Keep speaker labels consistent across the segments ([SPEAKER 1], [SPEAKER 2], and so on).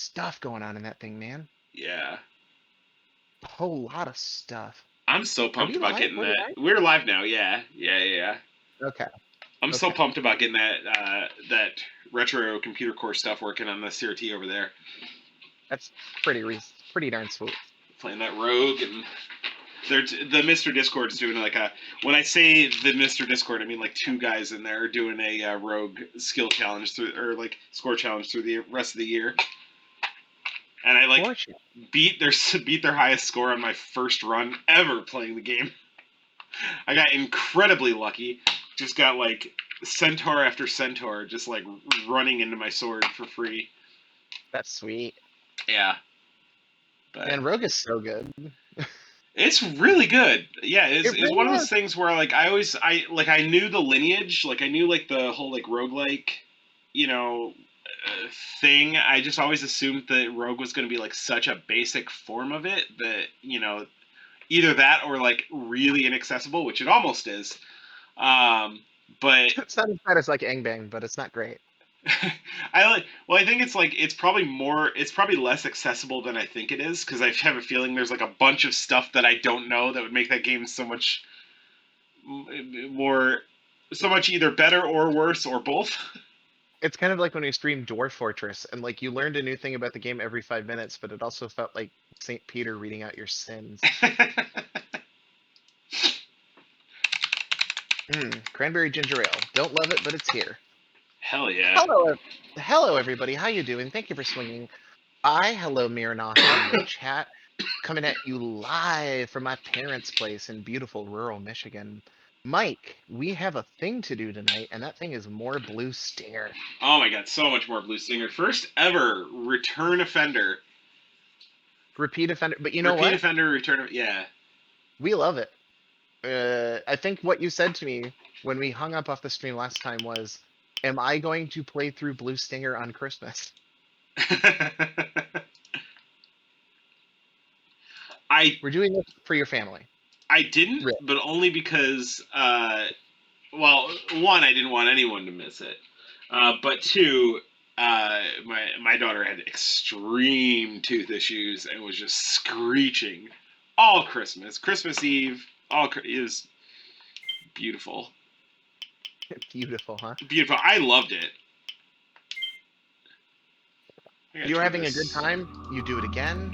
[SPEAKER 1] stuff going on in that thing, man.
[SPEAKER 2] Yeah.
[SPEAKER 1] A whole lot of stuff.
[SPEAKER 2] I'm so
[SPEAKER 1] Are
[SPEAKER 2] pumped
[SPEAKER 1] we
[SPEAKER 2] about
[SPEAKER 1] live?
[SPEAKER 2] getting
[SPEAKER 1] Are we
[SPEAKER 2] that.
[SPEAKER 1] live?
[SPEAKER 2] We're live now. Yeah. Yeah. Yeah. Yeah.
[SPEAKER 1] Okay.
[SPEAKER 2] I'm so
[SPEAKER 1] Okay.
[SPEAKER 2] pumped about getting that retro computer core stuff working on the CRT over there.
[SPEAKER 1] That's pretty darn sweet.
[SPEAKER 2] Playing that Rogue and the Mr. Discord is doing like a. When I say the Mr. Discord, I mean like two guys in there doing a Rogue skill challenge through or like score challenge through the rest of the year. And I like beat their highest score on my first run ever playing the game. I got incredibly lucky. Just got like centaur after centaur, just like running into my sword for free.
[SPEAKER 1] That's sweet.
[SPEAKER 2] Yeah.
[SPEAKER 1] But man, Rogue is so good.
[SPEAKER 2] It's really good. Yeah, it's one of those things where like I knew the lineage, like I knew like the whole like roguelike, thing. I just always assumed that Rogue was going to be like such a basic form of it that, either that or like really inaccessible, which it almost is. But
[SPEAKER 1] it's not as bad as like Angbang, but it's not great.
[SPEAKER 2] I think it's probably less accessible than I think it is, because I have a feeling there's like a bunch of stuff that I don't know that would make that game so much either better or worse or both.
[SPEAKER 1] It's kind of like when you stream Dwarf Fortress and like you learned a new thing about the game every 5 minutes, but it also felt like St. Peter reading out your sins. Cranberry ginger ale. Don't love it, but it's here.
[SPEAKER 2] Hell yeah.
[SPEAKER 1] Hello everybody. How you doing? Thank you for swinging. Hello Miranoth in the chat. Coming at you live from my parents' place in beautiful rural Michigan. Mike, we have a thing to do tonight, and that thing is more Blue Stinger.
[SPEAKER 2] Oh my god, so much more Blue Stinger. First ever return offender.
[SPEAKER 1] Repeat offender, but you know what?
[SPEAKER 2] Repeat offender, yeah.
[SPEAKER 1] We love it. I think what you said to me when we hung up off the stream last time was, am I going to play through Blue Stinger on Christmas? We're doing this for your family.
[SPEAKER 2] I didn't, really? But only because, one, I didn't want anyone to miss it. But two, my daughter had extreme tooth issues and was just screeching all Christmas. Christmas Eve, is beautiful.
[SPEAKER 1] Beautiful, huh?
[SPEAKER 2] Beautiful. I loved it.
[SPEAKER 1] You're having a good time? You do it again?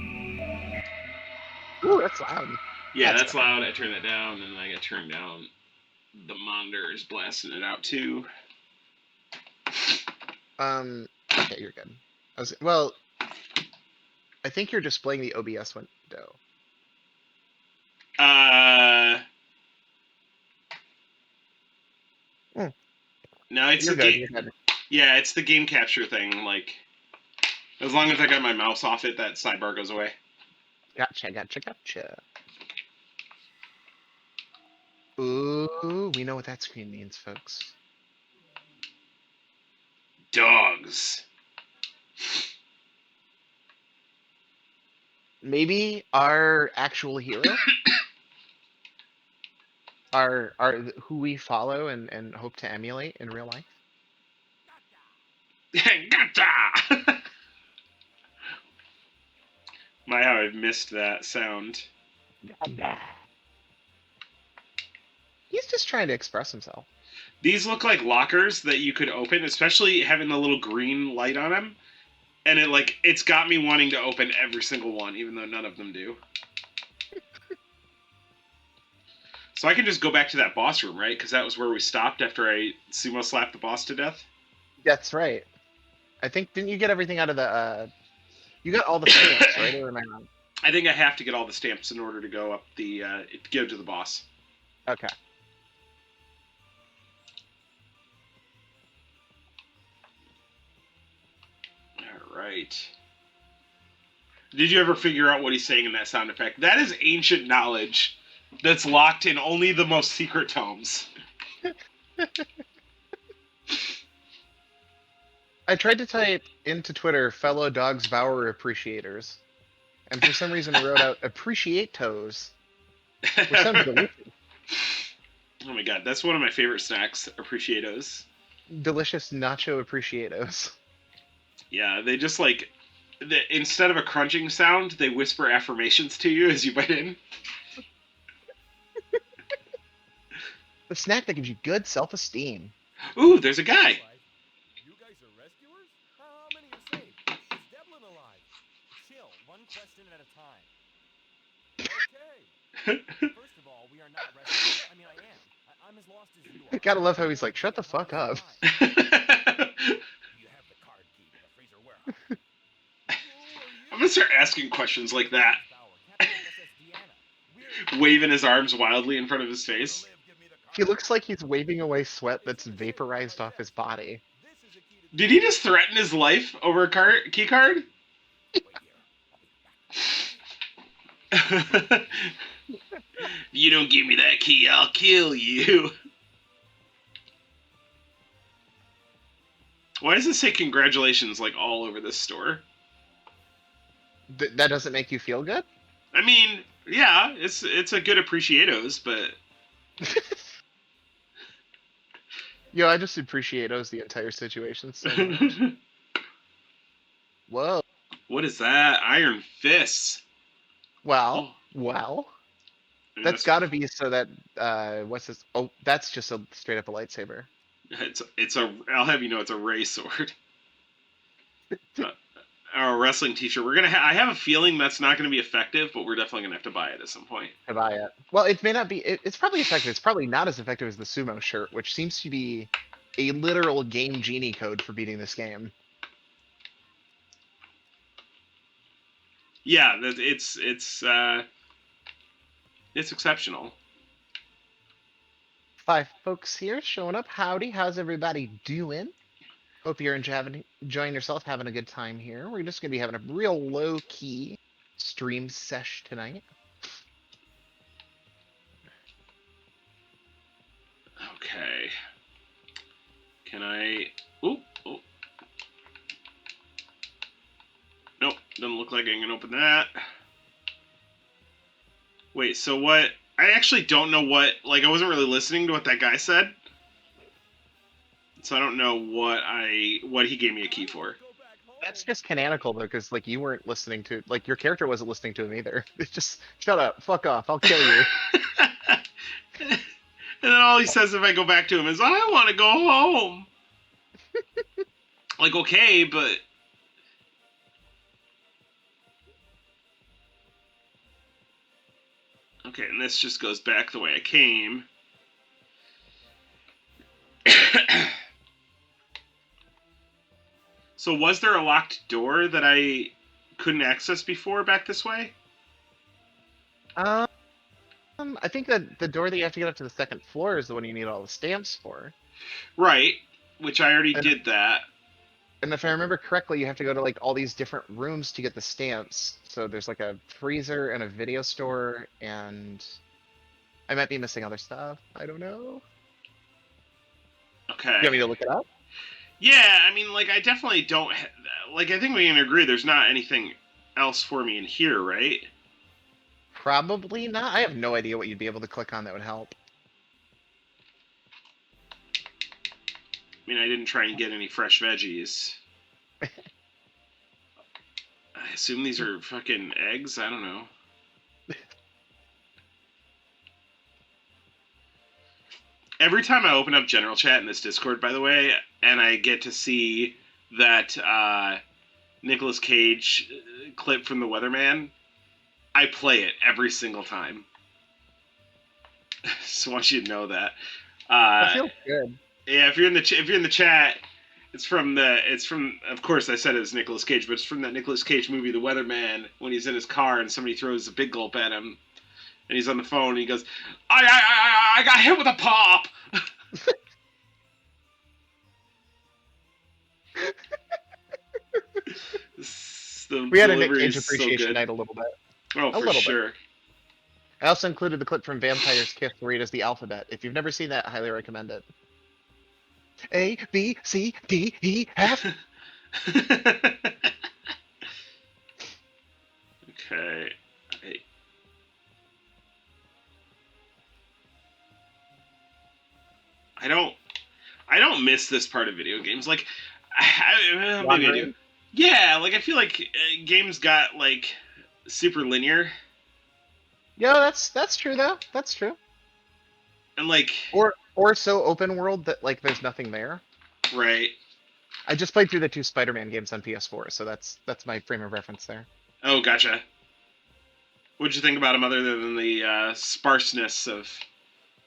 [SPEAKER 1] Ooh, that's loud.
[SPEAKER 2] Yeah, that's loud. I turn that down, and then I got turned down. The monitor is blasting it out too.
[SPEAKER 1] Okay, you're good. I think you're displaying the OBS window.
[SPEAKER 2] No, it's yeah, it's the game capture thing. Like, as long as I got my mouse off it, that sidebar goes away.
[SPEAKER 1] Gotcha. Ooh, we know what that screen means, folks.
[SPEAKER 2] Dogs.
[SPEAKER 1] Maybe our actual hero, are who we follow and hope to emulate in real life.
[SPEAKER 2] Gotcha! My, how I've missed that sound.
[SPEAKER 1] He's just trying to express himself.
[SPEAKER 2] These look like lockers that you could open, especially having the little green light on them. And it's got me wanting to open every single one, even though none of them do. So I can just go back to that boss room, right? Because that was where we stopped after I sumo slapped the boss to death.
[SPEAKER 1] That's right. I think, didn't you get everything out of the, you got all the stamps, right? Or am I wrong?
[SPEAKER 2] I think I have to get all the stamps in order to go up go to the boss.
[SPEAKER 1] Okay.
[SPEAKER 2] All right. Did you ever figure out what he's saying in that sound effect? That is ancient knowledge that's locked in only the most secret tomes.
[SPEAKER 1] I tried to type into Twitter fellow dogs Bauer appreciators, and for some reason I wrote out appreciate toes, which sounds delicious.
[SPEAKER 2] Oh my god, that's one of my favorite snacks, appreciatos.
[SPEAKER 1] Delicious nacho appreciatos.
[SPEAKER 2] Yeah, they just like instead of a crunching sound, they whisper affirmations to you as you bite in.
[SPEAKER 1] The snack that gives you good self-esteem.
[SPEAKER 2] Ooh, there's a guy.
[SPEAKER 3] You guys are rescuers? How many are saved? Is Devlin alive? Chill, one question at a time. Okay. First of all, we are not rescuers. I mean, I am. I'm as lost as you
[SPEAKER 1] I
[SPEAKER 3] are.
[SPEAKER 1] gotta love how he's like, shut the fuck up.
[SPEAKER 3] You have the card key to the freezer warehouse.
[SPEAKER 2] I'm gonna start asking questions like that, waving his arms wildly in front of his face.
[SPEAKER 1] He looks like he's waving away sweat that's vaporized off his body.
[SPEAKER 2] Did he just threaten his life over a key card? You don't give me that key, I'll kill you. Why does it say congratulations like all over this store?
[SPEAKER 1] That doesn't make you feel good?
[SPEAKER 2] I mean, yeah, it's a good appreciatos, but
[SPEAKER 1] Yo, I just appreciate the entire situation so much. Whoa.
[SPEAKER 2] what is that? Iron fists.
[SPEAKER 1] Well,
[SPEAKER 2] Oh,
[SPEAKER 1] well.
[SPEAKER 2] I mean,
[SPEAKER 1] That's gotta be so that what's this? Oh, that's just a straight up a lightsaber.
[SPEAKER 2] it's a. I'll have you know, it's a ray sword. Or a wrestling T-shirt. We're gonna. I have a feeling that's not gonna be effective, but we're definitely gonna have to buy it at some point.
[SPEAKER 1] To buy it. Well, it may not be. It's probably effective. It's probably not as effective as the sumo shirt, which seems to be a literal game genie code for beating this game.
[SPEAKER 2] Yeah, it's exceptional.
[SPEAKER 1] 5 folks here showing up. Howdy, how's everybody doing? Hope you're enjoying yourself, having a good time here. We're just gonna be having a real low key stream sesh tonight.
[SPEAKER 2] Okay. Can I? Oh. Nope, doesn't look like I can open that. Wait, so what? I actually don't know what. Like, I wasn't really listening to what that guy said, so I don't know what he gave me a key for.
[SPEAKER 1] That's just canonical though, because like you weren't listening to, like your character wasn't listening to him either. It's just shut up, fuck off, I'll kill you.
[SPEAKER 2] And then all he says if I go back to him is, "I want to go home." Like, okay, but okay, and this just goes back the way I came. So was there a locked door that I couldn't access before back this way?
[SPEAKER 1] I think that the door that you have to get up to the second floor is the one you need all the stamps for.
[SPEAKER 2] Right, which I already
[SPEAKER 1] And-
[SPEAKER 2] did that.
[SPEAKER 1] And if I remember correctly, you have to go to like all these different rooms to get the stamps. So there's like a freezer and a video store, and I might be missing other stuff. I don't know.
[SPEAKER 2] Okay.
[SPEAKER 1] You want me to look it up?
[SPEAKER 2] Yeah, I mean, like, I definitely don't. Like, I think we can agree there's not anything else for me in here, right?
[SPEAKER 1] Probably not. I have no idea what you'd be able to click on that would help.
[SPEAKER 2] I mean, I didn't try and get any fresh veggies. I assume these are fucking eggs? I don't know. Every time I open up general chat in this Discord, by the way, and I get to see that Nicolas Cage clip from The Weatherman, I play it every single time. Just want you to know that.
[SPEAKER 1] That feels good.
[SPEAKER 2] Yeah, if you're in the chat, it's from of course I said it was Nicolas Cage, but it's from that Nicolas Cage movie, The Weatherman, when he's in his car and somebody throws a big gulp at him, and he's on the phone and he goes, I got hit with a pop.
[SPEAKER 1] We had a Nick Cage appreciation night a little bit.
[SPEAKER 2] Oh, for sure.
[SPEAKER 1] I also included the clip from Vampire's Kiss where he does the alphabet. If you've never seen that, I highly recommend it. A, B, C, D, E, F.
[SPEAKER 2] Okay. I don't miss this part of video games. Like, maybe I do. Yeah, like I feel like games got like super linear
[SPEAKER 1] Yeah, that's true though. That's true.
[SPEAKER 2] and like
[SPEAKER 1] Or so open world that like there's nothing there.
[SPEAKER 2] right.
[SPEAKER 1] I just played through the two Spider-Man games on PS4, so that's my frame of reference there.
[SPEAKER 2] Oh, gotcha. What'd you think about them other than the sparseness of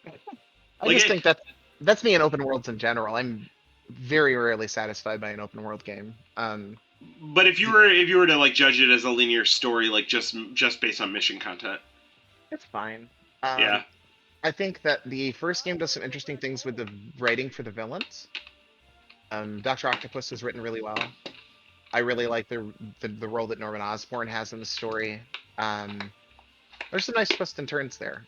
[SPEAKER 1] I
[SPEAKER 2] like
[SPEAKER 1] just
[SPEAKER 2] it?
[SPEAKER 1] think that's me in open worlds in general. I'm very rarely satisfied by an open world game.
[SPEAKER 2] But if you were to like judge it as a linear story, like just based on mission content,
[SPEAKER 1] It's fine.
[SPEAKER 2] yeah,
[SPEAKER 1] I think that the first game does some interesting things with the writing for the villains. Doctor Octopus is written really well. I really like the role that Norman Osborn has in the story. Um, there's some nice twists and turns there.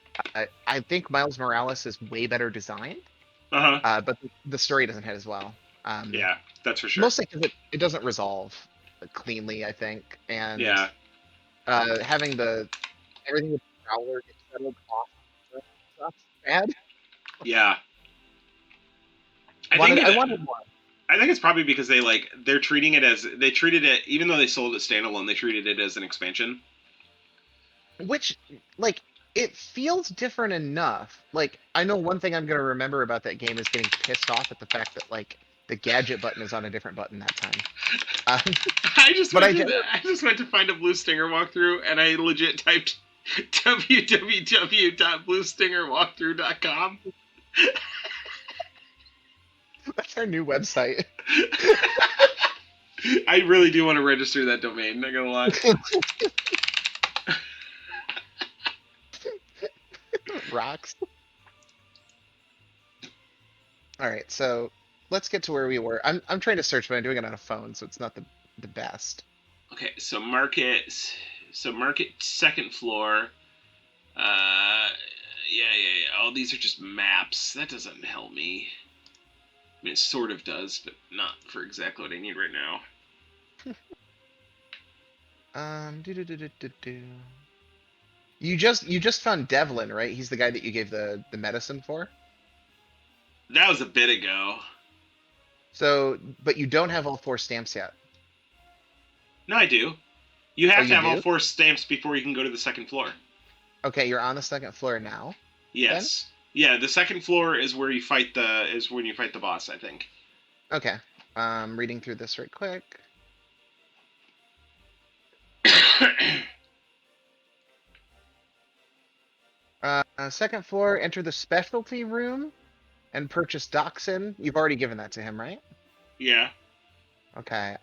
[SPEAKER 1] I think Miles Morales is way better designed,
[SPEAKER 2] uh huh,
[SPEAKER 1] but the story doesn't hit as well. Um,
[SPEAKER 2] yeah, that's for sure.
[SPEAKER 1] Mostly because it doesn't resolve cleanly, I think, and
[SPEAKER 2] Yeah,
[SPEAKER 1] having the everything with Prowler get settled off sucks bad.
[SPEAKER 2] yeah. I think
[SPEAKER 1] I
[SPEAKER 2] it.
[SPEAKER 1] wanted more.
[SPEAKER 2] I think it's probably because they're treating it as they treated it even though they sold it standalone, they treated it as an expansion.
[SPEAKER 1] Which, like, it feels different enough. Like, I know one thing I'm gonna remember about that game is getting pissed off at the fact that like the gadget button is on a different button that time. Um, but I genuinely,
[SPEAKER 2] I just went to find a Blue Stinger walkthrough, and I legit typed www.bluestingerwalkthrough.com.
[SPEAKER 1] that's our new website.
[SPEAKER 2] I really do want to register that domain. Not gonna lie.
[SPEAKER 1] Rocks. All right, so let's get to where we were. I'm trying to search, but I'm doing it on a phone, so it's not the best.
[SPEAKER 2] Okay, so market, second floor. Uh, yeah. Oh, these are just maps. That doesn't help me. I mean, it sort of does, but not for exactly what I need right now.
[SPEAKER 1] Do do do do do do. You just found Devlin, right? He's the guy that you gave the medicine for.
[SPEAKER 2] That was a bit ago.
[SPEAKER 1] So, but you don't have all four stamps yet.
[SPEAKER 2] No, I do. You
[SPEAKER 1] Oh,
[SPEAKER 2] have to
[SPEAKER 1] you
[SPEAKER 2] have all
[SPEAKER 1] do?
[SPEAKER 2] four stamps before you can go to the second floor.
[SPEAKER 1] Okay, you're on the second floor now, then?
[SPEAKER 2] Yes. Yeah, the second floor is where you fight the is when you fight the boss, I think.
[SPEAKER 1] Okay. Reading through this right quick. Second floor, enter the specialty room and purchase Dachshund. You've already given that to him, right?
[SPEAKER 2] Yeah.
[SPEAKER 1] Okay.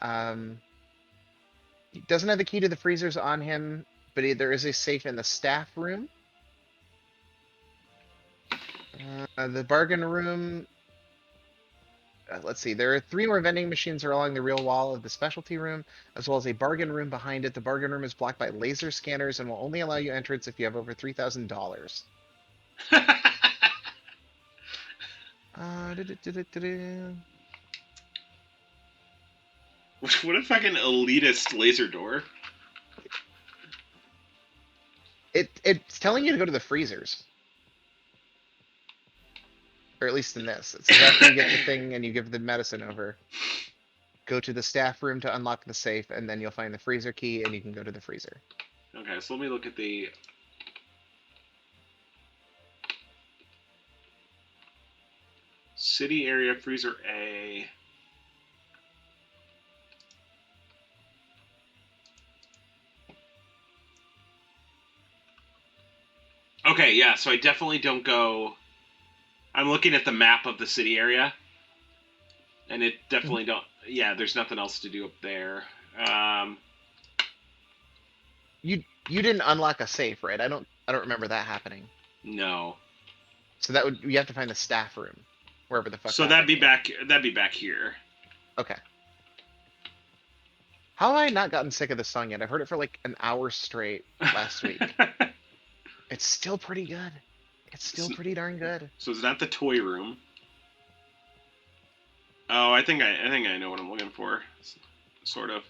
[SPEAKER 1] He doesn't have the key to the freezers on him, but there is a safe in the staff room. The bargain room. Let's see. There are three more vending machines along the real wall of the specialty room, as well as a bargain room behind it. The bargain room is blocked by laser scanners and will only allow you entrance if you have over $3,000. Du-du-du-du-du-du.
[SPEAKER 2] What a fucking elitist laser door.
[SPEAKER 1] It's telling you to go to the freezers, or at least in this. It says after you get the thing and you give the medicine over, go to the staff room to unlock the safe, and then you'll find the freezer key, and you can go to the freezer.
[SPEAKER 2] Okay, so let me look at the city area freezer A. Okay, yeah, so I definitely don't go. I'm looking at the map of the city area, and it
[SPEAKER 1] Mhm.
[SPEAKER 2] definitely don't. Yeah, there's nothing else to do up there. Um,
[SPEAKER 1] You didn't unlock a safe, right? I don't remember that happening.
[SPEAKER 2] no.
[SPEAKER 1] So that would you have to find the staff room, wherever the fuck
[SPEAKER 2] So
[SPEAKER 1] that might be.
[SPEAKER 2] that'd be back here.
[SPEAKER 1] Okay. How have I not gotten sick of this song yet? I've heard it for like an hour straight last week. It's still pretty good. It's still
[SPEAKER 2] so,
[SPEAKER 1] pretty darn good.
[SPEAKER 2] so it's not the toy room. Oh, I think I know what I'm looking for. Sort of.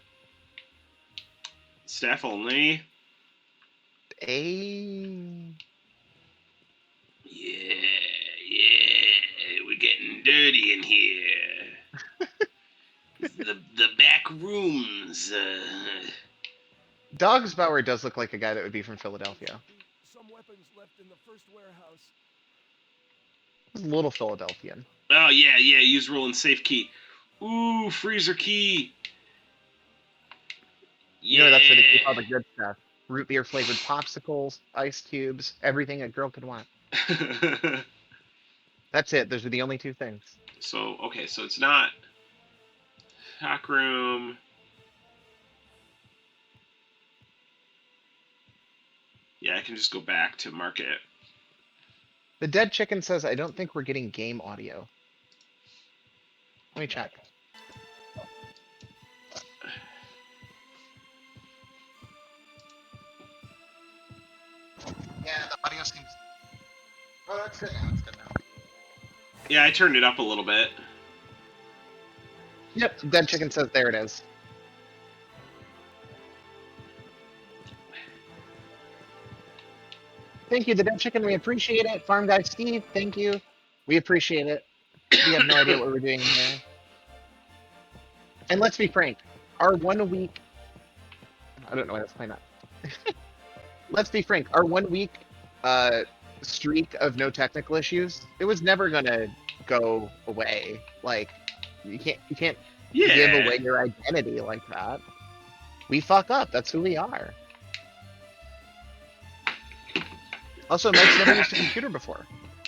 [SPEAKER 2] Staff only.
[SPEAKER 1] A
[SPEAKER 2] Yeah, we're getting dirty in here. the back rooms.
[SPEAKER 1] Dogsbauer does look like a guy that would be from Philadelphia.
[SPEAKER 3] Some weapons left in the first warehouse.
[SPEAKER 1] He's a little Philadelphian.
[SPEAKER 2] Oh yeah, use rolling safe key. Ooh, freezer key.
[SPEAKER 1] You know, that's where they keep all the good stuff. Root beer flavored popsicles, ice cubes, everything a girl could want. That's it. Those are the only two things.
[SPEAKER 2] So, okay, so it's not hack room. Yeah, I can just go back to market.
[SPEAKER 1] The dead chicken says, I don't think we're getting game audio. Let me check. Yeah, the audio seems... Oh, that's good now. That's good now.
[SPEAKER 2] Yeah, I turned it up a little bit.
[SPEAKER 1] Yep, dead chicken says there it is. Thank you, the dead chicken. We appreciate it. Farm guy Steve, thank you. We appreciate it. We have no idea what we're doing here. And let's be frank, our 1 week... I don't know why that's playing that. Let's be frank, our 1 week streak of no technical issues, it was never gonna go away. Like, you can't give away your identity like that. We fuck up. That's who we are. Also, Mike's never used a computer before.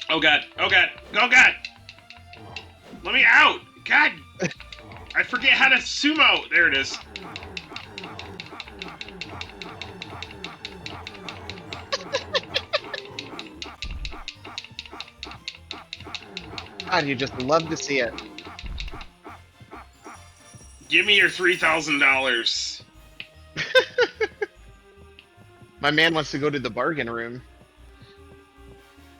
[SPEAKER 2] Oh god! Oh god! Oh god! Let me out! God! I forget how to sumo! There it is.
[SPEAKER 1] God, you just love to see it.
[SPEAKER 2] Give me your $3,000.
[SPEAKER 1] My man wants to go to the bargain room.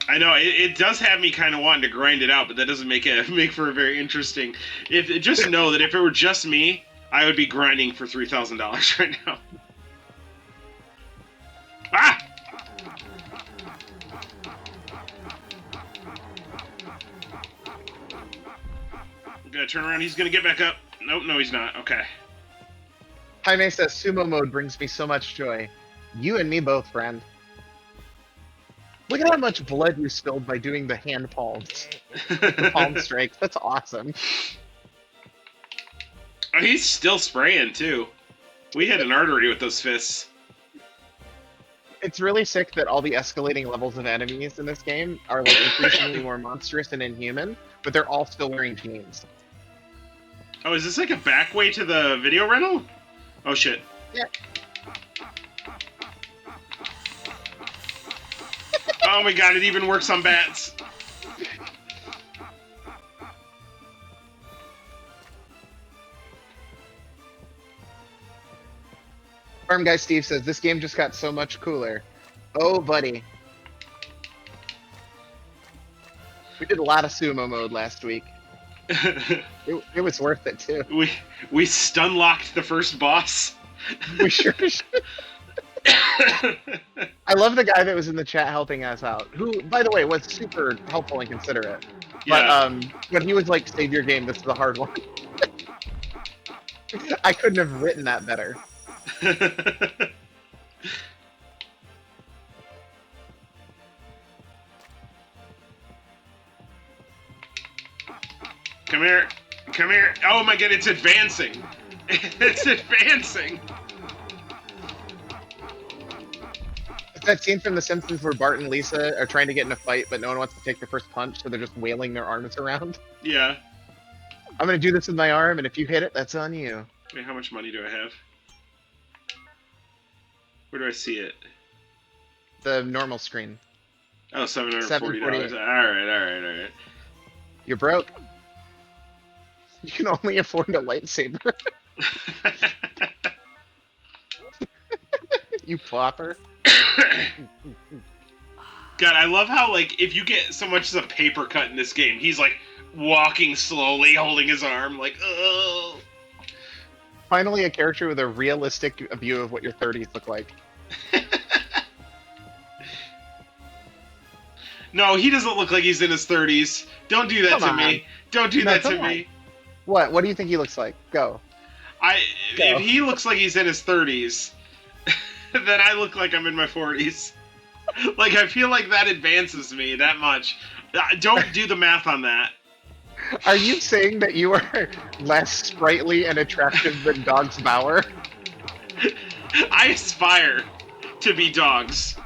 [SPEAKER 2] I know it does have me kind of wanting to grind it out, but that doesn't make for a very interesting. Just know that if it were just me, I would be grinding for $3,000 right now. Ah! I'm gonna turn around. He's gonna get back up. Nope, no, he's not. Okay.
[SPEAKER 1] Jaime says, sumo mode brings me so much joy. You and me both, friend. Look at how much blood you spilled by doing the hand palms. The palm strikes. That's awesome.
[SPEAKER 2] Oh, he's still spraying, too. We hit an artery with those fists.
[SPEAKER 1] It's really sick that all the escalating levels of enemies in this game are like increasingly more monstrous and inhuman, but they're all still wearing jeans.
[SPEAKER 2] Oh, is this like a back way to the video rental? Oh, shit.
[SPEAKER 1] Yeah.
[SPEAKER 2] Oh my god, it even works on bats.
[SPEAKER 1] Farm guy Steve says, this game just got so much cooler. Oh, buddy. We did a lot of sumo mode last week. It was worth it, too.
[SPEAKER 2] We stun locked the first boss.
[SPEAKER 1] We sure should. I love the guy that was in the chat helping us out, who, by the way, was super helpful and considerate. But
[SPEAKER 2] Yeah.
[SPEAKER 1] when he was like, save your game, this is a hard one. I couldn't have written that better.
[SPEAKER 2] Come here. Come here. Oh my god, it's advancing. It's advancing.
[SPEAKER 1] It's that scene from The Simpsons where Bart and Lisa are trying to get in a fight, but no one wants to take the first punch, so they're just wailing their arms around.
[SPEAKER 2] Yeah.
[SPEAKER 1] I'm gonna do this with my arm, and if you hit it, that's on you.
[SPEAKER 2] Wait, how much money do I have? Where do I see it?
[SPEAKER 1] The normal screen.
[SPEAKER 2] Oh, $740.
[SPEAKER 1] $748.
[SPEAKER 2] Alright.
[SPEAKER 1] You're broke. You can only afford a lightsaber. You flopper.
[SPEAKER 2] God, I love how, like, if you get so much as a paper cut in this game, he's, like, walking slowly, holding his arm, like, oh.
[SPEAKER 1] Finally, a character with a realistic view of what your 30s look like.
[SPEAKER 2] No, he doesn't look like he's in his 30s. Don't do that
[SPEAKER 1] Come
[SPEAKER 2] to
[SPEAKER 1] on.
[SPEAKER 2] me. Don't do
[SPEAKER 1] No,
[SPEAKER 2] that to
[SPEAKER 1] come on.
[SPEAKER 2] me.
[SPEAKER 1] What? What do you think he looks like? Go.
[SPEAKER 2] I
[SPEAKER 1] Go.
[SPEAKER 2] if he looks like he's in his 30s, then I look like I'm in my 40s. Like I feel like that advances me that much. Don't do the math on that.
[SPEAKER 1] Are you saying that you are less sprightly and attractive than Dog's Bauer?
[SPEAKER 2] I aspire to be dogs.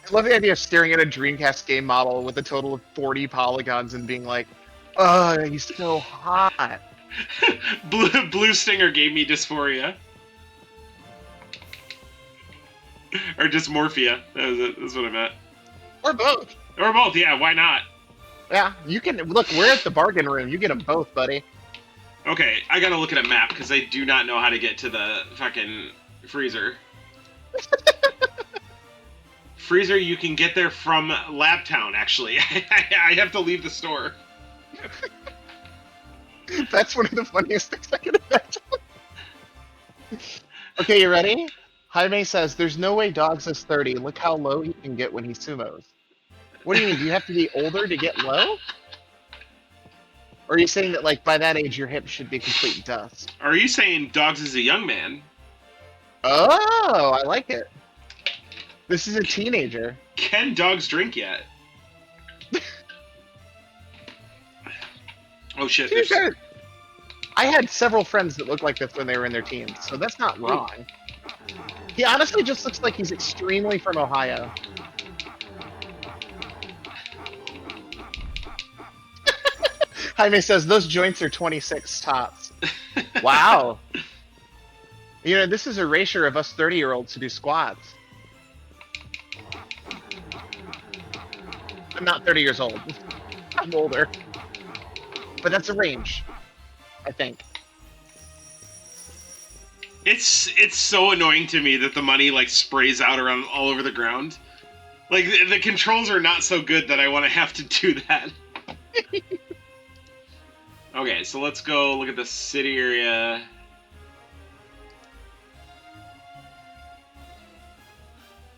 [SPEAKER 1] I love the idea of staring at a Dreamcast game model with a total of 40 polygons and being like, "Oh, he's so hot."
[SPEAKER 2] Blue Stinger gave me dysphoria. Or dysmorphia. That's what I meant.
[SPEAKER 1] Or both.
[SPEAKER 2] Or both, yeah, why not?
[SPEAKER 1] Yeah, you can look. We're at the bargain room. You get them both, buddy.
[SPEAKER 2] Okay, I gotta look at a map because I do not know how to get to the fucking freezer. Freezer, you can get there from Labtown, actually. I have to leave the store.
[SPEAKER 1] That's one of the funniest things I can imagine. Okay, you ready? Jaime says, "There's no way Dogs is 30. Look how low he can get when he sumos." What do you mean? Do you have to be older to get low? Or are you saying that, like, by that age, your hips should be complete dust?
[SPEAKER 2] Are you saying Dogs is a young man?
[SPEAKER 1] Oh, I like it. This is a teenager.
[SPEAKER 2] Can dogs drink yet? Oh shit,
[SPEAKER 1] To be
[SPEAKER 2] there's...
[SPEAKER 1] fair, I had several friends that looked like this when they were in their teens, so that's not wrong. He honestly just looks like he's extremely from Ohio. Jaime says, "Those joints are 26 tops." Wow. You know, this is a ratio of us 30-year-olds who do squats. I'm not 30 years old. I'm older. But that's a range, I think.
[SPEAKER 2] It's so annoying to me that the money like sprays out around all over the ground. Like the controls are not so good that I want to have to do that. Okay, so let's go look at the city area.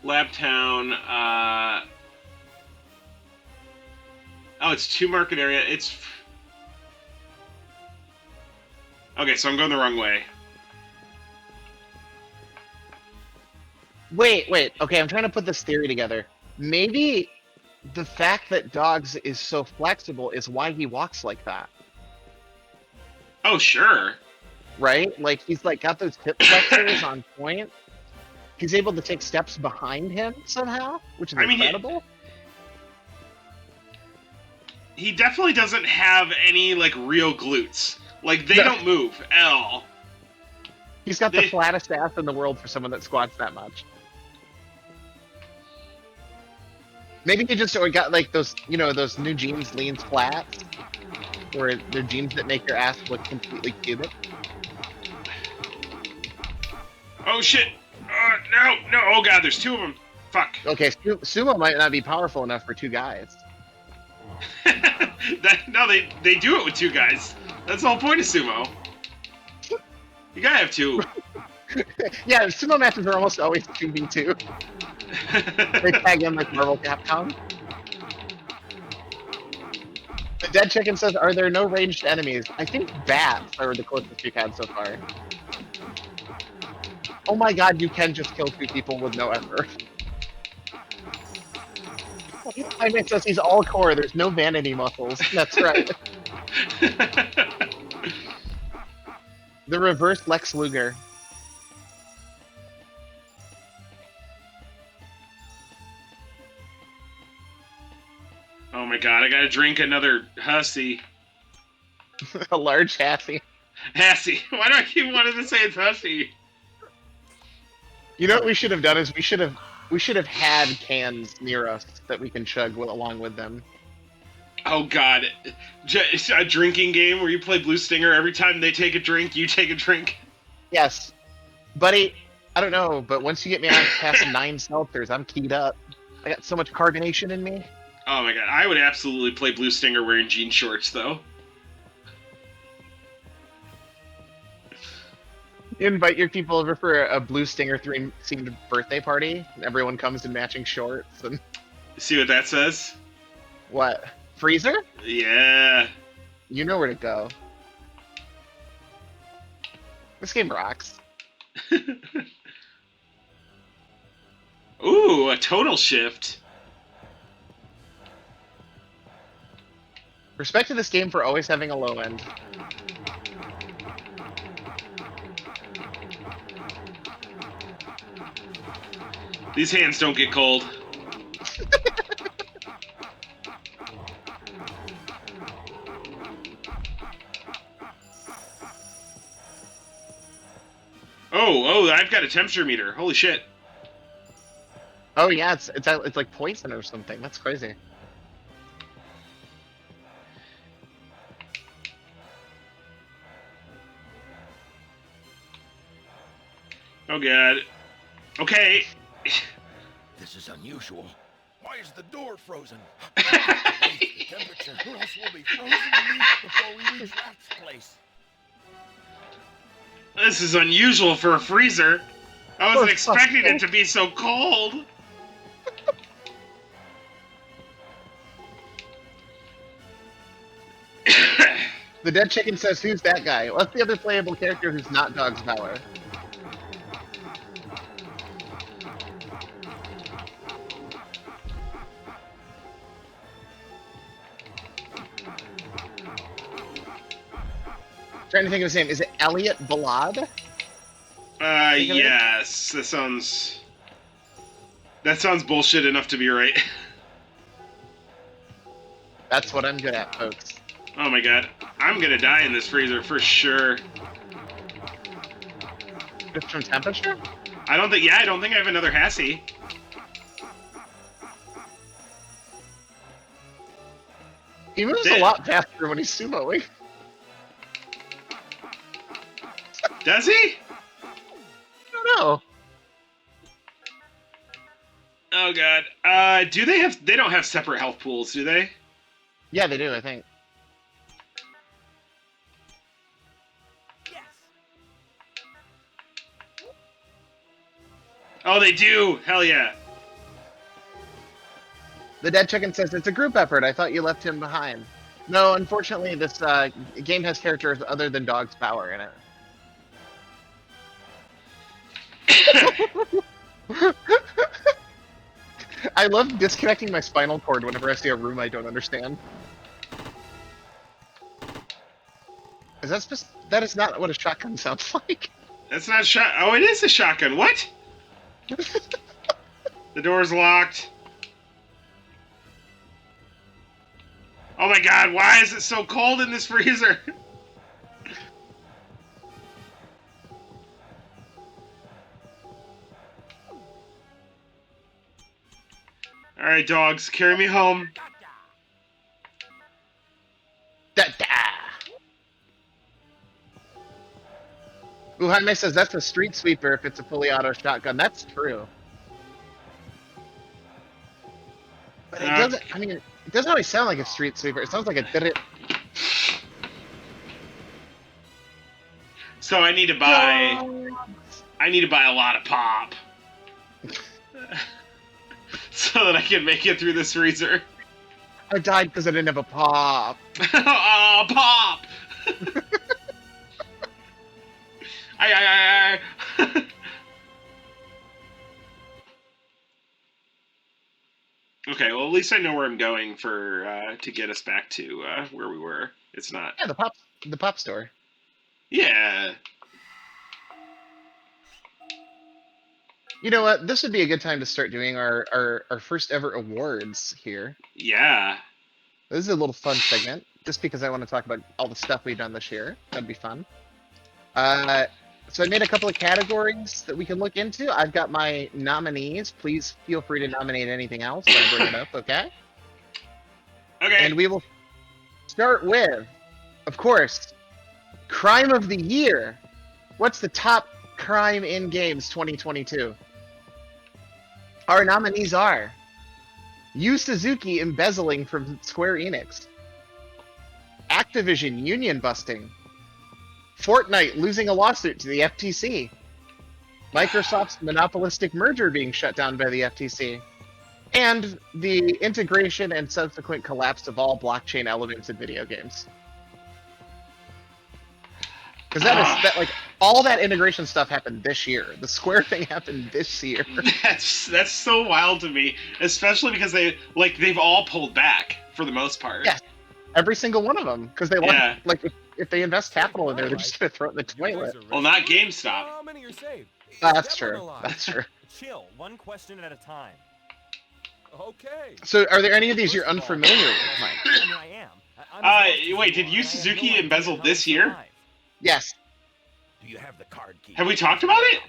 [SPEAKER 2] Labtown. Oh, it's 2 market area. It's okay. So I'm going the wrong way.
[SPEAKER 1] Wait. Okay, I'm trying to put this theory together. Maybe the fact that Dogs is so flexible is why he walks like that,
[SPEAKER 2] Oh, sure.
[SPEAKER 1] right? Like, he's like got those hip flexors on point. He's able to take steps behind him somehow, which is
[SPEAKER 2] I mean,
[SPEAKER 1] incredible.
[SPEAKER 2] He definitely doesn't have any like real glutes. Like they
[SPEAKER 1] No.
[SPEAKER 2] don't move at all.
[SPEAKER 1] He's got the
[SPEAKER 2] they-
[SPEAKER 1] flattest ass in the world for someone that squats that much. Maybe he just got like those, you know, those new jeans leans flat, or they're jeans that make your ass look completely cubic.
[SPEAKER 2] Oh shit! No! Oh god, there's 2 of them. Fuck.
[SPEAKER 1] Okay, sumo might not be powerful enough for 2 guys.
[SPEAKER 2] No, they do it with 2 guys. That's the whole point of sumo. You gotta have 2.
[SPEAKER 1] Yeah, sumo matches are almost always 2v2. They tag in like Marvel Capcom. The Dead Chicken says, "Are there no ranged enemies?" I think bats are the closest you've had so far. Oh my god, you can just kill 2 people with no effort. I mean, it says he's all core, there's no vanity muscles. That's right. The reverse Lex Luger.
[SPEAKER 2] Oh my god, I gotta drink another hussy.
[SPEAKER 1] A large Hassy.
[SPEAKER 2] Hassy. Why do I keep wanting to say it's hussy?
[SPEAKER 1] You know what we should have done is we should have had cans near us that we can chug along with them.
[SPEAKER 2] Oh god. It's a drinking game where you play Blue Stinger. Every time they take a drink, you take a drink.
[SPEAKER 1] Yes. Buddy, I don't know, but once you get me on past 9 seltzers, I'm keyed up. I got so much carbonation in me.
[SPEAKER 2] Oh my god, I would absolutely play Blue Stinger wearing jean shorts, though.
[SPEAKER 1] You invite your people over for a Blue Stinger themed birthday party, and everyone comes in matching shorts. And
[SPEAKER 2] See what that says?
[SPEAKER 1] What? Freezer?
[SPEAKER 2] Yeah.
[SPEAKER 1] You know where to go. This game rocks.
[SPEAKER 2] Ooh, a tonal shift.
[SPEAKER 1] Respect to this game for always having a low end.
[SPEAKER 2] These hands don't get cold. Oh, I've got a temperature meter. Holy shit.
[SPEAKER 1] Oh yeah, it's like poison or something. That's crazy.
[SPEAKER 2] Oh god. Okay.
[SPEAKER 3] This is unusual. Why is the door frozen? Raise the temperature, or else we'll be frozen to death before we reach Rat's place.
[SPEAKER 2] This is unusual for a freezer. I wasn't
[SPEAKER 1] For
[SPEAKER 2] expecting
[SPEAKER 1] fuck's
[SPEAKER 2] it to be so cold.
[SPEAKER 1] The dead chicken says, "Who's that guy?" What's the other playable character who's not Dog's Power? Trying to think of his name. Is it Elliot Balad?
[SPEAKER 2] Yes. That sounds bullshit enough to be right.
[SPEAKER 1] That's what I'm good at, folks.
[SPEAKER 2] Oh my god. I'm gonna die in this freezer for sure.
[SPEAKER 1] Just from temperature?
[SPEAKER 2] I don't think I have another Hassie.
[SPEAKER 1] He moves a lot faster when he's sumoing.
[SPEAKER 2] Does he?
[SPEAKER 1] I don't know.
[SPEAKER 2] Oh god. They don't have separate health pools, do they?
[SPEAKER 1] Yeah, they do, I think.
[SPEAKER 3] Yes.
[SPEAKER 2] Oh, they do. Hell yeah.
[SPEAKER 1] The dead chicken says, "It's a group effort. I thought you left him behind." No, unfortunately, this game has characters other than Dog's Power in it. I love disconnecting my spinal cord whenever I see a room I don't understand. That is not what a shotgun sounds like.
[SPEAKER 2] That's not shot. Oh, it is a shotgun. What? The door's locked. Oh my god, why is it so cold in this freezer? Alright, dogs, carry me home.
[SPEAKER 1] Da da. Ooh, Jaime says that's a street sweeper if it's a fully auto shotgun. That's true. But it doesn't. I mean, it doesn't always sound like a street sweeper. It sounds like a did it.
[SPEAKER 2] So I need to buy a lot of pop. So that I can make it through this freezer.
[SPEAKER 1] I died because I didn't have a pop.
[SPEAKER 2] Oh, pop! I. Okay, well at least I know where I'm going to get us back to where we were. It's not.
[SPEAKER 1] Yeah, the pop store.
[SPEAKER 2] Yeah.
[SPEAKER 1] You know what? This would be a good time to start doing our first ever awards here.
[SPEAKER 2] Yeah.
[SPEAKER 1] This is a little fun segment, just because I want to talk about all the stuff we've done this year. That'd be fun. So I made a couple of categories that we can look into. I've got my nominees. Please feel free to nominate anything else when I bring it up, okay?
[SPEAKER 2] Okay.
[SPEAKER 1] And we will start with, of course, Crime of the Year. What's the top crime in games 2022? Our nominees are Yu Suzuki embezzling from Square Enix, Activision union busting, Fortnite losing a lawsuit to the FTC, Microsoft's monopolistic merger being shut down by the FTC, and the integration and subsequent collapse of all blockchain elements in video games. Because that all that integration stuff happened this year. The Square thing happened this year.
[SPEAKER 2] That's so wild to me, especially because they've all pulled back for the most part.
[SPEAKER 1] Yes, every single one of them, because they
[SPEAKER 2] Yeah.
[SPEAKER 1] if they invest capital in there, they're just gonna throw it in the toilet.
[SPEAKER 2] Well, not GameStop.
[SPEAKER 4] How many are saved?
[SPEAKER 1] That's
[SPEAKER 4] Step on
[SPEAKER 1] true.
[SPEAKER 4] the line.
[SPEAKER 1] That's true.
[SPEAKER 4] Chill, one question at a time. Okay.
[SPEAKER 1] So, are there any of these you're
[SPEAKER 4] First of all,
[SPEAKER 1] unfamiliar with, Mike?
[SPEAKER 4] I mean, I am. I'm as lost as
[SPEAKER 2] Wait,
[SPEAKER 4] you
[SPEAKER 2] did
[SPEAKER 4] are,
[SPEAKER 2] Yu
[SPEAKER 4] and I have
[SPEAKER 2] Suzuki
[SPEAKER 4] no idea
[SPEAKER 2] embezzle
[SPEAKER 4] how
[SPEAKER 2] this
[SPEAKER 4] to
[SPEAKER 2] year?
[SPEAKER 4] survive.
[SPEAKER 1] Yes.
[SPEAKER 3] Do you have the card key?
[SPEAKER 2] Have we talked about it?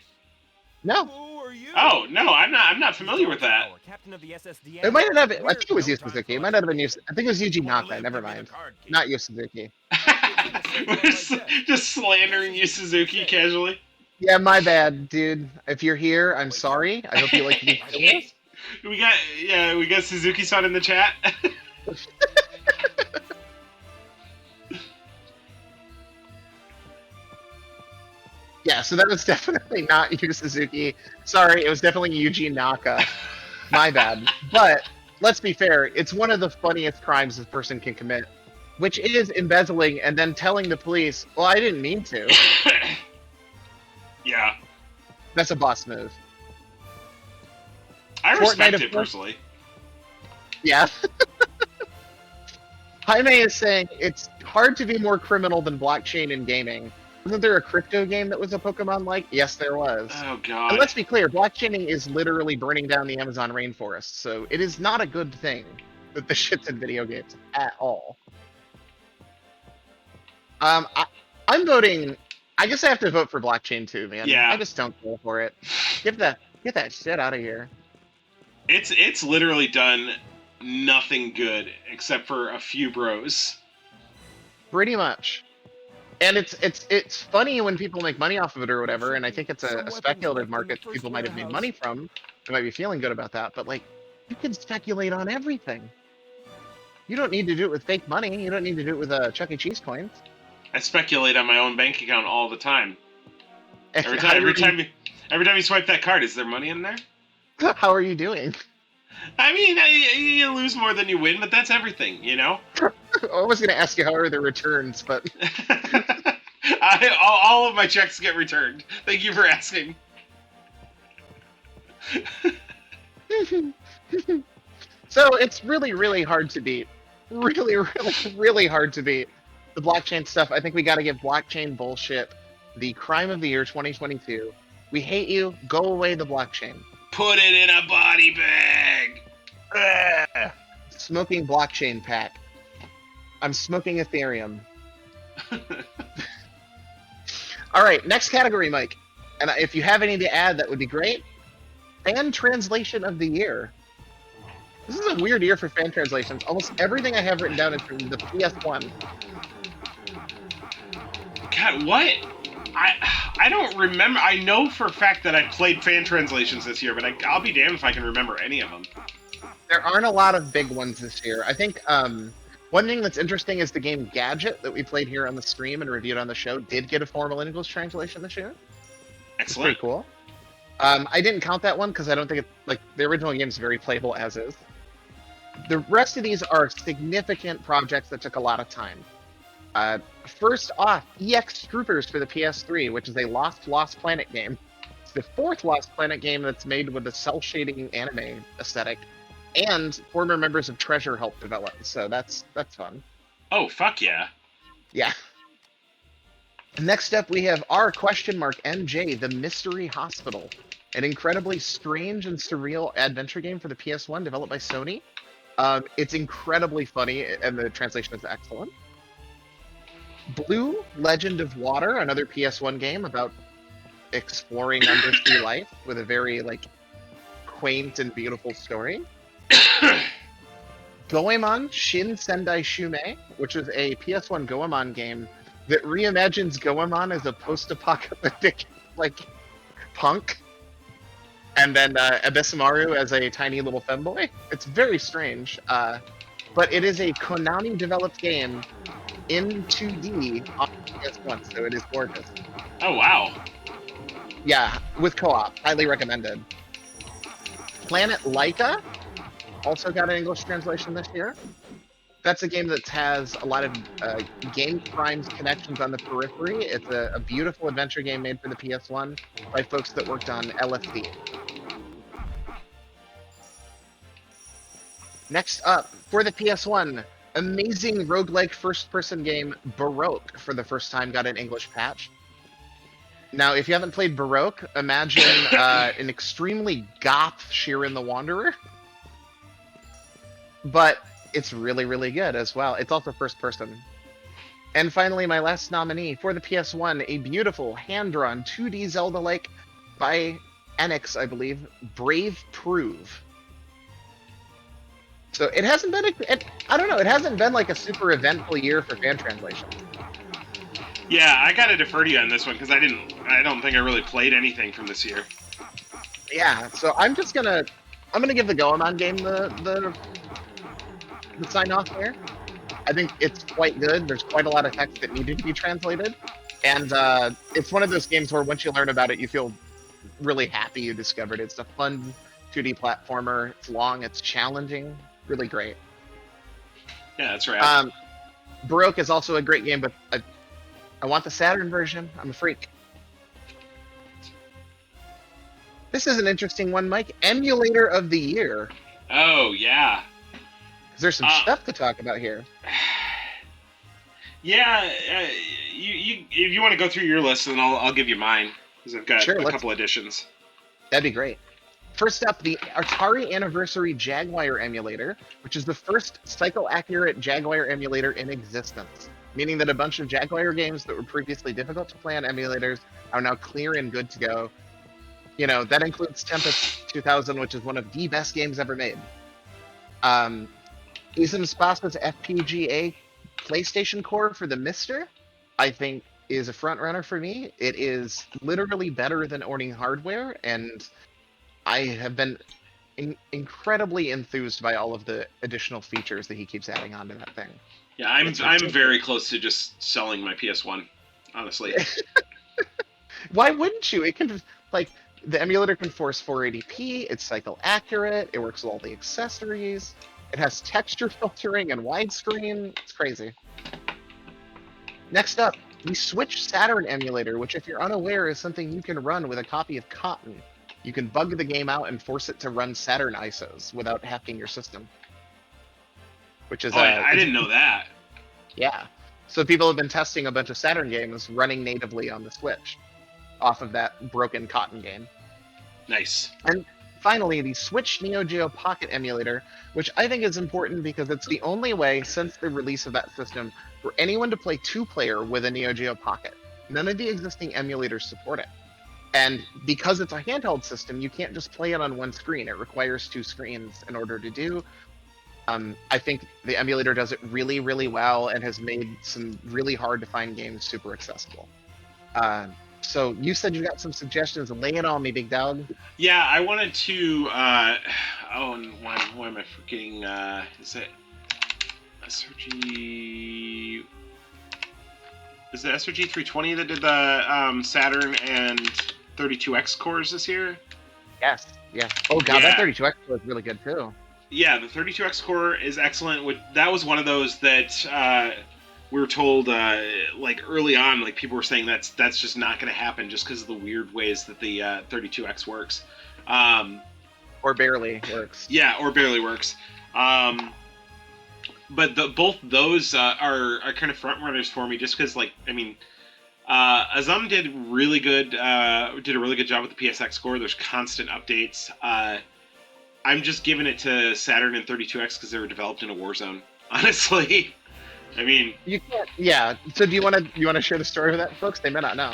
[SPEAKER 1] No.
[SPEAKER 4] Who are you?
[SPEAKER 2] Oh no, I'm not familiar with that.
[SPEAKER 4] Captain of the SSDN.
[SPEAKER 1] It might not have been. I think it was
[SPEAKER 3] No
[SPEAKER 1] Yu
[SPEAKER 3] time
[SPEAKER 1] Suzuki. It
[SPEAKER 3] for
[SPEAKER 1] might not have been Yu. I think it was Yuji
[SPEAKER 3] Wanna
[SPEAKER 1] Naka.
[SPEAKER 3] live,
[SPEAKER 1] Never
[SPEAKER 3] give me the
[SPEAKER 1] mind.
[SPEAKER 3] card key.
[SPEAKER 1] Not Yu Suzuki.
[SPEAKER 2] just slandering Yu Suzuki casually.
[SPEAKER 1] Yeah, my bad, dude. If you're here, I'm sorry. I hope you like the this.
[SPEAKER 2] We got Suzuki-san in the chat.
[SPEAKER 1] Yeah, so that was definitely not Yu Suzuki. Sorry, it was definitely Yuji Naka. My bad. But let's be fair, it's one of the funniest crimes this person can commit, which is embezzling and then telling the police, well, I didn't mean to.
[SPEAKER 2] Yeah,
[SPEAKER 1] That's a boss move.
[SPEAKER 2] I respect
[SPEAKER 1] Fortnite,
[SPEAKER 2] it
[SPEAKER 1] of course.
[SPEAKER 2] personally.
[SPEAKER 1] Yeah. Jaime is saying it's hard to be more criminal than blockchain in gaming. Wasn't there a crypto game that was a Pokemon-like? Yes, there was.
[SPEAKER 2] Oh
[SPEAKER 1] And
[SPEAKER 2] god.
[SPEAKER 1] let's be clear, blockchaining is literally burning down the Amazon rainforest, so it is not a good thing that the shit's in video games at all. I'm voting. I guess I have to vote for blockchain too, man.
[SPEAKER 2] Yeah.
[SPEAKER 1] I just don't go for it. Get that shit out of here.
[SPEAKER 2] It's literally done nothing good except for a few bros.
[SPEAKER 1] Pretty much. And it's funny when people make money off of it or whatever, and I think it's a speculative market people might have made money from. They might be feeling good about that, but like, you can speculate on everything. You don't need to do it with fake money. You don't need to do it with Chuck E. Cheese coins.
[SPEAKER 2] I speculate on my own bank account all the time. Every
[SPEAKER 1] How
[SPEAKER 2] time you swipe that card, is there money in there?
[SPEAKER 1] How are you doing?
[SPEAKER 2] I mean, you lose more than you win, but that's everything, you know?
[SPEAKER 1] I was going to ask you how are the returns, but
[SPEAKER 2] All of my checks get returned. Thank you for asking.
[SPEAKER 1] So it's really, really hard to beat. Really, really, really hard to beat. The blockchain stuff, I think we got to give blockchain bullshit the crime of the year 2022. We hate you. Go away, the blockchain.
[SPEAKER 2] Put it in a body bag.
[SPEAKER 1] Ugh. Smoking blockchain pack. I'm smoking Ethereum. All right, next category, Mike. And if you have any to add, that would be great. Fan translation of the year. This is a weird year for fan translations. Almost everything I have written down is from the PS1.
[SPEAKER 2] God, what? I don't remember. I know for a fact that I played fan translations this year, but I'll be damned if I can remember any of them.
[SPEAKER 1] There aren't a lot of big ones this year. I think one thing that's interesting is the game Gadget that we played here on the stream and reviewed on the show did get a formal English translation this year. It's
[SPEAKER 2] Excellent.
[SPEAKER 1] pretty cool. I didn't count that one because I don't think the original game is very playable as is. The rest of these are significant projects that took a lot of time. First off, EX Troopers for the PS3, which is a Lost Planet game. It's the fourth Lost Planet game that's made with a cel-shading anime aesthetic, and former members of Treasure helped develop, so that's fun.
[SPEAKER 2] Oh, fuck yeah.
[SPEAKER 1] Yeah. Next up, we have R NJ, The Mystery Hospital, an incredibly strange and surreal adventure game for the PS1 developed by Sony. It's incredibly funny, and the translation is excellent. Blue Legend of Water, another PS1 game about exploring undersea life with a very quaint and beautiful story. Goemon Shin Sendai Shume, which is a PS1 Goemon game that reimagines Goemon as a post-apocalyptic punk, and then Abysmaru as a tiny little femboy. It's very strange, but it is a Konami-developed game in 2D on PS1, so it is gorgeous.
[SPEAKER 2] Oh, wow.
[SPEAKER 1] Yeah, with co-op. Highly recommended. Planet Laika, also got an English translation this year. That's a game that has a lot of Game Crimes connections on the periphery. It's a beautiful adventure game made for the PS1 by folks that worked on LSD. Next up, for the PS1, amazing roguelike first-person game Baroque for the first time got an English patch. Now, if you haven't played Baroque, imagine an extremely goth Sheeran the Wanderer. But it's really, really good as well. It's also first-person. And finally, my last nominee for the PS1, a beautiful hand-drawn 2D Zelda-like by Enix, I believe, Brave Prove. So it hasn't been I don't know, it hasn't been like a super eventful year for fan translation.
[SPEAKER 2] Yeah, I gotta defer to you on this one because I don't think I really played anything from this year.
[SPEAKER 1] Yeah, so I'm gonna give the Goemon game the sign off there. I think it's quite good. There's quite a lot of text that needed to be translated, and it's one of those games where once you learn about it, you feel really happy you discovered it. It's a fun 2D platformer. It's long. It's challenging. Really great.
[SPEAKER 2] Yeah, that's right.
[SPEAKER 1] Baroque is also a great game, but I want the Saturn version. I'm a freak. This is an interesting one, Mike. Emulator of the year.
[SPEAKER 2] Oh yeah.
[SPEAKER 1] There's some stuff to talk about here.
[SPEAKER 2] Yeah, if you want to go through your list, then I'll give you mine because I've got a couple additions.
[SPEAKER 1] That'd be great. First up, the Atari Anniversary Jaguar emulator, which is the first cycle-accurate Jaguar emulator in existence, meaning that a bunch of Jaguar games that were previously difficult to play on emulators are now clear and good to go. You know, that includes Tempest 2000, which is one of the best games ever made. Isam Spasa's FPGA PlayStation core for the Mister, I think, is a front runner for me. It is literally better than owning hardware, and I have been incredibly enthused by all of the additional features that he keeps adding onto that thing.
[SPEAKER 2] Yeah, I'm very close to just selling my PS1, honestly.
[SPEAKER 1] Why wouldn't you? It can, like, the emulator can force 480p, it's cycle accurate, it works with all the accessories, it has texture filtering and widescreen. It's crazy. Next up, the Switch Saturn emulator, which if you're unaware is something you can run with a copy of Cotton. You can bug the game out and force it to run Saturn ISOs without hacking your system. Which is
[SPEAKER 2] I didn't know that.
[SPEAKER 1] Yeah. So people have been testing a bunch of Saturn games running natively on the Switch off of that broken Cotton game.
[SPEAKER 2] Nice.
[SPEAKER 1] And finally, the Switch Neo Geo Pocket emulator, which I think is important because it's the only way since the release of that system for anyone to play two-player with a Neo Geo Pocket. None of the existing emulators support it. And because it's a handheld system, you can't just play it on one screen. It requires two screens in order to do. I think the emulator does it really, really well and has made some really hard-to-find games super accessible. So you said you got some suggestions. Lay it on me, big dog.
[SPEAKER 2] Yeah, I wanted to. And why am I forgetting? Is it SRG? Is it SRG 320 that did the Saturn and 32X cores this year?
[SPEAKER 1] Yes. Oh god, that 32X was really good too.
[SPEAKER 2] Yeah, the 32X core is excellent. That was one of those that we were told like early on, like people were saying that's just not going to happen just because of the weird ways that the 32X works.
[SPEAKER 1] Or barely works.
[SPEAKER 2] Yeah, or barely works. But both those are kind of front runners for me, just because, like, I mean, Azam did a really good job with the PSX core. There's constant updates. I'm just giving it to Saturn and 32X because they were developed in a war zone. Honestly, I mean,
[SPEAKER 1] you can't. Yeah. So do you want to share the story of that, folks? They may not know.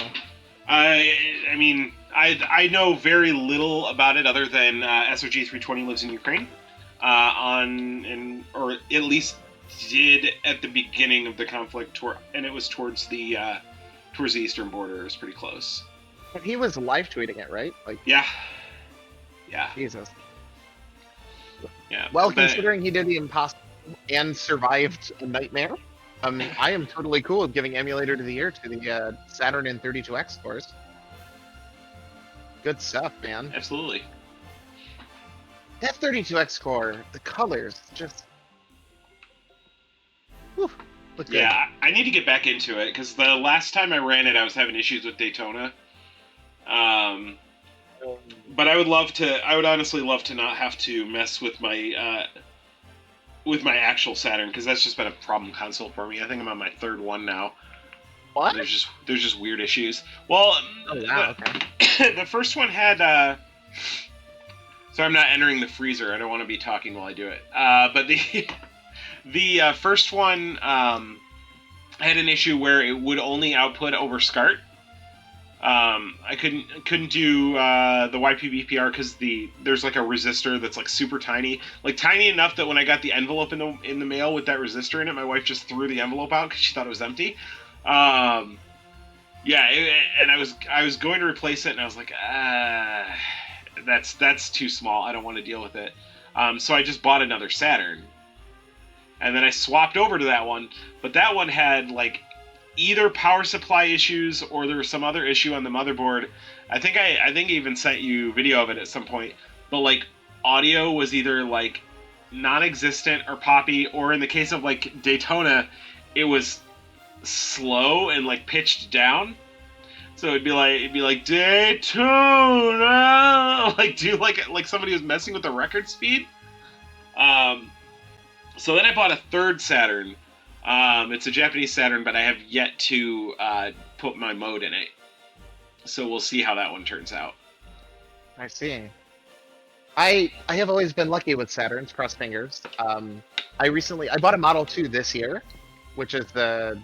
[SPEAKER 2] I mean, I know very little about it other than SRG 320 lives in Ukraine, or at least did at the beginning of the conflict, and it was towards the eastern border. It was pretty close.
[SPEAKER 1] But he was live tweeting it, right? Like,
[SPEAKER 2] yeah.
[SPEAKER 1] Jesus.
[SPEAKER 2] Yeah.
[SPEAKER 1] Well, considering he did the impossible and survived a nightmare, I am totally cool with giving Emulator to the Year to the Saturn and 32X cores. Good stuff, man.
[SPEAKER 2] Absolutely.
[SPEAKER 1] That 32X core, the colors, just... Whew, look good.
[SPEAKER 2] Yeah, I need to get back into it because the last time I ran it, I was having issues with Daytona. But I would love to. I would honestly love to not have to mess with my actual Saturn because that's just been a problem console for me. I think I'm on my third one now.
[SPEAKER 1] What?
[SPEAKER 2] There's just weird issues. Well,
[SPEAKER 1] Oh, wow, okay.
[SPEAKER 2] the first one had. So I'm not entering the freezer. I don't want to be talking while I do it. But the first one had an issue where it would only output over SCART. I couldn't do the YPBPR because there's like a resistor that's like super tiny, like tiny enough that when I got the envelope in the mail with that resistor in it, my wife just threw the envelope out because she thought it was empty. And I was going to replace it, and I was like, that's too small. I don't want to deal with it. So I just bought another Saturn, and then I swapped over to that one, but that one had like either power supply issues or there was some other issue on the motherboard. I think I even sent you video of it at some point. But like audio was either like non-existent or poppy, or in the case of like Daytona, it was slow and like pitched down. So it'd be like Daytona, like do like somebody was messing with the record speed. So then I bought a third Saturn. It's a Japanese Saturn, but I have yet to put my mode in it. So we'll see how that one turns out.
[SPEAKER 1] I see. I have always been lucky with Saturns, cross fingers. I bought a Model 2 this year, which is the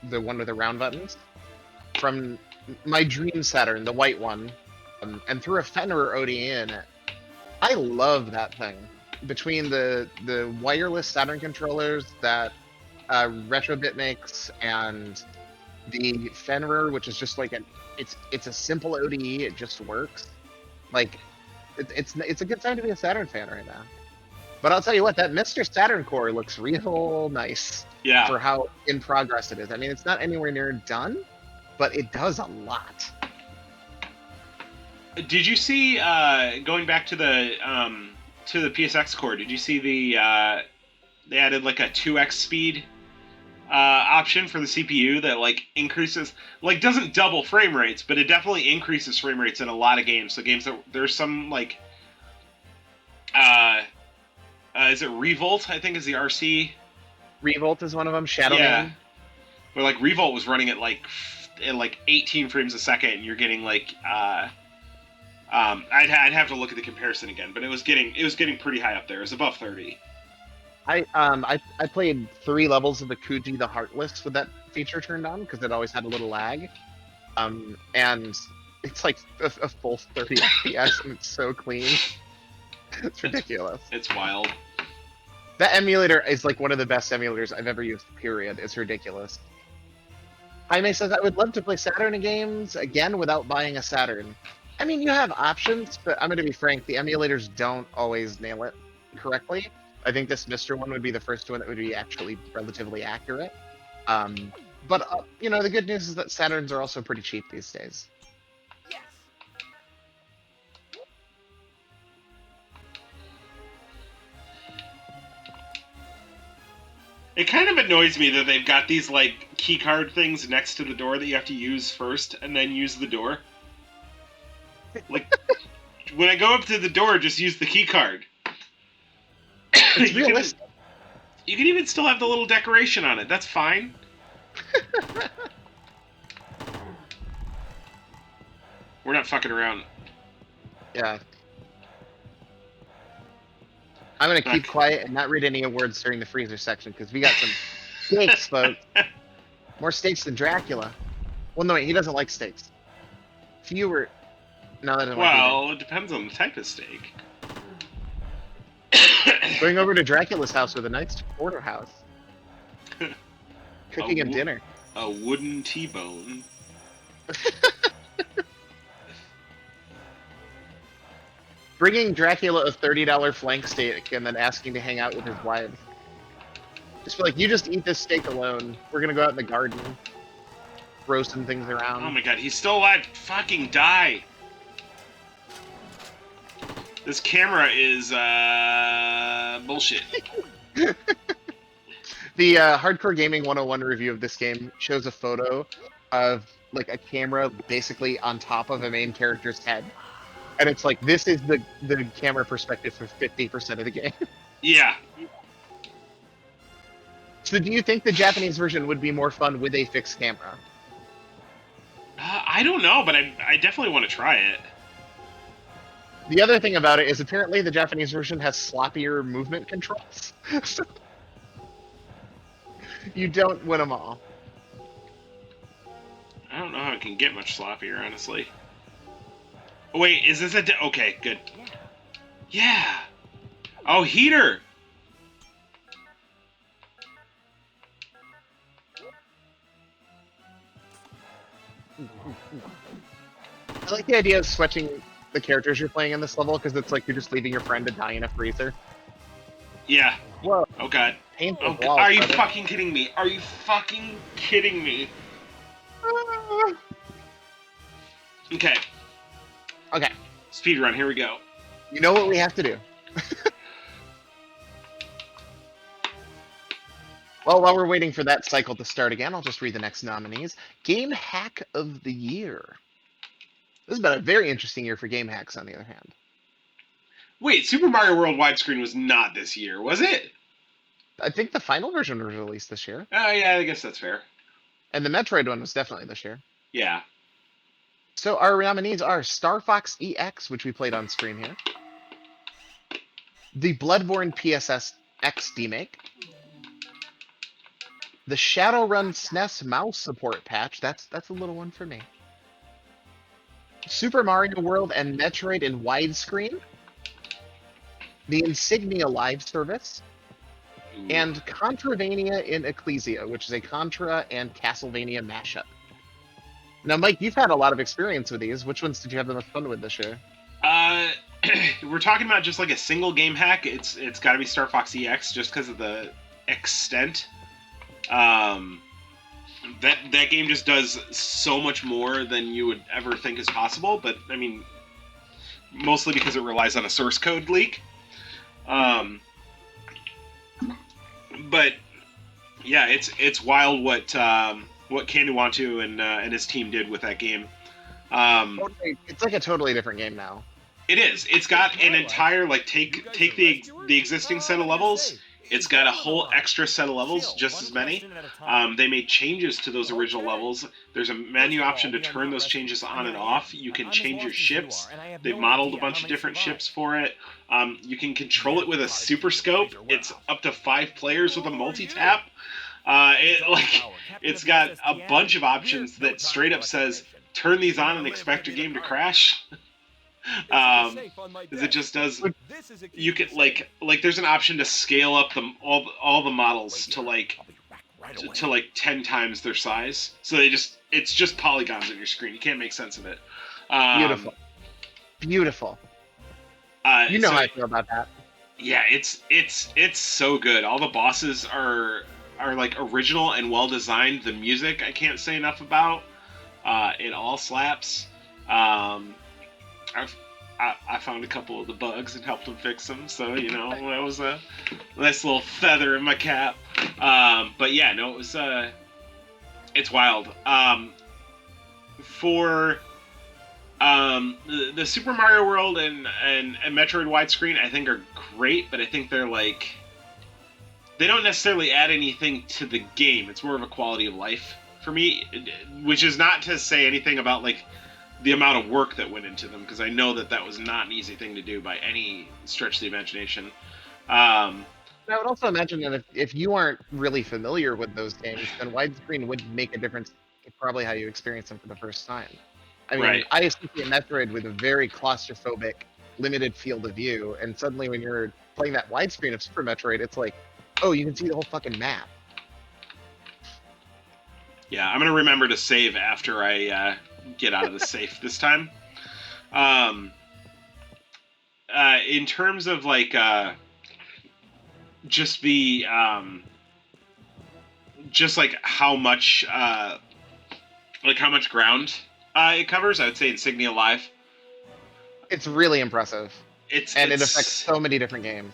[SPEAKER 1] one with the round buttons, from my dream Saturn, the white one, and threw a Fenrir ODE in it. I love that thing. Between the wireless Saturn controllers that Retrobit makes and the Fenrir, which is just like it's a simple ODE, it just works. Like it's a good time to be a Saturn fan right now. But I'll tell you what, that Mr. Saturn core looks real nice.
[SPEAKER 2] Yeah.
[SPEAKER 1] For how in progress it is. I mean, it's not anywhere near done, but it does a lot.
[SPEAKER 2] Did you see going back to the PSX core? Did you see they added like a 2x speed option for the CPU that like increases, like doesn't double frame rates, but it definitely increases frame rates in a lot of games. So games that there's some like is it Revolt? I think is the RC.
[SPEAKER 1] Revolt is one of them. Shadow
[SPEAKER 2] Yeah.
[SPEAKER 1] Man.
[SPEAKER 2] But like Revolt was running at like 18 frames a second, and you're getting like I'd have to look at the comparison again, but it was getting pretty high up there. It was above 30.
[SPEAKER 1] I played 3 levels of the Kuji the Heartless with that feature turned on because it always had a little lag. And it's like a full 30 FPS and it's so clean. It's ridiculous.
[SPEAKER 2] It's wild.
[SPEAKER 1] That emulator is like one of the best emulators I've ever used, period. It's ridiculous. Jaime says, I would love to play Saturn games again without buying a Saturn. I mean, you have options, but I'm going to be frank, the emulators don't always nail it correctly. I think this Mr. one would be the first one that would be actually relatively accurate. But, you know, the good news is that Saturns are also pretty cheap these days.
[SPEAKER 2] It kind of annoys me that they've got these like keycard things next to the door that you have to use first and then use the door. Like when I go up to the door, just use the keycard.
[SPEAKER 1] It's realistic.
[SPEAKER 2] You can even still have the little decoration on it. That's fine. We're not fucking around.
[SPEAKER 1] Yeah. I'm going to keep quiet and not read any words during the freezer section because we got some steaks, folks. More steaks than Dracula. Well, no, wait, he doesn't like steaks. Fewer. No, that doesn't like
[SPEAKER 2] Well, it depends on the type of steak.
[SPEAKER 1] Going over to Dracula's house with a nice porterhouse. Cooking him dinner.
[SPEAKER 2] A wooden T-bone.
[SPEAKER 1] Bringing Dracula a $30 flank steak and then asking to hang out with his wife. Just be like, you just eat this steak alone. We're gonna go out in the garden. Throw some things around.
[SPEAKER 2] Oh my god, he's still alive. Fucking die. This camera is bullshit.
[SPEAKER 1] The Hardcore Gaming 101 review of this game shows a photo of like a camera basically on top of a main character's head, and it's like this is the camera perspective for 50% of the game.
[SPEAKER 2] Yeah.
[SPEAKER 1] So, do you think the Japanese version would be more fun with a fixed camera?
[SPEAKER 2] I don't know, but I definitely want to try it.
[SPEAKER 1] The other thing about it is apparently the Japanese version has sloppier movement controls. So you don't win them all.
[SPEAKER 2] I don't know how it can get much sloppier, honestly. Oh, wait, is this a... okay, good. Yeah. Oh, heater!
[SPEAKER 1] I like the idea of switching the characters you're playing in this level because it's like you're just leaving your friend to die in a freezer.
[SPEAKER 2] Yeah.
[SPEAKER 1] Whoa.
[SPEAKER 2] Oh, God.
[SPEAKER 1] Painful
[SPEAKER 2] Oh,
[SPEAKER 1] walls,
[SPEAKER 2] are you
[SPEAKER 1] brother.
[SPEAKER 2] fucking kidding me? Are you fucking kidding me? Okay.
[SPEAKER 1] Okay.
[SPEAKER 2] Speedrun, here we go.
[SPEAKER 1] You know what we have to do. Well, while we're waiting for that cycle to start again, I'll just read the next nominees. Game Hack of the Year. This has been a very interesting year for game hacks, on the other hand.
[SPEAKER 2] Wait, Super Mario World widescreen was not this year, was it?
[SPEAKER 1] I think the final version was released this year,
[SPEAKER 2] Oh, yeah, I guess that's fair.
[SPEAKER 1] and the Metroid one was definitely this year.
[SPEAKER 2] Yeah.
[SPEAKER 1] So our nominees are Star Fox EX, which we played on stream here, the Bloodborne PSS X demake, the Shadowrun SNES mouse support patch. That's a little one for me. Super Mario World and Metroid in widescreen, the Insignia live service,
[SPEAKER 2] Ooh.
[SPEAKER 1] and Contravania in Ecclesia, which is a Contra and Castlevania mashup. Now, Mike, you've had a lot of experience with these. Which ones did you have the most fun with this year?
[SPEAKER 2] We're talking about just like a single game hack. It's got to be Star Fox EX just because of the extent. That game just does so much more than you would ever think is possible. But I mean, mostly because it relies on a source code leak. But yeah, it's wild what Kanuwatu and his team did with that game.
[SPEAKER 1] It's like a totally different game now.
[SPEAKER 2] It is. It's got an entire like take the existing set of levels. It's got a whole extra set of levels, just as many. They made changes to those original levels. There's a menu option to turn those changes on and off. You can change your ships. They've modeled a bunch of different ships for it. You can control it with a super scope. It's up to 5 players with a multi-tap. It's got a bunch of options that straight up says, turn these on and expect your game to crash. It just does. You can like there's an option to scale up all the models to like 10 times their size. So it's just polygons on your screen. You can't make sense of it.
[SPEAKER 1] Beautiful. You know how I feel about that.
[SPEAKER 2] Yeah, it's so good. All the bosses are like original and well designed. The music I can't say enough about. It all slaps. I found a couple of the bugs and helped them fix them, so that was a nice little feather in my cap. But yeah, no, it's wild. For the Super Mario World and Metroid widescreen, I think are great, but I think they're like they don't necessarily add anything to the game. It's more of a quality of life for me, which is not to say anything about like the amount of work that went into them, because I know that was not an easy thing to do by any stretch of the imagination.
[SPEAKER 1] I would also imagine that if you aren't really familiar with those games, then widescreen would make a difference in probably how you experience them for the first time. I mean,
[SPEAKER 2] Right.
[SPEAKER 1] I associate Metroid with a very claustrophobic, limited field of view, and suddenly when you're playing that widescreen of Super Metroid, it's like, oh, you can see the whole fucking map.
[SPEAKER 2] Yeah, I'm gonna remember to save after I get out of the safe this time. In terms of like just the just like how much ground it covers, I would say Insignia Live.
[SPEAKER 1] It's really impressive. and it affects so many different games.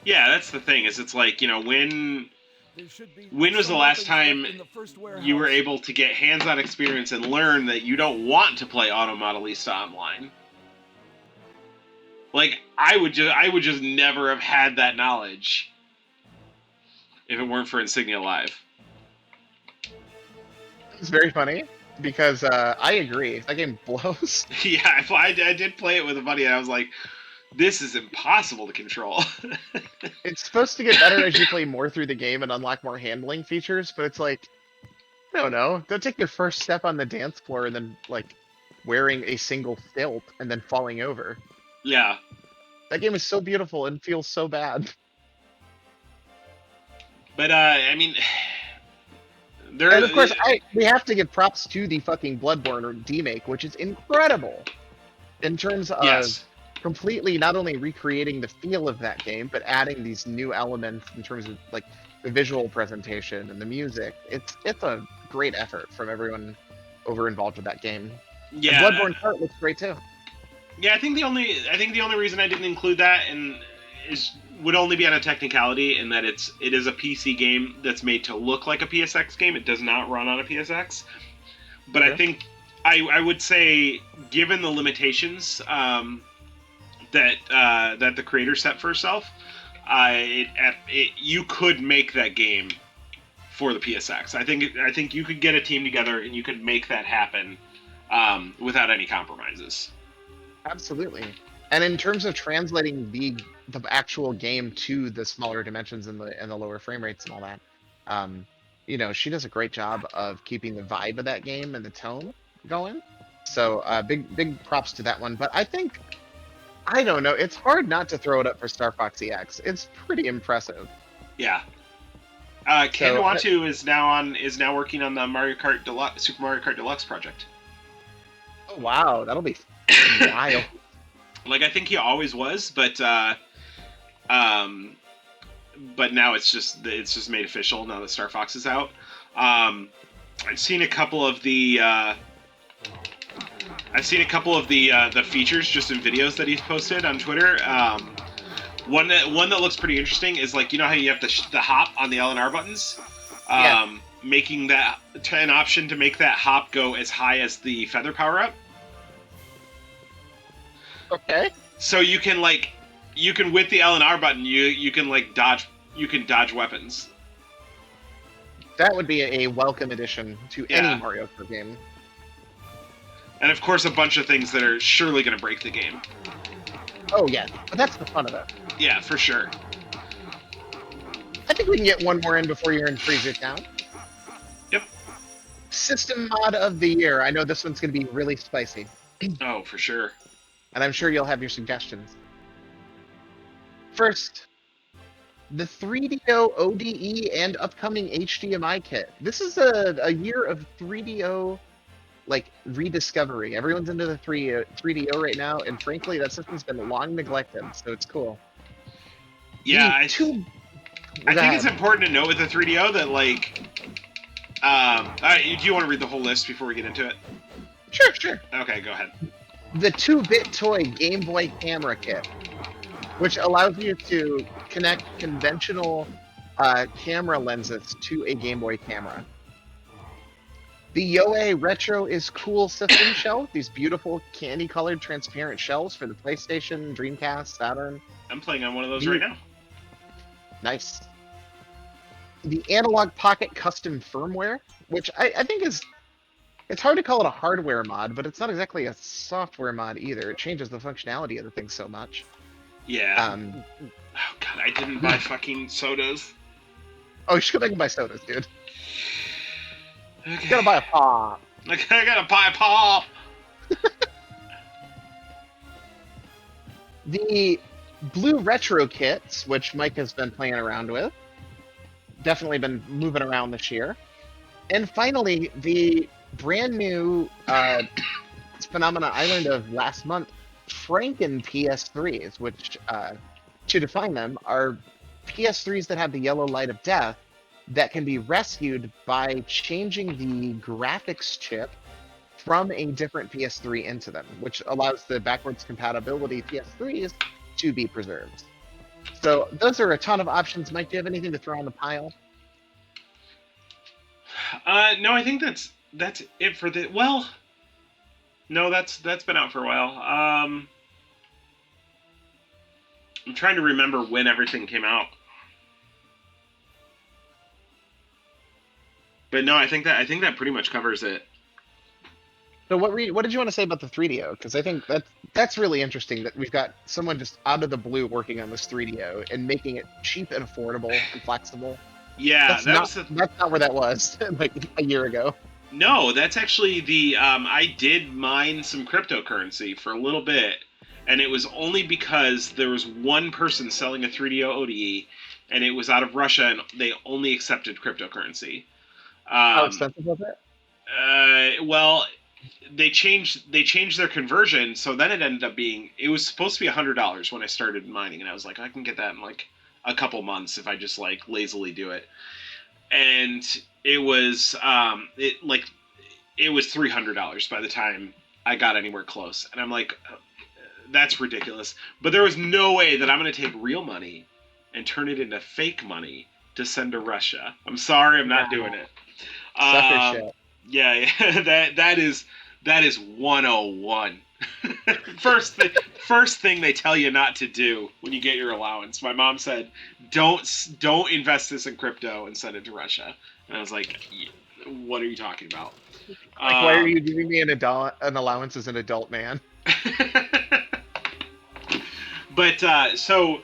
[SPEAKER 2] Yeah, that's the thing. Is it's like, you know, when
[SPEAKER 3] There should be
[SPEAKER 2] was the
[SPEAKER 3] some
[SPEAKER 2] last
[SPEAKER 3] weapons
[SPEAKER 2] time
[SPEAKER 3] left in the first
[SPEAKER 2] you were
[SPEAKER 3] warehouse.
[SPEAKER 2] able to get hands-on experience and learn that you don't want to play Auto Modelista online? Like, I would just never have had that knowledge if it weren't for Insignia Live.
[SPEAKER 1] It's very funny because I agree. That game blows.
[SPEAKER 2] Yeah, I did play it with a buddy, and I was like, this is impossible to control.
[SPEAKER 1] It's supposed to get better as you play more through the game and unlock more handling features, but it's like, I don't know. Don't take your first step on the dance floor and then like wearing a single stilt and then falling over.
[SPEAKER 2] Yeah.
[SPEAKER 1] That game is so beautiful and feels so bad.
[SPEAKER 2] But I mean, there.
[SPEAKER 1] And of course, we have to give props to the fucking Bloodborne remake, which is incredible in terms of
[SPEAKER 2] Yes.
[SPEAKER 1] completely not only recreating the feel of that game, but adding these new elements in terms of like the visual presentation and the music. It's a great effort from everyone over involved with that game.
[SPEAKER 2] Yeah.
[SPEAKER 1] And Bloodborne part looks great too.
[SPEAKER 2] Yeah, I think the only reason I didn't include that would only be on a technicality, in that it is a PC game that's made to look like a PSX game. It does not run on a PSX. But
[SPEAKER 1] Okay.
[SPEAKER 2] I think I would say, given the limitations that the creator set for herself, you could make that game for the PSX. I think you could get a team together and you could make that happen without any compromises.
[SPEAKER 1] Absolutely. And in terms of translating the actual game to the smaller dimensions and the lower frame rates and all that, you know, she does a great job of keeping the vibe of that game and the tone going. So big props to that one. But I think, I don't know, it's hard not to throw it up for Star Fox EX. It's pretty impressive.
[SPEAKER 2] Yeah. Ken Watu is now working on the Super Mario Kart Deluxe project.
[SPEAKER 1] Oh wow, that'll be wild.
[SPEAKER 2] Like, I think he always was, but now it's just made official now that Star Fox is out. I've seen a couple of the features just in videos that he's posted on Twitter. One that looks pretty interesting is, like, you know how you have the hop on the L and R buttons,
[SPEAKER 1] Yeah.
[SPEAKER 2] making that an option to make that hop go as high as the feather power up.
[SPEAKER 1] Okay.
[SPEAKER 2] So you can with the L and R button you can dodge weapons.
[SPEAKER 1] That would be a welcome addition to
[SPEAKER 2] Yeah.
[SPEAKER 1] any Mario Kart game.
[SPEAKER 2] And of course a bunch of things that are surely going to break the game.
[SPEAKER 1] Oh yeah, but that's the fun of it.
[SPEAKER 2] Yeah, for sure.
[SPEAKER 1] I think we can get one more in before you're in freeze it down.
[SPEAKER 2] Yep.
[SPEAKER 1] System mod of the year. I know this one's going to be really spicy,
[SPEAKER 2] Oh, for sure.
[SPEAKER 1] and I'm sure you'll have your suggestions. First, the 3DO ODE and upcoming HDMI kit. This is a year of 3DO like rediscovery. Everyone's into the 3DO right now, and frankly, that system's been long neglected, so it's cool.
[SPEAKER 2] Yeah,
[SPEAKER 1] The
[SPEAKER 2] I
[SPEAKER 1] two-
[SPEAKER 2] think
[SPEAKER 1] Go
[SPEAKER 2] it's
[SPEAKER 1] ahead.
[SPEAKER 2] important to note with the 3DO that, like, do you want to read the whole list before we get into it?
[SPEAKER 1] Sure.
[SPEAKER 2] Okay, go ahead.
[SPEAKER 1] The 2-bit toy Game Boy camera kit, which allows you to connect conventional camera lenses to a Game Boy camera. The EOY Retro is Cool system shelf, these beautiful candy-colored transparent shelves for the PlayStation, Dreamcast, Saturn.
[SPEAKER 2] I'm playing on one of those right now.
[SPEAKER 1] Nice. The Analog Pocket custom firmware, which I think is, it's hard to call it a hardware mod, but it's not exactly a software mod either. It changes the functionality of the thing so much.
[SPEAKER 2] Yeah. Oh god, I didn't buy fucking sodas.
[SPEAKER 1] Oh, you should go back and buy sodas, dude.
[SPEAKER 2] Okay.
[SPEAKER 1] You gotta buy a pop.
[SPEAKER 2] I gotta buy a pop.
[SPEAKER 1] The Blue Retro kits, which Mike has been playing around with. Definitely been moving around this year. And finally, the brand new Phenomena Island of last month, Franken PS3s, which, to define them, are PS3s that have the yellow light of death that can be rescued by changing the graphics chip from a different PS3 into them, which allows the backwards compatibility PS3s to be preserved. So those are a ton of options. Mike, do you have anything to throw on the pile?
[SPEAKER 2] No, I think that's it for the. Well, no, that's been out for a while. I'm trying to remember when everything came out. But no, I think that pretty much covers it.
[SPEAKER 1] So what did you want to say about the 3DO? Because I think that's really interesting that we've got someone just out of the blue working on this 3DO and making it cheap and affordable and flexible.
[SPEAKER 2] Yeah,
[SPEAKER 1] That's not where that was like a year ago.
[SPEAKER 2] No, that's actually the I did mine some cryptocurrency for a little bit, and it was only because there was one person selling a 3DO ODE, and it was out of Russia, and they only accepted cryptocurrency.
[SPEAKER 1] How expensive was it?
[SPEAKER 2] Well, they changed their conversion, so then it ended up being, it was supposed to be $100 when I started mining, and I was like, I can get that in like a couple months if I just like lazily do it. And it was it was $300 by the time I got anywhere close, and I'm like, that's ridiculous. But there was no way that I'm going to take real money and turn it into fake money to send to Russia. I'm sorry, I'm not doing it.
[SPEAKER 1] Sucker shit.
[SPEAKER 2] Yeah, that is 101. First thing they tell you not to do when you get your allowance. My mom said, don't invest this in crypto and send it to Russia. And I was like, what are you talking about?
[SPEAKER 1] Like, why are you giving me an allowance as an adult man?
[SPEAKER 2] But so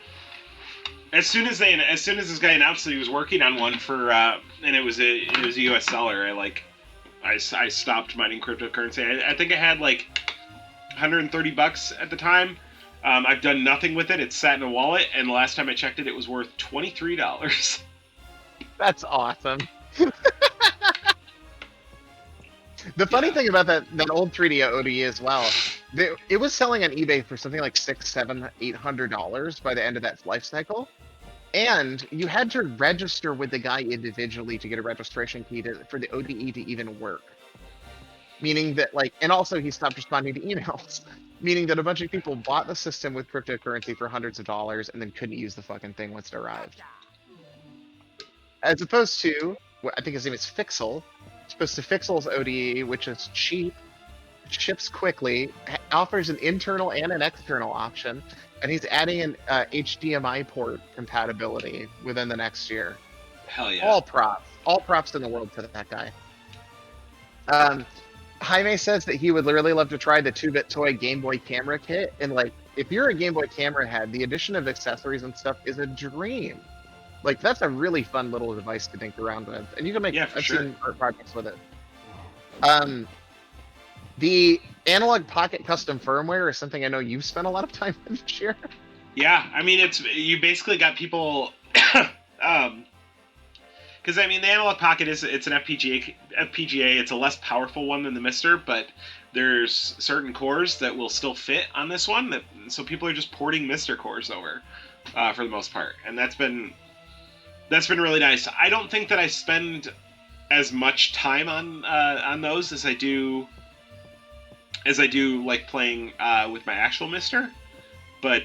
[SPEAKER 2] as soon as this guy announced that he was working on one for and it was a US seller, I stopped mining cryptocurrency. I think I had like $130 at the time. I've done nothing with it. It's sat in a wallet, and the last time I checked it, it was worth $23.
[SPEAKER 1] That's awesome. The funny thing about that old 3DO ODE as well, it was selling on eBay for something like $600, $700, $800 by the end of that life cycle. And you had to register with the guy individually to get a registration key for the ODE to even work. Meaning that, like, and also he stopped responding to emails. Meaning that a bunch of people bought the system with cryptocurrency for hundreds of dollars and then couldn't use the fucking thing once it arrived. As opposed to, I think his name is Fixel, as opposed to Fixel's ODE, which is cheap, ships quickly, offers an internal and an external option, and he's adding an HDMI port compatibility within the next year.
[SPEAKER 2] Hell yeah.
[SPEAKER 1] All props in the world to that guy. Jaime says that he would really love to try the 2-bit toy Game Boy camera kit, and like, if you're a Game Boy camera head, the addition of accessories and stuff is a dream. Like, that's a really fun little device to think around with, and you can make seen art projects with it. The Analog Pocket custom firmware is something I know you've spent a lot of time in this year.
[SPEAKER 2] Yeah, I mean, you basically got people, because I mean, the Analog Pocket it's an FPGA. It's a less powerful one than the Mister, but there's certain cores that will still fit on this one. So people are just porting Mister cores over for the most part, and that's been really nice. I don't think that I spend as much time on those as I do like playing with my actual Mister, but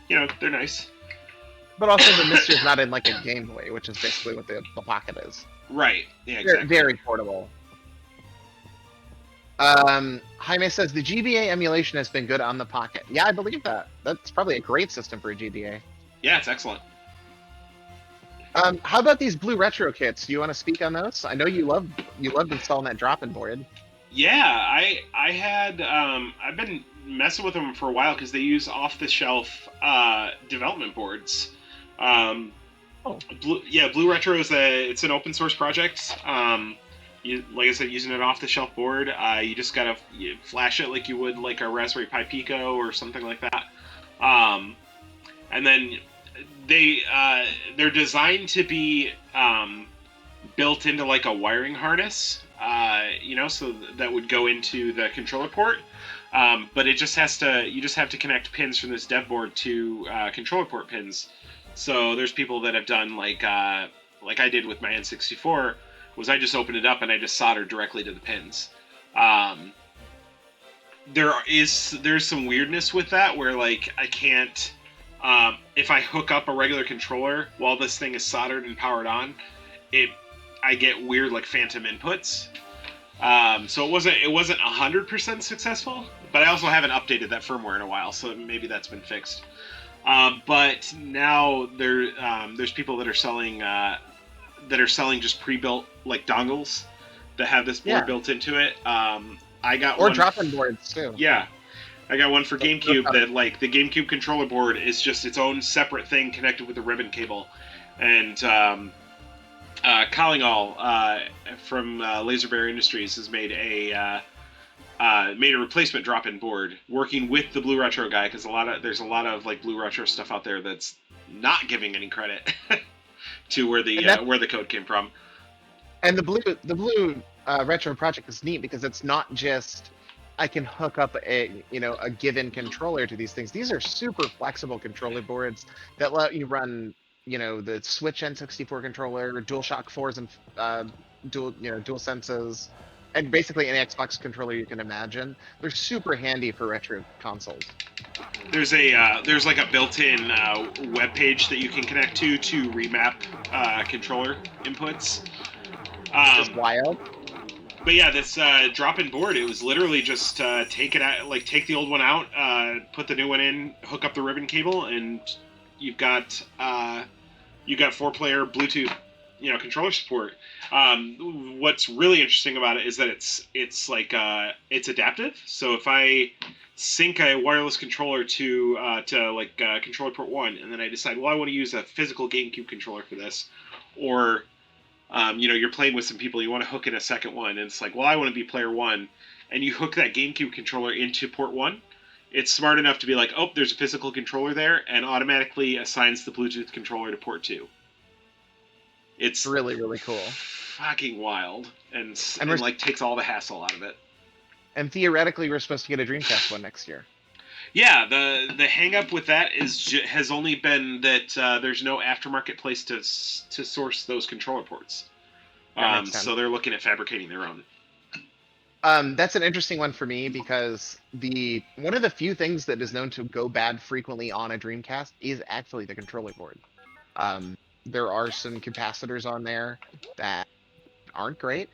[SPEAKER 2] you know, they're nice.
[SPEAKER 1] But also the Mister's not in like a Game Boy, which is basically what the Pocket is.
[SPEAKER 2] Right. Yeah, exactly.
[SPEAKER 1] Very portable. Jaime says the GBA emulation has been good on the Pocket. Yeah, I believe that. That's probably a great system for a GBA.
[SPEAKER 2] Yeah, it's excellent.
[SPEAKER 1] How about these blue retro kits? Do you want to speak on those? I know you loved installing that drop-in board.
[SPEAKER 2] Yeah, I had I've been messing with them for a while because they use off-the-shelf development boards. Blue Retro it's an open source project. Like I said, using an off-the-shelf board, you just gotta flash it like you would like a Raspberry Pi Pico or something like that, and then they're designed to be built into like a wiring harness, so that would go into the controller port. But you just have to connect pins from this dev board to controller port pins. So there's people that have done like I did with my N64, was I just opened it up and I just soldered directly to the pins. there's some weirdness with that where like I can't if I hook up a regular controller while this thing is soldered and powered on, I get weird like phantom inputs. So it wasn't 100% successful, but I also haven't updated that firmware in a while, so maybe that's been fixed. But now there's people that are selling just pre-built like dongles that have this board built into it. I got
[SPEAKER 1] or
[SPEAKER 2] one
[SPEAKER 1] drop-in boards too.
[SPEAKER 2] Yeah, I got one for GameCube that like the GameCube controller board is just its own separate thing connected with a ribbon cable, and Kallingal from Laser Bear Industries has made a replacement drop-in board working with the Blue Retro guy because there's a lot of like Blue Retro stuff out there that's not giving any credit to where the code came from.
[SPEAKER 1] And the blue retro project is neat because it's not just I can hook up a given controller to these things. These are super flexible controller boards that let you run the Switch N64 controller, DualShock 4s, and dual senses, and basically any Xbox controller you can imagine. They're super handy for retro consoles.
[SPEAKER 2] There's like a built-in web page that you can connect to remap controller inputs.
[SPEAKER 1] It's just wild.
[SPEAKER 2] But yeah, this drop-in board, it was literally just take the old one out, put the new one in, hook up the ribbon cable, and you've got 4-player Bluetooth, controller support. What's really interesting about it is that it's adaptive. So if I sync a wireless controller to controller port 1, and then I decide, well, I want to use a physical GameCube controller for this, or you're playing with some people, you want to hook in a second one, and it's like, well, I want to be player 1, and you hook that GameCube controller into port 1, it's smart enough to be like, oh, there's a physical controller there, and automatically assigns the Bluetooth controller to port 2. It's
[SPEAKER 1] really, really cool.
[SPEAKER 2] Fucking wild, and takes all the hassle out of it.
[SPEAKER 1] And theoretically, we're supposed to get a Dreamcast one next year.
[SPEAKER 2] Yeah, the hang up with that has only been that there's no aftermarket place to source those controller ports. So they're looking at fabricating their own.
[SPEAKER 1] That's an interesting one for me because one of the few things that is known to go bad frequently on a Dreamcast is actually the controller board. There are some capacitors on there that aren't great,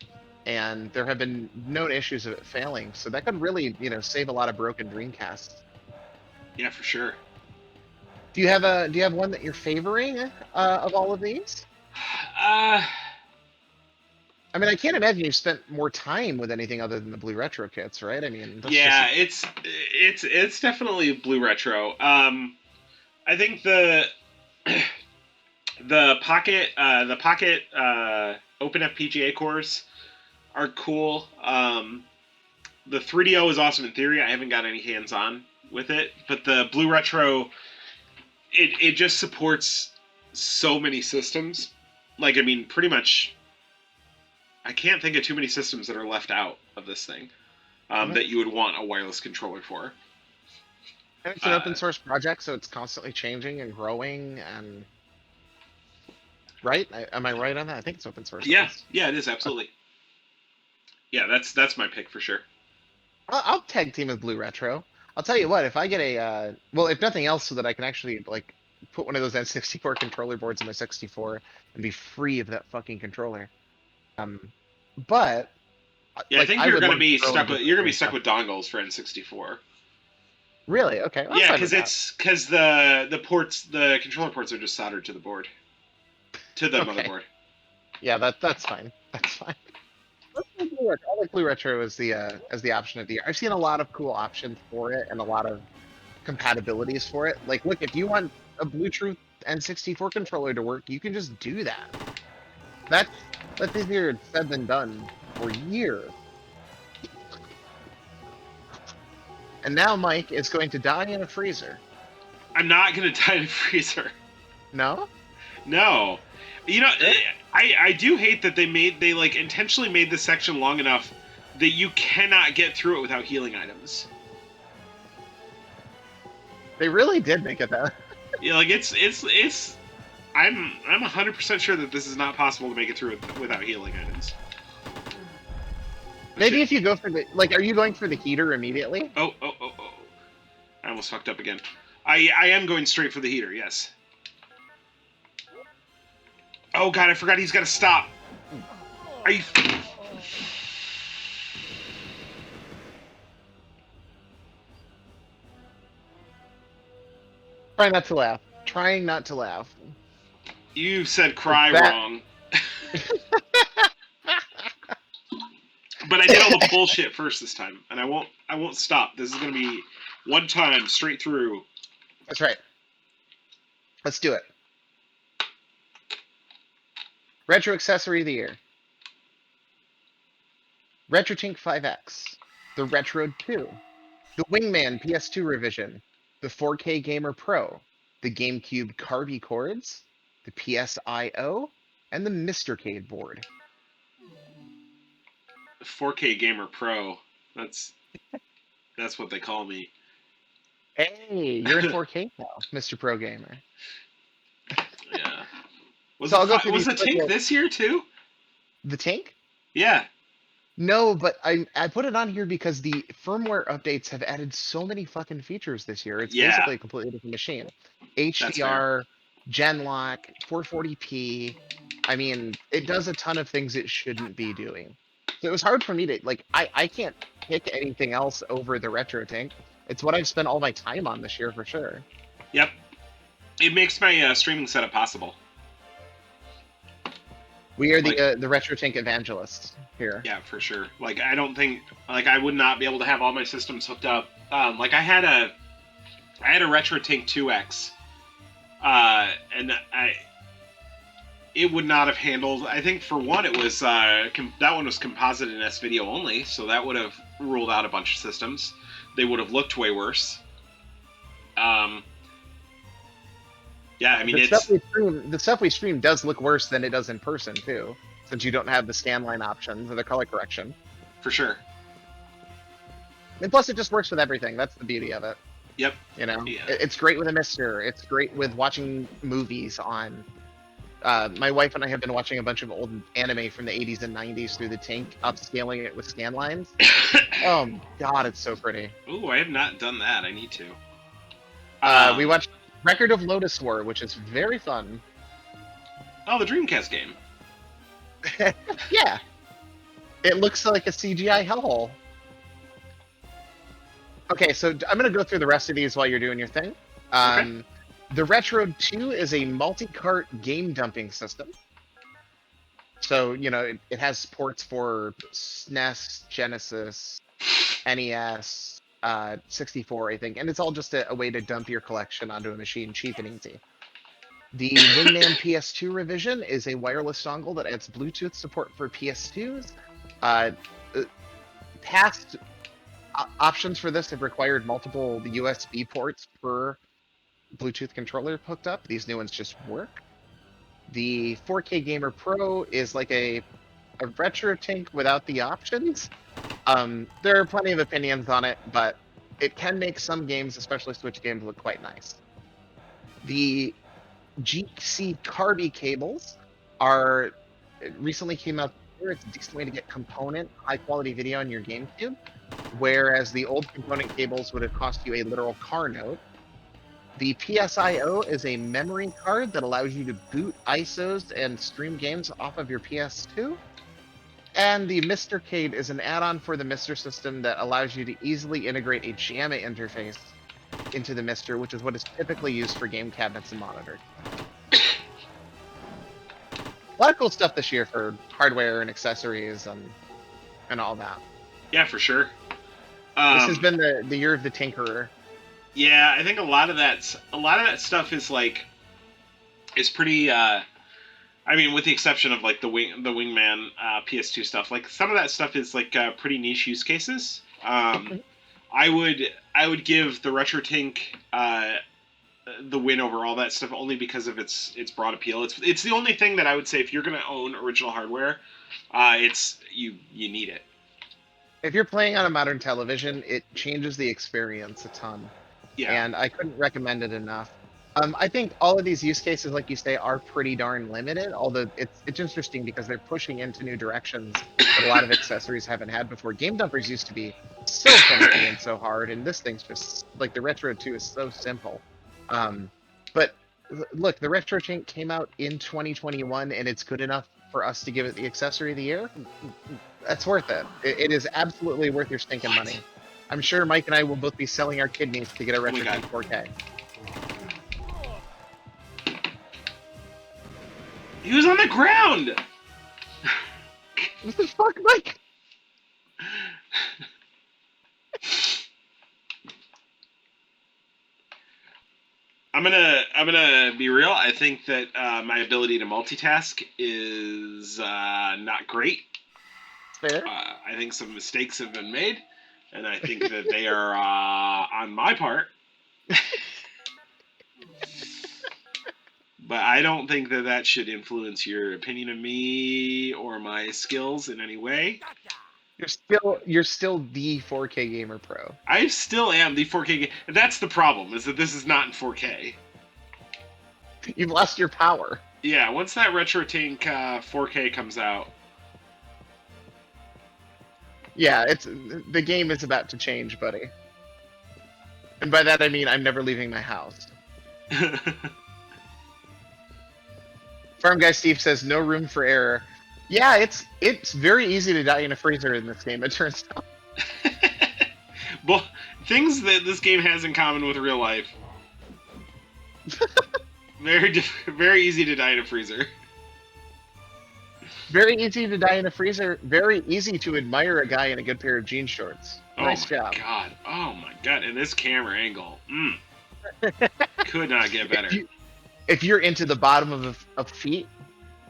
[SPEAKER 1] and there have been known issues of it failing. So that could really, save a lot of broken Dreamcasts.
[SPEAKER 2] Yeah, for sure.
[SPEAKER 1] Do you have one that you're favoring of all of these? I mean, I can't imagine you've spent more time with anything other than the Blue Retro kits, right? I mean,
[SPEAKER 2] it's definitely Blue Retro. I think the Pocket Open FPGA cores are cool. The 3DO is awesome in theory. I haven't got any hands on with it, but the Blue Retro, it just supports so many systems. Like, I mean, pretty much, I can't think of too many systems that are left out of this thing that you would want a wireless controller for.
[SPEAKER 1] And it's an open source project, so it's constantly changing and growing. And right? Am I right on that? I think it's open source.
[SPEAKER 2] Yeah, it is absolutely. Yeah, that's my pick for sure.
[SPEAKER 1] I'll tag team with Blue Retro. I'll tell you what, if I get if nothing else, so that I can actually put one of those N64 controller boards in my 64 and be free of that fucking controller. But
[SPEAKER 2] yeah, I think you're gonna be stuck with dongles for N64.
[SPEAKER 1] Really? Okay. Well,
[SPEAKER 2] yeah, because the controller ports are just soldered to the board, to the motherboard.
[SPEAKER 1] Yeah, that's fine. That's fine. I like Blue Retro as the option of the year. I've seen a lot of cool options for it and a lot of compatibilities for it. Like, look, if you want a Bluetooth N64 controller to work, you can just do that. That's easier said than done for years. And now Mike is going to die in a freezer.
[SPEAKER 2] I'm not going to die in a freezer.
[SPEAKER 1] No?
[SPEAKER 2] No. I do hate that they intentionally made this section long enough that you cannot get through it without healing items.
[SPEAKER 1] They really did make it that.
[SPEAKER 2] Yeah, I'm 100% sure that this is not possible to make it through it without healing items.
[SPEAKER 1] Maybe if you go for the are you going for the heater immediately?
[SPEAKER 2] Oh. I almost fucked up again. I am going straight for the heater, yes. Oh god, I forgot he's got to stop. Are you...
[SPEAKER 1] Trying not to laugh. Trying not to laugh.
[SPEAKER 2] You said cry
[SPEAKER 1] That-
[SPEAKER 2] wrong. But I did all the bullshit first this time, and I won't stop. This is gonna be one time straight through.
[SPEAKER 1] That's right. Let's do it. Retro accessory of the year. RetroTink 5X. The Retro 2. The Wingman PS2 revision. The 4K Gamer Pro. The GameCube Carby cords. The PSIO. And the Mr. Cade board.
[SPEAKER 2] 4K Gamer Pro. That's what they call me.
[SPEAKER 1] Hey, you're in 4K now, Mr. Pro Gamer.
[SPEAKER 2] Yeah. Was
[SPEAKER 1] So I'll go through
[SPEAKER 2] was the
[SPEAKER 1] these quick
[SPEAKER 2] tank
[SPEAKER 1] little-
[SPEAKER 2] this year too?
[SPEAKER 1] The tank?
[SPEAKER 2] Yeah.
[SPEAKER 1] No, but I put it on here because the firmware updates have added so many fucking features this year. It's
[SPEAKER 2] Yeah.
[SPEAKER 1] basically a completely different machine. HDR, Genlock, 440p. I mean, it does a ton of things it shouldn't be doing. So it was hard for me to I can't pick anything else over the retro tank. It's what I've spent all my time on this year for sure.
[SPEAKER 2] Yep. It makes my streaming setup possible.
[SPEAKER 1] We are the retro tank evangelists here.
[SPEAKER 2] Yeah, for sure. Like I don't think I would not be able to have all my systems hooked up. Like I had a RetroTink 2X, and it would not have handled. I think for one, it was that one was composite and S video only, so that would have ruled out a bunch of systems. They would have looked way worse. Yeah, I mean
[SPEAKER 1] the stuff we stream does look worse than it does in person too, since you don't have the scanline options or the color correction.
[SPEAKER 2] for sure.
[SPEAKER 1] And plus, it just works with everything. That's the beauty of it.
[SPEAKER 2] Yep.
[SPEAKER 1] You know,
[SPEAKER 2] Yeah.
[SPEAKER 1] it's great with a Mister. It's great with watching movies on. My wife and I have been watching a bunch of old anime from the 80s and 90s through the tank, upscaling it with scan lines. Oh God, it's so pretty.
[SPEAKER 2] Ooh, I have not done that. I need to.
[SPEAKER 1] We watched Record of Lotus War, which is very fun.
[SPEAKER 2] Oh, the Dreamcast game.
[SPEAKER 1] Yeah, it looks like a CGI hellhole. Okay, so I'm gonna go through the rest of these while you're doing your thing.
[SPEAKER 2] Okay.
[SPEAKER 1] The Retro 2 is a multi-cart game dumping system. So, you know, it has ports for SNES, Genesis, NES, 64, I think, and it's all just a way to dump your collection onto a machine cheap and easy. The Wingman PS2 revision is a wireless dongle that adds Bluetooth support for PS2s. Past options for this have required multiple USB ports per Bluetooth controller hooked up. These new ones just work. The 4K Gamer Pro is like a retro tank without the options. There are plenty of opinions on it, but it can make some games, especially Switch games, look quite nice. The GC Carby cables recently came out. It's a decent way to get component, high quality video on your GameCube, whereas the old component cables would have cost you a literal car note. The PSIO is a memory card that allows you to boot ISOs and stream games off of your PS2. And the Mr. Cade is an add-on for the Mr. system that allows you to easily integrate a JAMA interface into the Mr., which is what is typically used for game cabinets and monitors. A lot of cool stuff this year for hardware and accessories and all that.
[SPEAKER 2] Yeah, for sure.
[SPEAKER 1] This has been the year of the tinkerer.
[SPEAKER 2] Yeah, I think a lot of that stuff is pretty. I mean, with the exception of like the Wingman PS2 stuff, like some of that stuff is like pretty niche use cases. I would give the RetroTink the win over all that stuff only because of its broad appeal. It's the only thing that I would say if you're gonna own original hardware, you need it.
[SPEAKER 1] If you're playing on a modern television, it changes the experience a ton.
[SPEAKER 2] Yeah.
[SPEAKER 1] And I couldn't recommend it enough. I think all of these use cases, like you say, are pretty darn limited. Although it's interesting because they're pushing into new directions that a lot of accessories haven't had before. Game dumpers used to be so finicky and so hard, and this thing's just like the Retro 2 is so simple. But look, the Retro Tank came out in 2021, and it's good enough for us to give it the accessory of the year. That's worth it. It is absolutely worth your stinking
[SPEAKER 2] What?
[SPEAKER 1] money. I'm sure Mike and I will both be selling our kidneys to get a
[SPEAKER 2] my
[SPEAKER 1] Retro
[SPEAKER 2] God.
[SPEAKER 1] Tank 4K.
[SPEAKER 2] He was on the ground.
[SPEAKER 1] What the fuck, Mike?
[SPEAKER 2] I'm gonna be real. I think that my ability to multitask is not great.
[SPEAKER 1] Fair.
[SPEAKER 2] I think some mistakes have been made, and I think that they are on my part. But I don't think that that should influence your opinion of me or my skills in any way.
[SPEAKER 1] You're still the 4K gamer pro.
[SPEAKER 2] I still am the 4K. That's the problem, is that this is not in 4K.
[SPEAKER 1] You've lost your power.
[SPEAKER 2] Yeah, once that Retro Tank 4K comes out.
[SPEAKER 1] Yeah, the game is about to change, buddy. And by that I mean I'm never leaving my house. Farm Guy Steve says no room for error. Yeah, it's very easy to die in a freezer in this game, it turns out.
[SPEAKER 2] Well, things that this game has in common with real life. Very easy to die in a freezer.
[SPEAKER 1] Very easy to die in a freezer. Very easy to admire a guy in a good pair of jean shorts. Nice job.
[SPEAKER 2] God. Oh my god. And this camera angle. Could not get better.
[SPEAKER 1] If you're into the bottom of feet,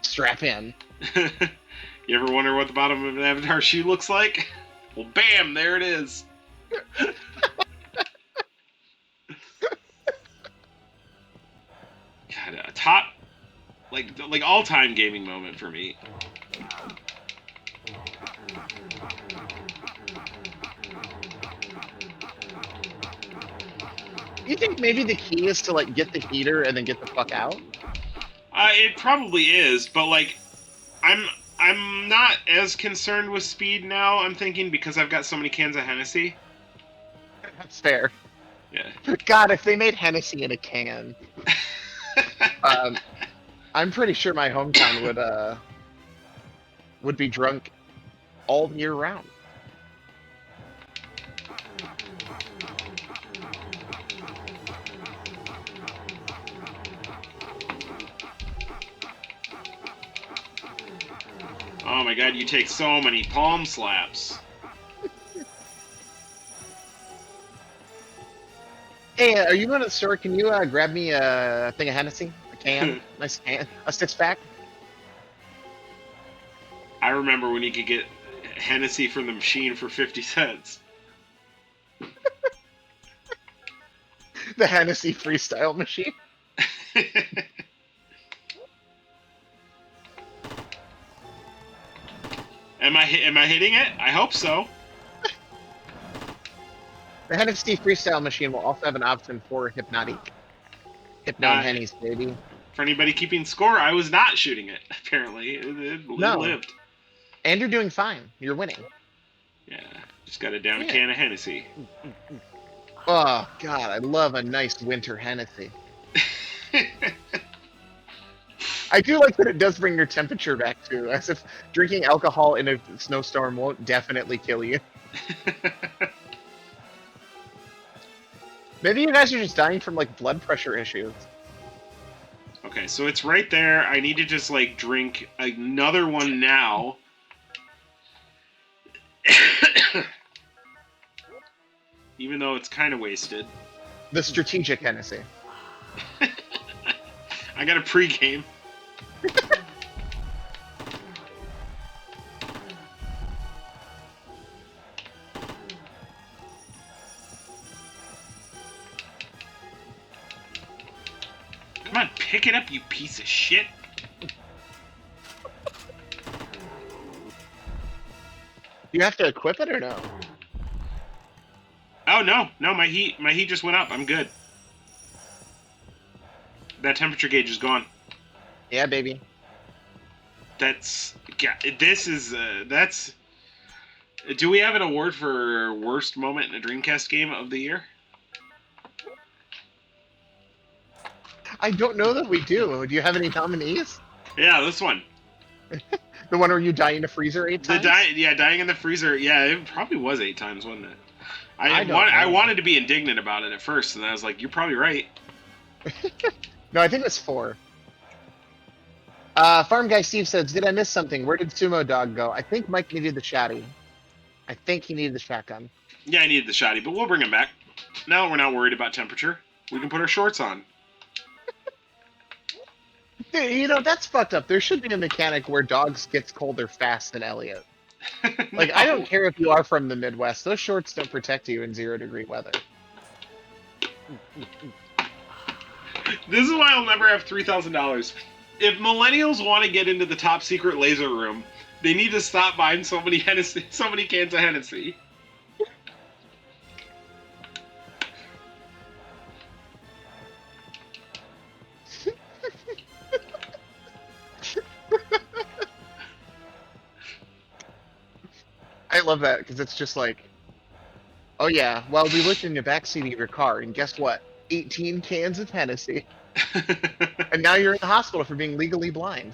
[SPEAKER 1] strap in.
[SPEAKER 2] You ever wonder what the bottom of an Avatar shoe looks like? Well, bam, there it is. God, a top, like all-time gaming moment for me.
[SPEAKER 1] You think maybe the key is to like get the heater and then get the fuck out?
[SPEAKER 2] It probably is, but like, I'm not as concerned with speed now. I'm thinking because I've got so many cans of Hennessy.
[SPEAKER 1] That's fair.
[SPEAKER 2] Yeah.
[SPEAKER 1] God, if they made Hennessy in a can, I'm pretty sure my hometown would be drunk all year round.
[SPEAKER 2] Oh my god, you take so many palm slaps.
[SPEAKER 1] Hey, are you going to the store? Can you grab me a thing of Hennessy? A can? Nice can? A 6-pack?
[SPEAKER 2] I remember when you could get Hennessy from the machine for 50 cents.
[SPEAKER 1] The Hennessy freestyle machine?
[SPEAKER 2] Am I hitting it? I hope so.
[SPEAKER 1] The Hennessy freestyle machine will also have an option for Hypnotic. Hypno and Henny's, baby.
[SPEAKER 2] For anybody keeping score, I was not shooting it, apparently. It lived.
[SPEAKER 1] And you're doing fine. You're winning.
[SPEAKER 2] Yeah, just got to down a can of Hennessy.
[SPEAKER 1] Oh, God, I love a nice winter Hennessy. I do like that it does bring your temperature back, too, as if drinking alcohol in a snowstorm won't definitely kill you. Maybe you guys are just dying from, like, blood pressure issues.
[SPEAKER 2] Okay, so it's right there. I need to just, like, drink another one now. Even though it's kind of wasted.
[SPEAKER 1] The strategic Hennessy.
[SPEAKER 2] I got a pregame. Come on, pick it up, you piece of shit.
[SPEAKER 1] You have to equip it or no?
[SPEAKER 2] Oh no, my heat just went up. I'm good. That temperature gauge is gone.
[SPEAKER 1] Yeah, baby.
[SPEAKER 2] That's yeah. This is that's. Do we have an award for worst moment in a Dreamcast game of the year?
[SPEAKER 1] I don't know that we do. Do you have any nominees?
[SPEAKER 2] Yeah, this one.
[SPEAKER 1] The one where you die in a freezer 8 times?
[SPEAKER 2] Dying in the freezer. Yeah, it probably was 8 times, wasn't it?
[SPEAKER 1] I don't
[SPEAKER 2] I
[SPEAKER 1] know.
[SPEAKER 2] wanted to be indignant about it at first, and I was like, "You're probably right."
[SPEAKER 1] No, I think it's 4. Farm Guy Steve says, did I miss something? Where did Sumo Dog go? I think Mike needed the shotty. I think he needed the shotgun.
[SPEAKER 2] Yeah, I needed the shotty, but we'll bring him back. Now that we're not worried about temperature, we can put our shorts on.
[SPEAKER 1] You know, that's fucked up. There should be a mechanic where dogs gets colder fast than Elliot. Like, I don't care if you are from the Midwest. Those shorts don't protect you in 0-degree weather.
[SPEAKER 2] This is why I'll never have $3,000. If millennials want to get into the top secret laser room, they need to stop buying so many cans of Hennessy.
[SPEAKER 1] I love that because it's just like, oh yeah, well, we looked in the backseat of your car, and guess what? 18 cans of Hennessy. And now you're in the hospital for being legally blind.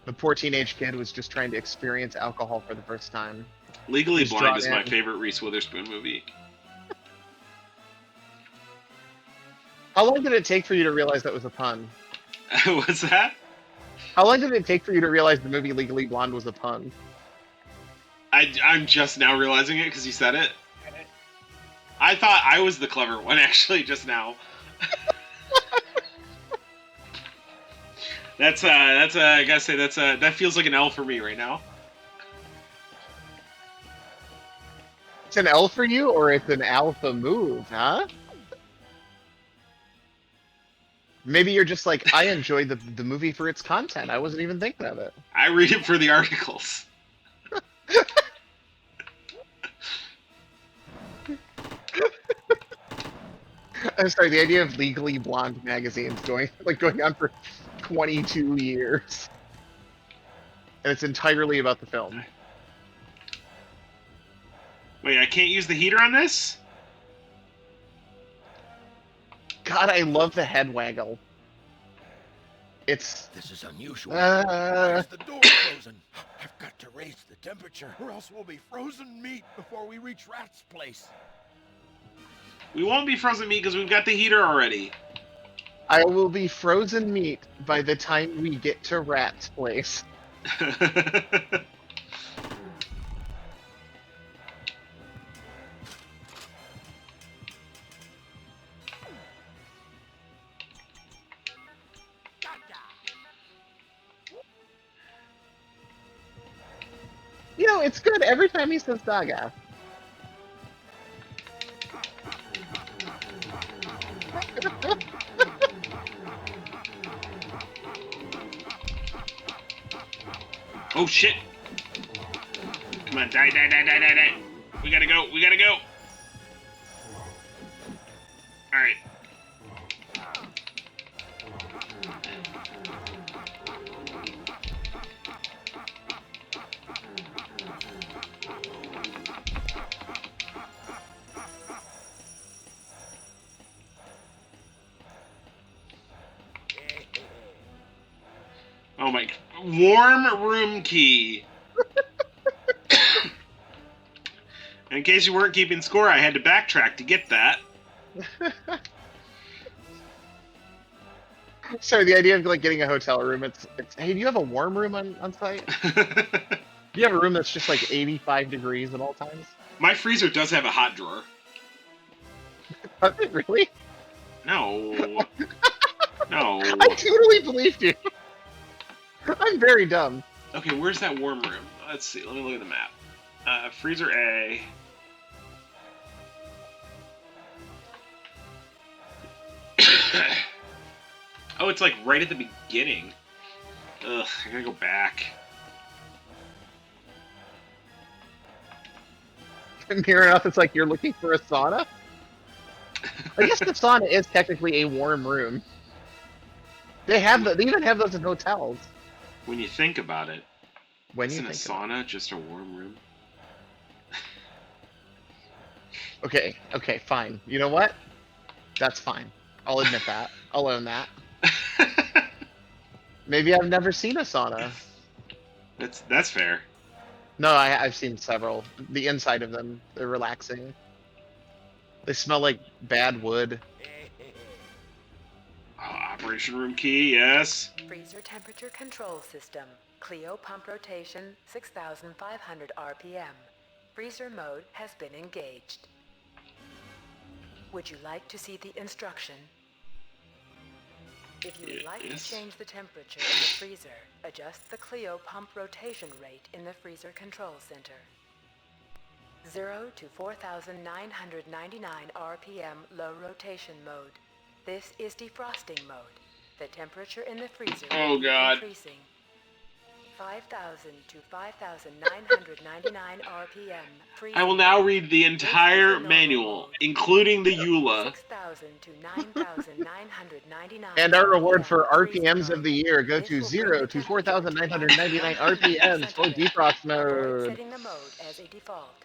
[SPEAKER 1] The poor teenage kid was just trying to experience alcohol for the first time.
[SPEAKER 2] Legally
[SPEAKER 1] He's
[SPEAKER 2] Blind
[SPEAKER 1] drawn
[SPEAKER 2] is my
[SPEAKER 1] in.
[SPEAKER 2] favorite Reese Witherspoon movie.
[SPEAKER 1] How long did it take for you to realize that was a pun?
[SPEAKER 2] What's that?
[SPEAKER 1] How long did it take for you to realize the movie Legally Blonde was a pun?
[SPEAKER 2] I'm just now realizing it because you said it. I thought I was the clever one, actually, just now. I gotta say, that feels like an L for me right now.
[SPEAKER 1] It's an L for you, or it's an alpha move, huh? Maybe you're just like, I enjoyed the movie for its content. I wasn't even thinking of it.
[SPEAKER 2] I read it for the articles.
[SPEAKER 1] I'm sorry, the idea of Legally Blonde magazines going on for 22 years. And it's entirely about the film.
[SPEAKER 2] Wait, I can't use the heater on this?
[SPEAKER 1] God, I love the head waggle. It's...
[SPEAKER 3] This is unusual. Why
[SPEAKER 1] Uh,
[SPEAKER 3] is the door frozen? I've got to raise the temperature, or else we'll be frozen meat before we reach Rat's place.
[SPEAKER 2] We won't be frozen meat because we've got the heater already.
[SPEAKER 1] I will be frozen meat by the time we get to Rat's place. You know, it's good every time he says Daga.
[SPEAKER 2] Oh shit! Come on, die, die, die, die, die, die. We gotta go, we gotta go. Alright. Oh my, warm room key. In case you weren't keeping score, I had to backtrack to get that.
[SPEAKER 1] Sorry, the idea of like getting a hotel room, it's hey, do you have a warm room on site? Do you have a room that's just like 85 degrees at all times?
[SPEAKER 2] My freezer does have a hot drawer.
[SPEAKER 1] Really?
[SPEAKER 2] No. No.
[SPEAKER 1] I totally believed you. I'm very dumb.
[SPEAKER 2] Okay, where's that warm room? Let's see, let me look at the map. Freezer A. Oh, it's like right at the beginning. Ugh, I gotta go back.
[SPEAKER 1] And near enough, it's like you're looking for a sauna. I guess the sauna is technically a warm room. They even have those in hotels.
[SPEAKER 2] When you think about it,
[SPEAKER 1] When you
[SPEAKER 2] isn't a
[SPEAKER 1] think about
[SPEAKER 2] sauna just a warm room?
[SPEAKER 1] it. Okay, fine. You know what? That's fine. I'll admit that. I'll own that. Maybe I've never seen a sauna.
[SPEAKER 2] That's fair.
[SPEAKER 1] No, I've seen several. The inside of them, they're relaxing. They smell like bad wood.
[SPEAKER 2] Oh, operation room key, yes.
[SPEAKER 5] Freezer temperature control system. Clio pump rotation 6,500 RPM. Freezer mode has been engaged. Would you like to see the instruction? If you would like to
[SPEAKER 2] Yes.
[SPEAKER 5] change the temperature in the freezer, adjust the Clio pump rotation rate in the freezer control center. 0 to 4,999 RPM low rotation mode. This is defrosting mode. The temperature in the freezer
[SPEAKER 2] Oh,
[SPEAKER 5] will be
[SPEAKER 2] God.
[SPEAKER 5] increasing. 5,000 to 5,999 RPM.
[SPEAKER 2] I will
[SPEAKER 5] freezing
[SPEAKER 2] now
[SPEAKER 5] mode.
[SPEAKER 2] read the
[SPEAKER 5] This is
[SPEAKER 2] entire
[SPEAKER 5] normal
[SPEAKER 2] manual,
[SPEAKER 5] mode.
[SPEAKER 2] including the EULA.
[SPEAKER 5] 6,000 to 9,999.
[SPEAKER 1] And our reward
[SPEAKER 5] RPM
[SPEAKER 1] for
[SPEAKER 5] freezing
[SPEAKER 1] RPMs of
[SPEAKER 5] mode.
[SPEAKER 1] the year go
[SPEAKER 5] This
[SPEAKER 1] to
[SPEAKER 5] will bring
[SPEAKER 1] 0
[SPEAKER 5] the
[SPEAKER 1] to
[SPEAKER 5] temperature to
[SPEAKER 1] 4,999
[SPEAKER 5] -100
[SPEAKER 1] RPMs for
[SPEAKER 5] centigrade.
[SPEAKER 1] defrost
[SPEAKER 5] Avoid
[SPEAKER 1] mode.
[SPEAKER 5] setting the mode as a default.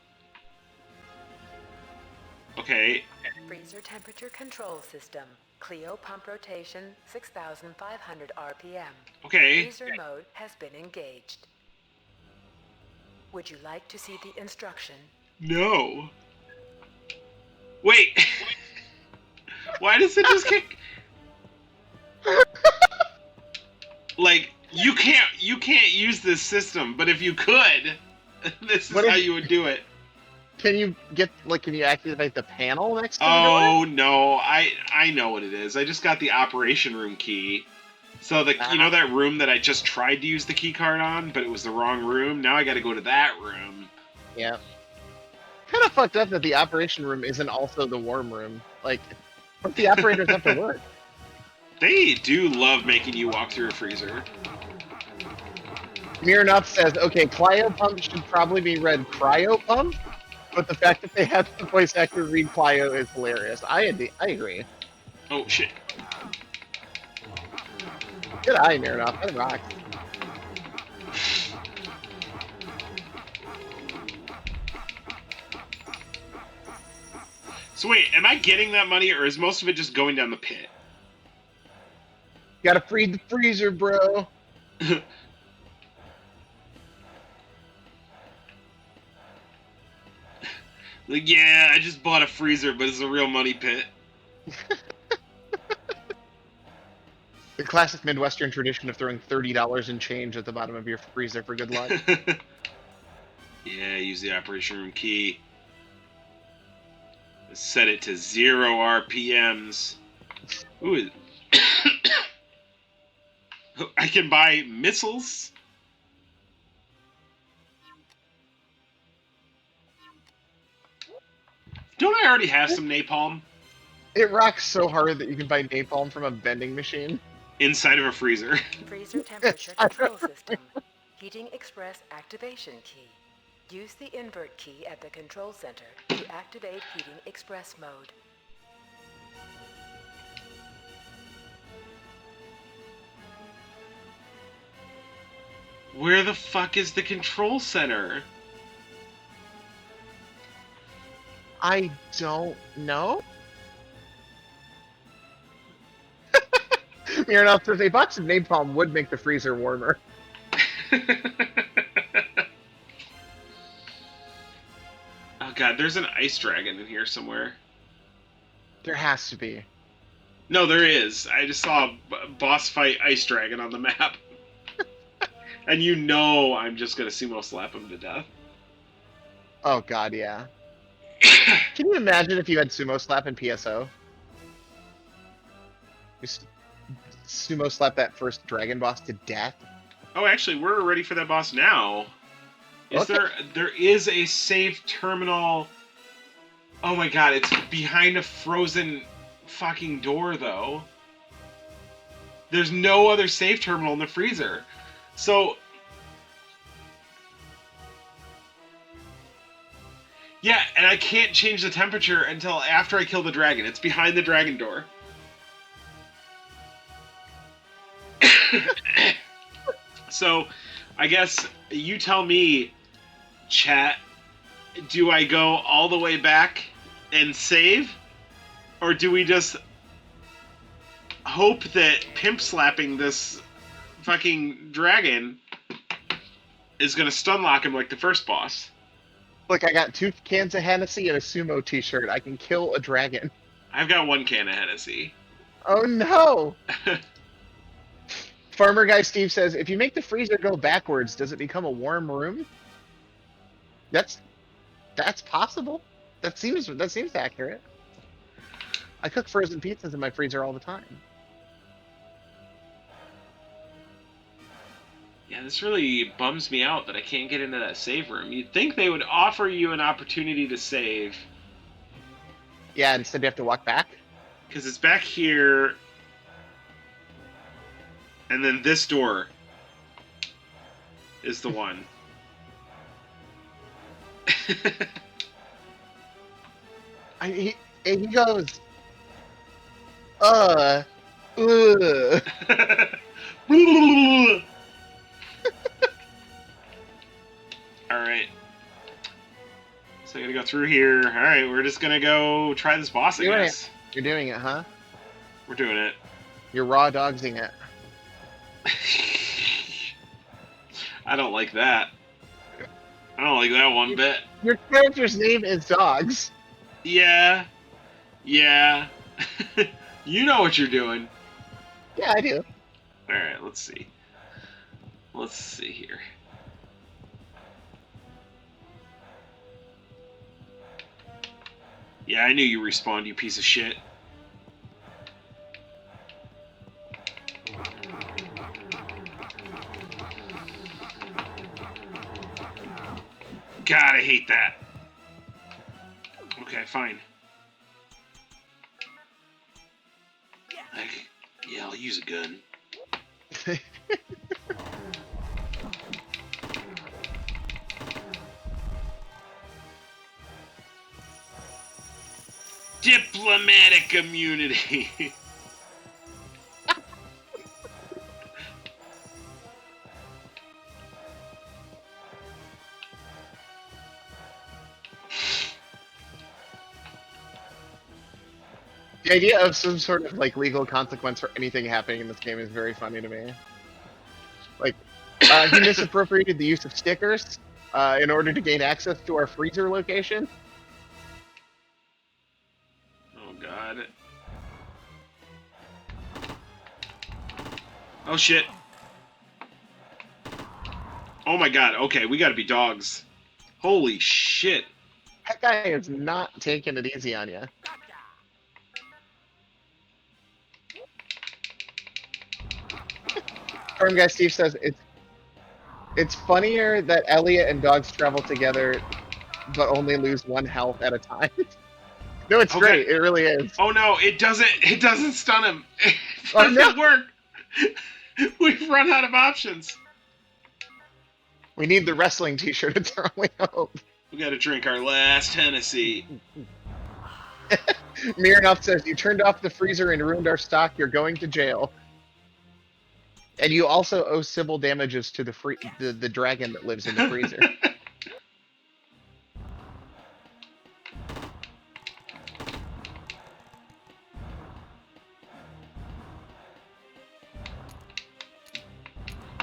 [SPEAKER 2] Okay,
[SPEAKER 5] Freezer temperature control system. Clio pump rotation 6,500 RPM.
[SPEAKER 2] okay.
[SPEAKER 5] Freezer mode has been engaged. Would you like to see the instruction?
[SPEAKER 2] No. Wait. Why does it just kick? Like, you can't use this system, but if you could, this is
[SPEAKER 1] What
[SPEAKER 2] how
[SPEAKER 1] if-
[SPEAKER 2] you would do it.
[SPEAKER 1] Can you activate the panel next to the door?
[SPEAKER 2] Oh no, I know what it is. I just got the operation room key. So you know that room that I just tried to use the key card on, but it was the wrong room? Now I gotta go to that room.
[SPEAKER 1] Yeah. Kind of fucked up that the operation room isn't also the warm room. Like, but the operators have to work.
[SPEAKER 2] They do love making you walk through a freezer.
[SPEAKER 1] Miranov says, okay, Clio Pump should probably be read Cryo Pump, but the fact that they have the voice actor read Clio is hilarious. I agree.
[SPEAKER 2] Oh shit.
[SPEAKER 1] Good eye, Miranov. That rocks.
[SPEAKER 2] So wait, am I getting that money, or is most of it just going down the pit?
[SPEAKER 1] Gotta free the freezer, bro.
[SPEAKER 2] Like, yeah, I just bought a freezer, but it's a real money pit.
[SPEAKER 1] The classic Midwestern tradition of throwing $30 in change at the bottom of your freezer for good luck.
[SPEAKER 2] Yeah, use the operation room key. Set it to 0 RPMs. Ooh. I can buy missiles. Don't I already have some napalm
[SPEAKER 1] It rocks so hard that you can buy napalm from a vending machine.
[SPEAKER 2] inside of a freezer?
[SPEAKER 5] Freezer temperature control system. Heating express activation key. Use the invert key at the control center to activate heating express mode.
[SPEAKER 2] Where the fuck is the control center?
[SPEAKER 1] I don't know. Miranov says a box of napalm would make the freezer warmer.
[SPEAKER 2] Oh god, there's an ice dragon in here somewhere.
[SPEAKER 1] There has to be.
[SPEAKER 2] No, there is. I just saw a boss fight ice dragon on the map. And you know I'm just gonna sumo slap him to death.
[SPEAKER 1] Oh god, yeah. Can you imagine if you had sumo slap in PSO? Just sumo slap that first dragon boss to death.
[SPEAKER 2] Oh, actually, we're ready for that boss now. Is
[SPEAKER 1] Okay.
[SPEAKER 2] there is a save terminal. Oh my god, it's behind a frozen fucking door though. There's no other save terminal in the freezer. So Yeah, and I can't change the temperature until after I kill the dragon. It's behind the dragon door. So, I guess you tell me, chat, do I go all the way back and save? Or do we just hope that pimp slapping this fucking dragon is gonna stun lock him like the first boss?
[SPEAKER 1] Look, I got 2 cans of Hennessy and a sumo t-shirt. I can kill a dragon.
[SPEAKER 2] I've got 1 can of Hennessy.
[SPEAKER 1] Oh no! Farmer Guy Steve says, if you make the freezer go backwards, does it become a warm room? That's possible. That seems accurate. I cook frozen pizzas in my freezer all the time.
[SPEAKER 2] Yeah, this really bums me out that I can't get into that save room. You'd think they would offer you an opportunity to save.
[SPEAKER 1] Yeah, instead you have to walk back.
[SPEAKER 2] Because it's back here. And then this door is the one.
[SPEAKER 1] He goes, ugh.
[SPEAKER 2] Alright. So I gotta go through here. Alright, we're just gonna go try this boss, I guess.
[SPEAKER 1] You're doing it, huh?
[SPEAKER 2] We're doing it.
[SPEAKER 1] You're raw dogsing it.
[SPEAKER 2] I don't like that. I don't like that one bit.
[SPEAKER 1] Your character's name is Dogs.
[SPEAKER 2] Yeah. Yeah. You know what you're doing.
[SPEAKER 1] Yeah, I do.
[SPEAKER 2] Alright, let's see. Let's see here. Yeah, I knew you respawned, you piece of shit. God, I hate that. Okay, fine. Yeah, I'll use a gun. Diplomatic immunity.
[SPEAKER 1] The idea of some sort of like legal consequence for anything happening in this game is very funny to me. Like, he misappropriated the use of stickers in order to gain access to our freezer location.
[SPEAKER 2] Oh god. Oh shit. Oh my god, okay, we gotta be dogs. Holy shit.
[SPEAKER 1] That guy is not taking it easy on you. Farm Guy Steve says it's funnier that Elliot and Dogs travel together, but only lose 1 health at a time. No, it's
[SPEAKER 2] Okay.
[SPEAKER 1] great. It really is.
[SPEAKER 2] Oh no, it doesn't stun him. It
[SPEAKER 1] Oh, no.
[SPEAKER 2] doesn't work. We've run out of options.
[SPEAKER 1] We need the wrestling t-shirt. It's our only hope.
[SPEAKER 2] We gotta drink our last Hennessy.
[SPEAKER 1] Miranoff says, you turned off the freezer and ruined our stock. You're going to jail. And you also owe civil damages to the dragon that lives in the freezer.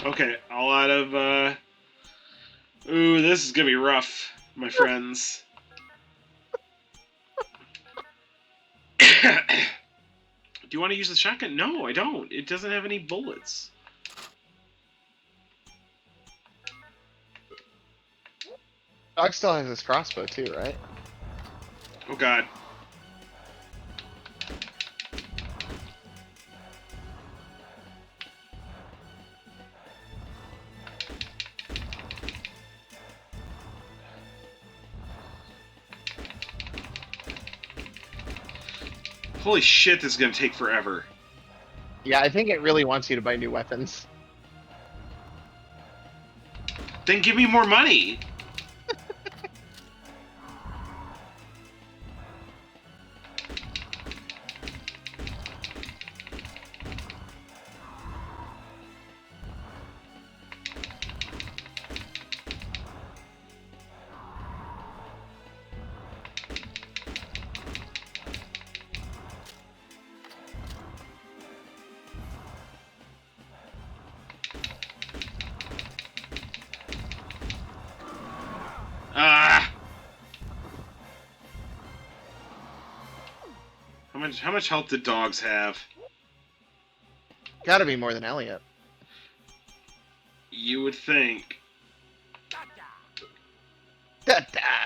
[SPEAKER 2] Okay, all out of, Ooh, this is gonna be rough, my friends. Do you want to use the shotgun? No, I don't. It doesn't have any bullets.
[SPEAKER 1] Dog still has his crossbow too, right?
[SPEAKER 2] Oh god. Holy shit, this is gonna take forever.
[SPEAKER 1] Yeah, I think it really wants you to buy new weapons.
[SPEAKER 2] Then give me more money. How much health did dogs have?
[SPEAKER 1] Gotta be more than Elliot.
[SPEAKER 2] You would think.
[SPEAKER 1] Da-da.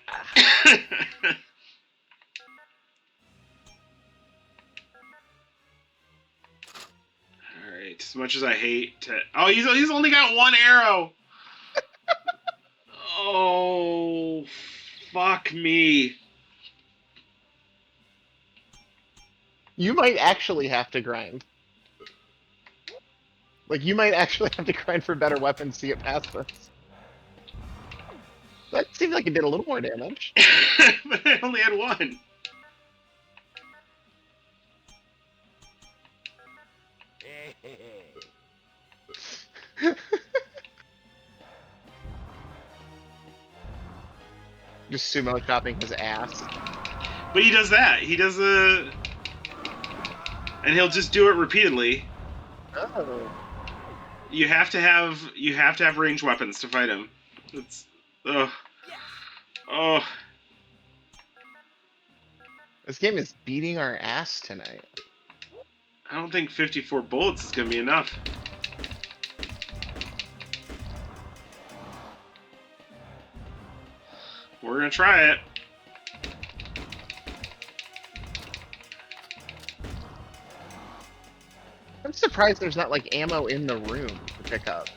[SPEAKER 2] Alright, as much as I hate to... Oh, he's only got one arrow! Oh, fuck me.
[SPEAKER 1] You might actually have to grind. Like, you might actually have to grind for better weapons to get past this. That seemed like it did a little more damage.
[SPEAKER 2] But I only had one.
[SPEAKER 1] Just sumo chopping his ass.
[SPEAKER 2] But he does that. He does a... And he'll just do it repeatedly.
[SPEAKER 1] Oh.
[SPEAKER 2] You have to have ranged weapons to fight him. It's... Ugh. Oh.
[SPEAKER 1] This game is beating our ass tonight.
[SPEAKER 2] I don't think 54 bullets is going to be enough. We're going to try it.
[SPEAKER 1] I'm surprised there's not, like, ammo in the room to pick up.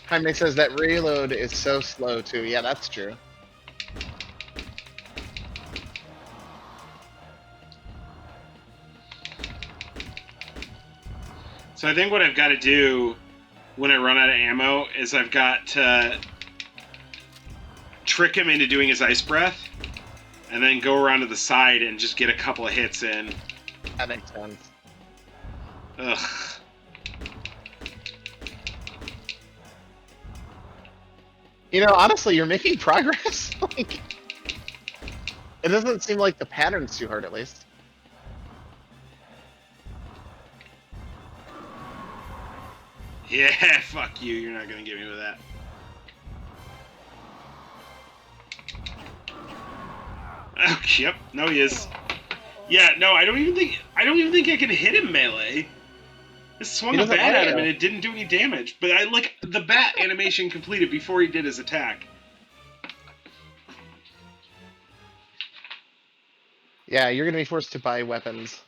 [SPEAKER 1] Jaime says that reload is so slow, too. Yeah, that's true.
[SPEAKER 2] So I think what I've got to do when I run out of ammo is I've got to trick him into doing his ice breath and then go around to the side and just get a couple of hits in.
[SPEAKER 1] That makes sense.
[SPEAKER 2] Ugh.
[SPEAKER 1] You know, honestly, you're making progress. Like, it doesn't seem like the pattern's too hard, at least.
[SPEAKER 2] Yeah, fuck you. You're not gonna get me with that. Oh, yep. No, he is. Yeah, no, I don't even think I can hit him melee. I swung
[SPEAKER 1] He
[SPEAKER 2] a
[SPEAKER 1] doesn't
[SPEAKER 2] bat at
[SPEAKER 1] let
[SPEAKER 2] him
[SPEAKER 1] you.
[SPEAKER 2] and it didn't do any damage. But I like the bat animation completed before he did his attack.
[SPEAKER 1] Yeah, you're gonna be forced to buy weapons.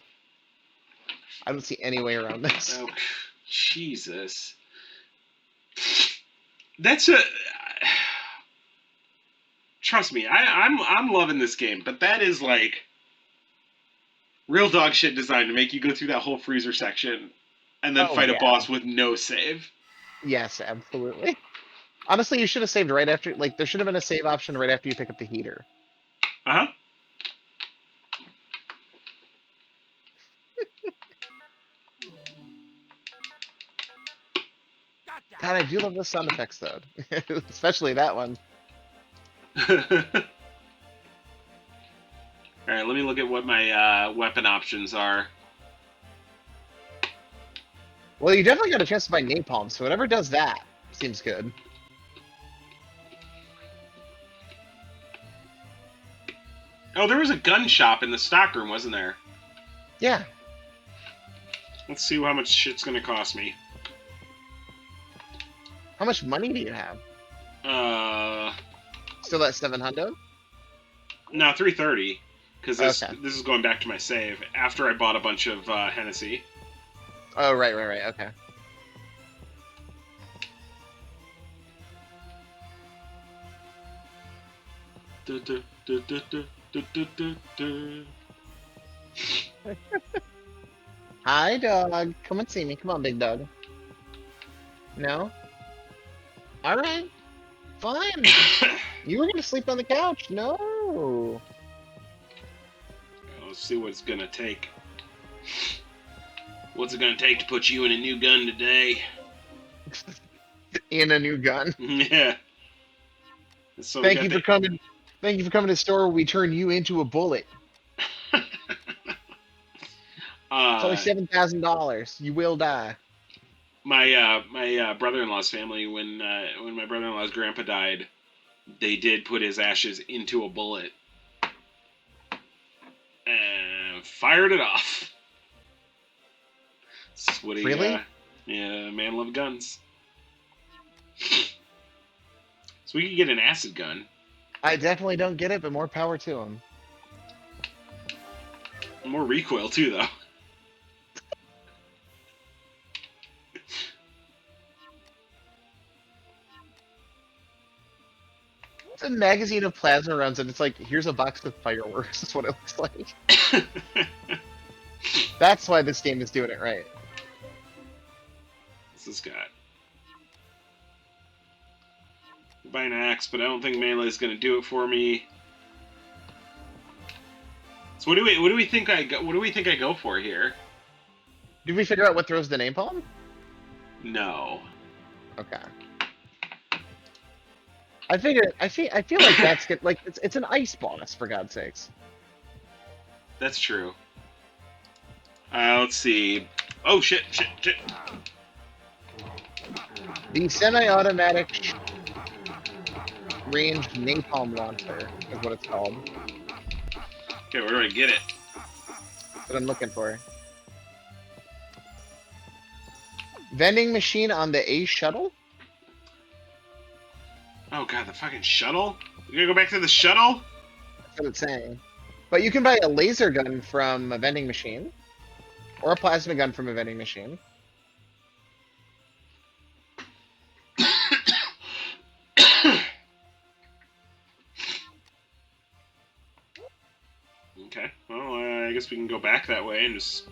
[SPEAKER 1] I don't see any way around this.
[SPEAKER 2] Oh, Jesus. That's a. Trust me, I'm loving this game, but that is like real dog shit design to make you go through that whole freezer section and then
[SPEAKER 1] Oh,
[SPEAKER 2] fight a
[SPEAKER 1] yeah.
[SPEAKER 2] boss with no save.
[SPEAKER 1] Yes, absolutely. Honestly, you should have saved right after. Like, there should have been a save option right after you pick up the heater.
[SPEAKER 2] Uh huh.
[SPEAKER 1] God, I do love the sound effects though, especially that one.
[SPEAKER 2] All right, let me look at what my weapon options are.
[SPEAKER 1] Well, you definitely got a chance to buy napalm, so whatever does that seems good.
[SPEAKER 2] Oh, there was a gun shop in the stockroom, wasn't there?
[SPEAKER 1] Yeah.
[SPEAKER 2] Let's see how much shit's gonna cost me.
[SPEAKER 1] How much money do you have? Still at 700?
[SPEAKER 2] No, 330. Because this
[SPEAKER 1] Okay.
[SPEAKER 2] is going back to my save after I bought a bunch of Hennessy.
[SPEAKER 1] Oh, right, okay. Hi, dog. Come and see me. Come on, big dog. No? Alright. Fine. You were gonna sleep on the couch. No.
[SPEAKER 2] Let's see what it's gonna take. What's it gonna take to put you in a new gun today?
[SPEAKER 1] in a new gun.
[SPEAKER 2] Yeah. So we
[SPEAKER 1] Thank
[SPEAKER 2] got
[SPEAKER 1] you for
[SPEAKER 2] the,
[SPEAKER 1] coming. Thank you for coming to the store where we turn you into a bullet. It's only
[SPEAKER 2] uh,
[SPEAKER 1] $7,000. You will die.
[SPEAKER 2] my brother-in-law's family, when my brother-in-law's grandpa died, they did put his ashes into a bullet and fired it off. That's what he,
[SPEAKER 1] Really?
[SPEAKER 2] yeah, man loved guns. So we could get an acid gun.
[SPEAKER 1] I definitely don't get it, but more power to him.
[SPEAKER 2] More recoil too, though.
[SPEAKER 1] It's a magazine of plasma rounds, and it's like, here's a box of fireworks. That's what it looks like. That's why this game is doing it right.
[SPEAKER 2] What's this got? Buy an axe, but I don't think melee is going to do it for me. So what do we think I go for here?
[SPEAKER 1] Did we figure out what throws the napalm?
[SPEAKER 2] No.
[SPEAKER 1] Okay. I feel like that's good. Like it's an ice bonus, for God's sakes.
[SPEAKER 2] That's true. Let's see. Oh shit!
[SPEAKER 1] The semi-automatic ranged napalm launcher is what it's called.
[SPEAKER 2] Okay, where do I get it?
[SPEAKER 1] That's what I'm looking for. Vending machine on the A shuttle?
[SPEAKER 2] Oh god, the fucking shuttle? We gotta go back to the shuttle?
[SPEAKER 1] That's what it's saying. But you can buy a laser gun from a vending machine. Or a plasma gun from a vending machine.
[SPEAKER 2] Okay, well, I guess we can go back that way and just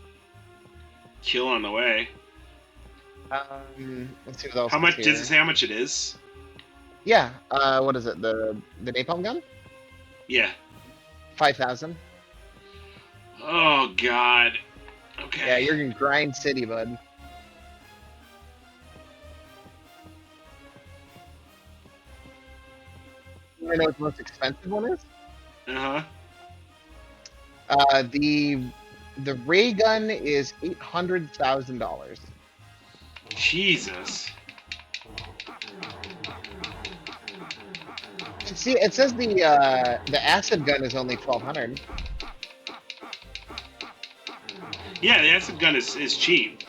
[SPEAKER 2] kill on the way.
[SPEAKER 1] Let's see what else
[SPEAKER 2] How
[SPEAKER 1] is
[SPEAKER 2] much
[SPEAKER 1] here.
[SPEAKER 2] does it say? How much it is?
[SPEAKER 1] Yeah, what is it? The napalm gun?
[SPEAKER 2] Yeah.
[SPEAKER 1] 5,000.
[SPEAKER 2] Oh god. Okay.
[SPEAKER 1] Yeah, you're in Grind City, bud. You wanna know what the most expensive one is?
[SPEAKER 2] Uh
[SPEAKER 1] The ray gun is $800,000.
[SPEAKER 2] Jesus.
[SPEAKER 1] See, it says the acid gun is only 1,200.
[SPEAKER 2] Yeah, the acid gun is cheap.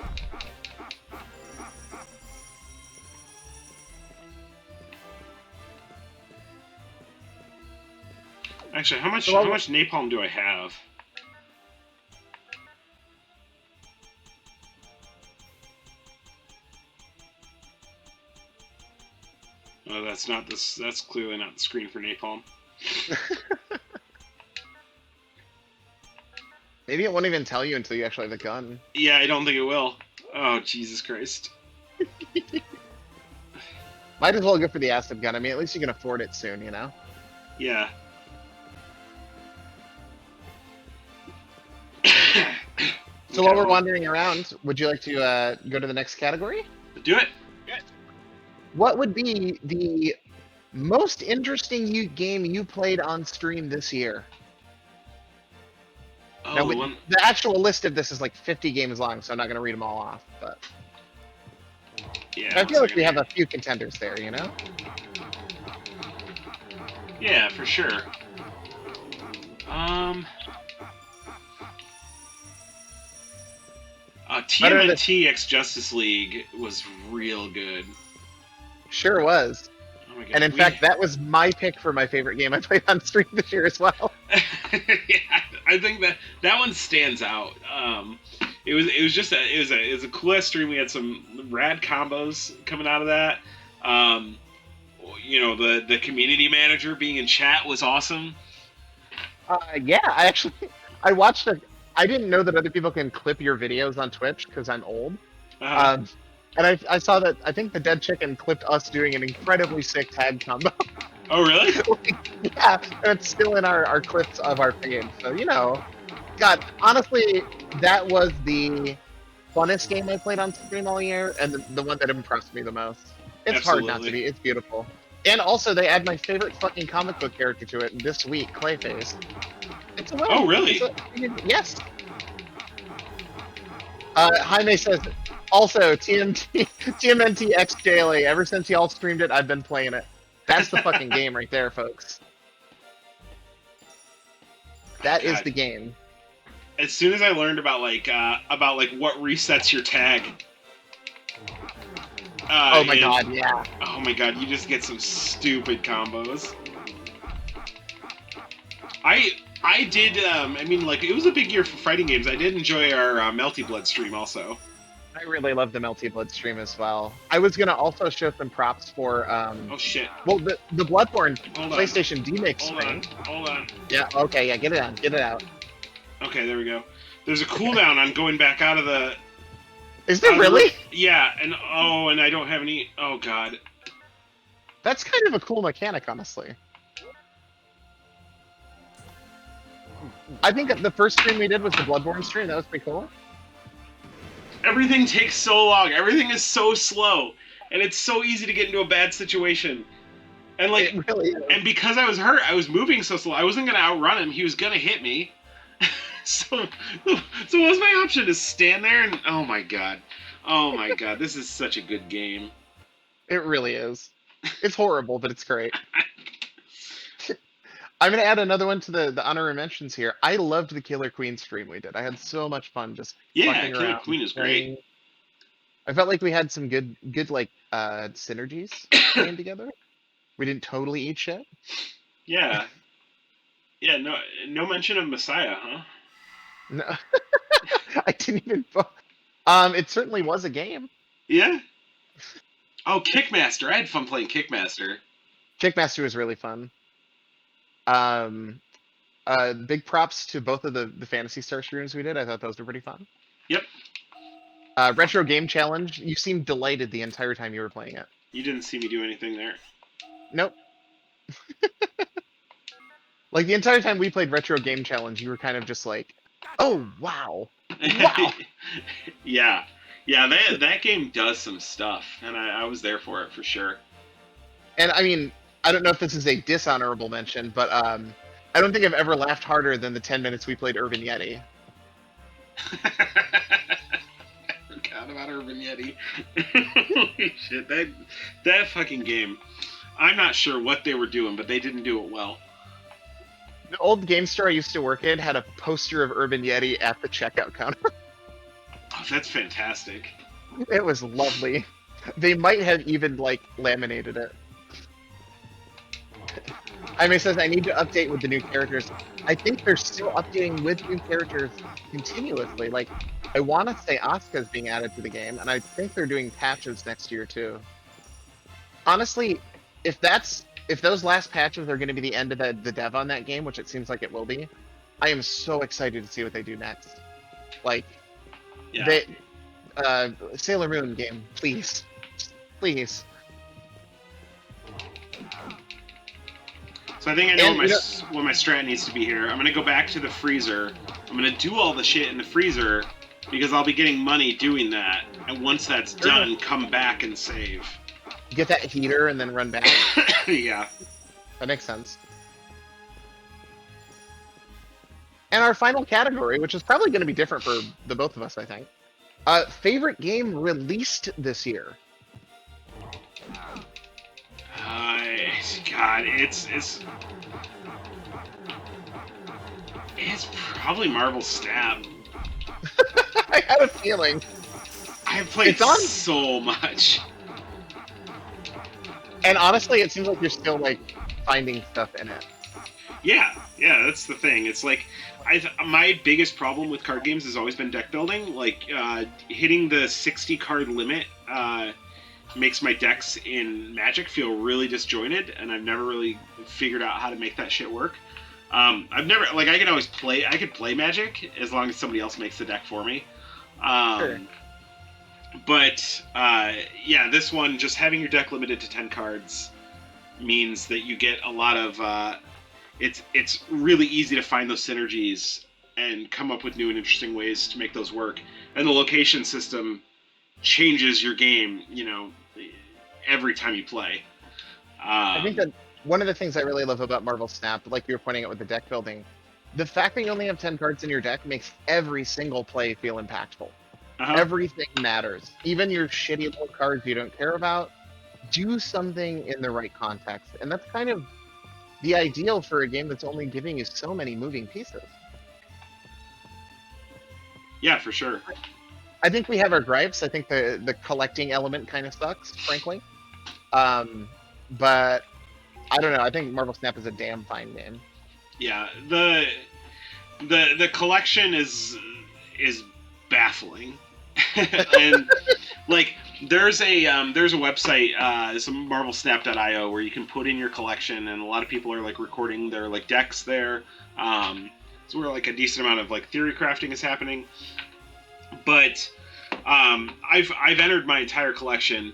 [SPEAKER 2] Actually, how much napalm do I have? Oh, that's not this. That's clearly not the screen for napalm.
[SPEAKER 1] Maybe it won't even tell you until you actually have the gun.
[SPEAKER 2] Yeah, I don't think it will. Oh, Jesus Christ.
[SPEAKER 1] Might as well go for the acid gun. I mean, at least you can afford it soon, you know?
[SPEAKER 2] Yeah.
[SPEAKER 1] So while we're wandering around, would you like to go to the next category?
[SPEAKER 2] Do it.
[SPEAKER 1] What would be the most interesting game you played on stream this year?
[SPEAKER 2] Oh,
[SPEAKER 1] Now,
[SPEAKER 2] the one.
[SPEAKER 1] the actual list of this is like 50 games long, so I'm not going to read them all off. But
[SPEAKER 2] Yeah.
[SPEAKER 1] I feel like we have a few contenders there, you know?
[SPEAKER 2] Yeah, for sure. TMNT X Justice League was real good.
[SPEAKER 1] Sure was.
[SPEAKER 2] Oh my god.
[SPEAKER 1] And in fact, that was my pick for my favorite game I played on stream this year as well.
[SPEAKER 2] yeah, I think that one stands out. It was just a cool ass stream. We had some rad combos coming out of that. You know, the community manager being in chat was awesome.
[SPEAKER 1] Yeah, I watched I didn't know that other people can clip your videos on Twitch because I'm old. And I saw that, I think the Dead Chicken clipped us doing an incredibly sick tag combo.
[SPEAKER 2] Oh, really?
[SPEAKER 1] Yeah, and it's still in our clips of our page. So, you know, God, honestly, that was the funnest game I played on stream all year, and the one that impressed me the most. It's hard not to
[SPEAKER 2] Absolutely.
[SPEAKER 1] be. It's beautiful. And also, they add my favorite fucking comic book character to it this week, Clayface. It's a win.
[SPEAKER 2] Oh, really?
[SPEAKER 1] Yes. Jaime says, also, TMNT X JLA. Ever since y'all streamed it, I've been playing it. That's the fucking game right there, folks. That is
[SPEAKER 2] God.
[SPEAKER 1] the game.
[SPEAKER 2] As soon as I learned about what resets your tag.
[SPEAKER 1] Oh my god, yeah.
[SPEAKER 2] Oh my god, you just get some stupid combos. I did. I mean, like, it was a big year for fighting games. I did enjoy our Melty Blood stream also.
[SPEAKER 1] I really love the Melty Blood stream as well. I was gonna also show some props for
[SPEAKER 2] Oh shit!
[SPEAKER 1] well, the Bloodborne
[SPEAKER 2] Hold on.
[SPEAKER 1] PlayStation DMix
[SPEAKER 2] Hold on.
[SPEAKER 1] stream.
[SPEAKER 2] Hold on.
[SPEAKER 1] Yeah, okay, yeah, get it out, get it out.
[SPEAKER 2] Okay, there we go. There's a cooldown on going back out of the.
[SPEAKER 1] Is there really?
[SPEAKER 2] Yeah, and I don't have any. Oh god.
[SPEAKER 1] That's kind of a cool mechanic, honestly. I think the first stream we did was the Bloodborne stream. That was pretty cool.
[SPEAKER 2] Everything takes so long. Everything is so slow, and it's so easy to get into a bad situation. And like,
[SPEAKER 1] It really is.
[SPEAKER 2] and because I was hurt, I was moving so slow. I wasn't gonna outrun him. He was gonna hit me. so what was my option? To stand there and oh my god, this is such a good game.
[SPEAKER 1] It really is. It's horrible, but it's great. I'm gonna add another one to the honorary mentions here. I loved the Killer Queen stream we did. I had so much fun just
[SPEAKER 2] Yeah,
[SPEAKER 1] fucking
[SPEAKER 2] Killer
[SPEAKER 1] around.
[SPEAKER 2] Queen is
[SPEAKER 1] playing.
[SPEAKER 2] great.
[SPEAKER 1] I felt like we had some good like synergies playing together. We didn't totally eat shit.
[SPEAKER 2] Yeah, yeah. No mention of Messiah, huh?
[SPEAKER 1] No, I didn't even. It certainly was a game.
[SPEAKER 2] Yeah. Oh, Kickmaster! I had fun playing Kickmaster.
[SPEAKER 1] Kickmaster was really fun. Big props to both of the Fantasy Star streams we did. I thought those were pretty fun.
[SPEAKER 2] Yep.
[SPEAKER 1] Retro Game Challenge. You seemed delighted the entire time you were playing it.
[SPEAKER 2] You didn't see me do anything there.
[SPEAKER 1] Nope. Like the entire time we played Retro Game Challenge, you were kind of just like, "Oh wow, wow."
[SPEAKER 2] Yeah. That game does some stuff, and I was there for it for sure.
[SPEAKER 1] And I mean, I don't know if this is a dishonorable mention, but I don't think I've ever laughed harder than the 10 minutes we played Urban Yeti.
[SPEAKER 2] I forgot about Urban Yeti. Holy shit, that fucking game. I'm not sure what they were doing, but they didn't do it well.
[SPEAKER 1] The old game store I used to work in had a poster of Urban Yeti at the checkout counter.
[SPEAKER 2] Oh, that's fantastic.
[SPEAKER 1] It was lovely. They might have even like laminated it. Jaime says I need to update with the new characters. I think they're still updating with new characters continuously. Like, I want to say Asuka's being added to the game, and I think they're doing patches next year too. Honestly, if those last patches are going to be the end of the dev on that game, which it seems like it will be, I am so excited to see what they do next. Like,
[SPEAKER 2] Yeah.
[SPEAKER 1] Sailor Moon game, please, please.
[SPEAKER 2] So I think I know
[SPEAKER 1] And,
[SPEAKER 2] what my strat needs to be here. I'm gonna go back to the freezer. I'm gonna do all the shit in the freezer because I'll be getting money doing that. And once that's done, come back and save.
[SPEAKER 1] Get that heater and then run back.
[SPEAKER 2] Yeah.
[SPEAKER 1] That makes sense. And our final category, which is probably going to be different for the both of us, I think. Favorite game released this year.
[SPEAKER 2] God, it's probably Marvel Snap.
[SPEAKER 1] I had a feeling.
[SPEAKER 2] I have played
[SPEAKER 1] It's on-
[SPEAKER 2] so much.
[SPEAKER 1] And honestly, it seems like you're still like finding stuff in it.
[SPEAKER 2] Yeah, that's the thing. It's like my biggest problem with card games has always been deck building. Like hitting the 60 card limit makes my decks in Magic feel really disjointed, and I've never really figured out how to make that shit work. I've never I could play Magic as long as somebody else makes the deck for me.
[SPEAKER 1] Sure.
[SPEAKER 2] But this one, just having your deck limited to 10 cards means that you get a lot of it's really easy to find those synergies and come up with new and interesting ways to make those work. And the location system changes your game, every time you play.
[SPEAKER 1] I think that one of the things I really love about Marvel Snap, like you were pointing out with the deck building, the fact that you only have 10 cards in your deck makes every single play feel impactful.
[SPEAKER 2] Uh-huh.
[SPEAKER 1] Everything matters. Even your shitty little cards you don't care about, do something in the right context. And that's kind of the ideal for a game that's only giving you so many moving pieces.
[SPEAKER 2] Yeah, for sure.
[SPEAKER 1] I think we have our gripes. I think the collecting element kind of sucks, frankly. But I don't know. I think Marvel Snap is a damn fine game.
[SPEAKER 2] Yeah, the collection is baffling, and like there's a website, it's marvelsnap.io, where you can put in your collection, and a lot of people are like recording their like decks there. So where like a decent amount of like theory crafting is happening. But I've entered my entire collection.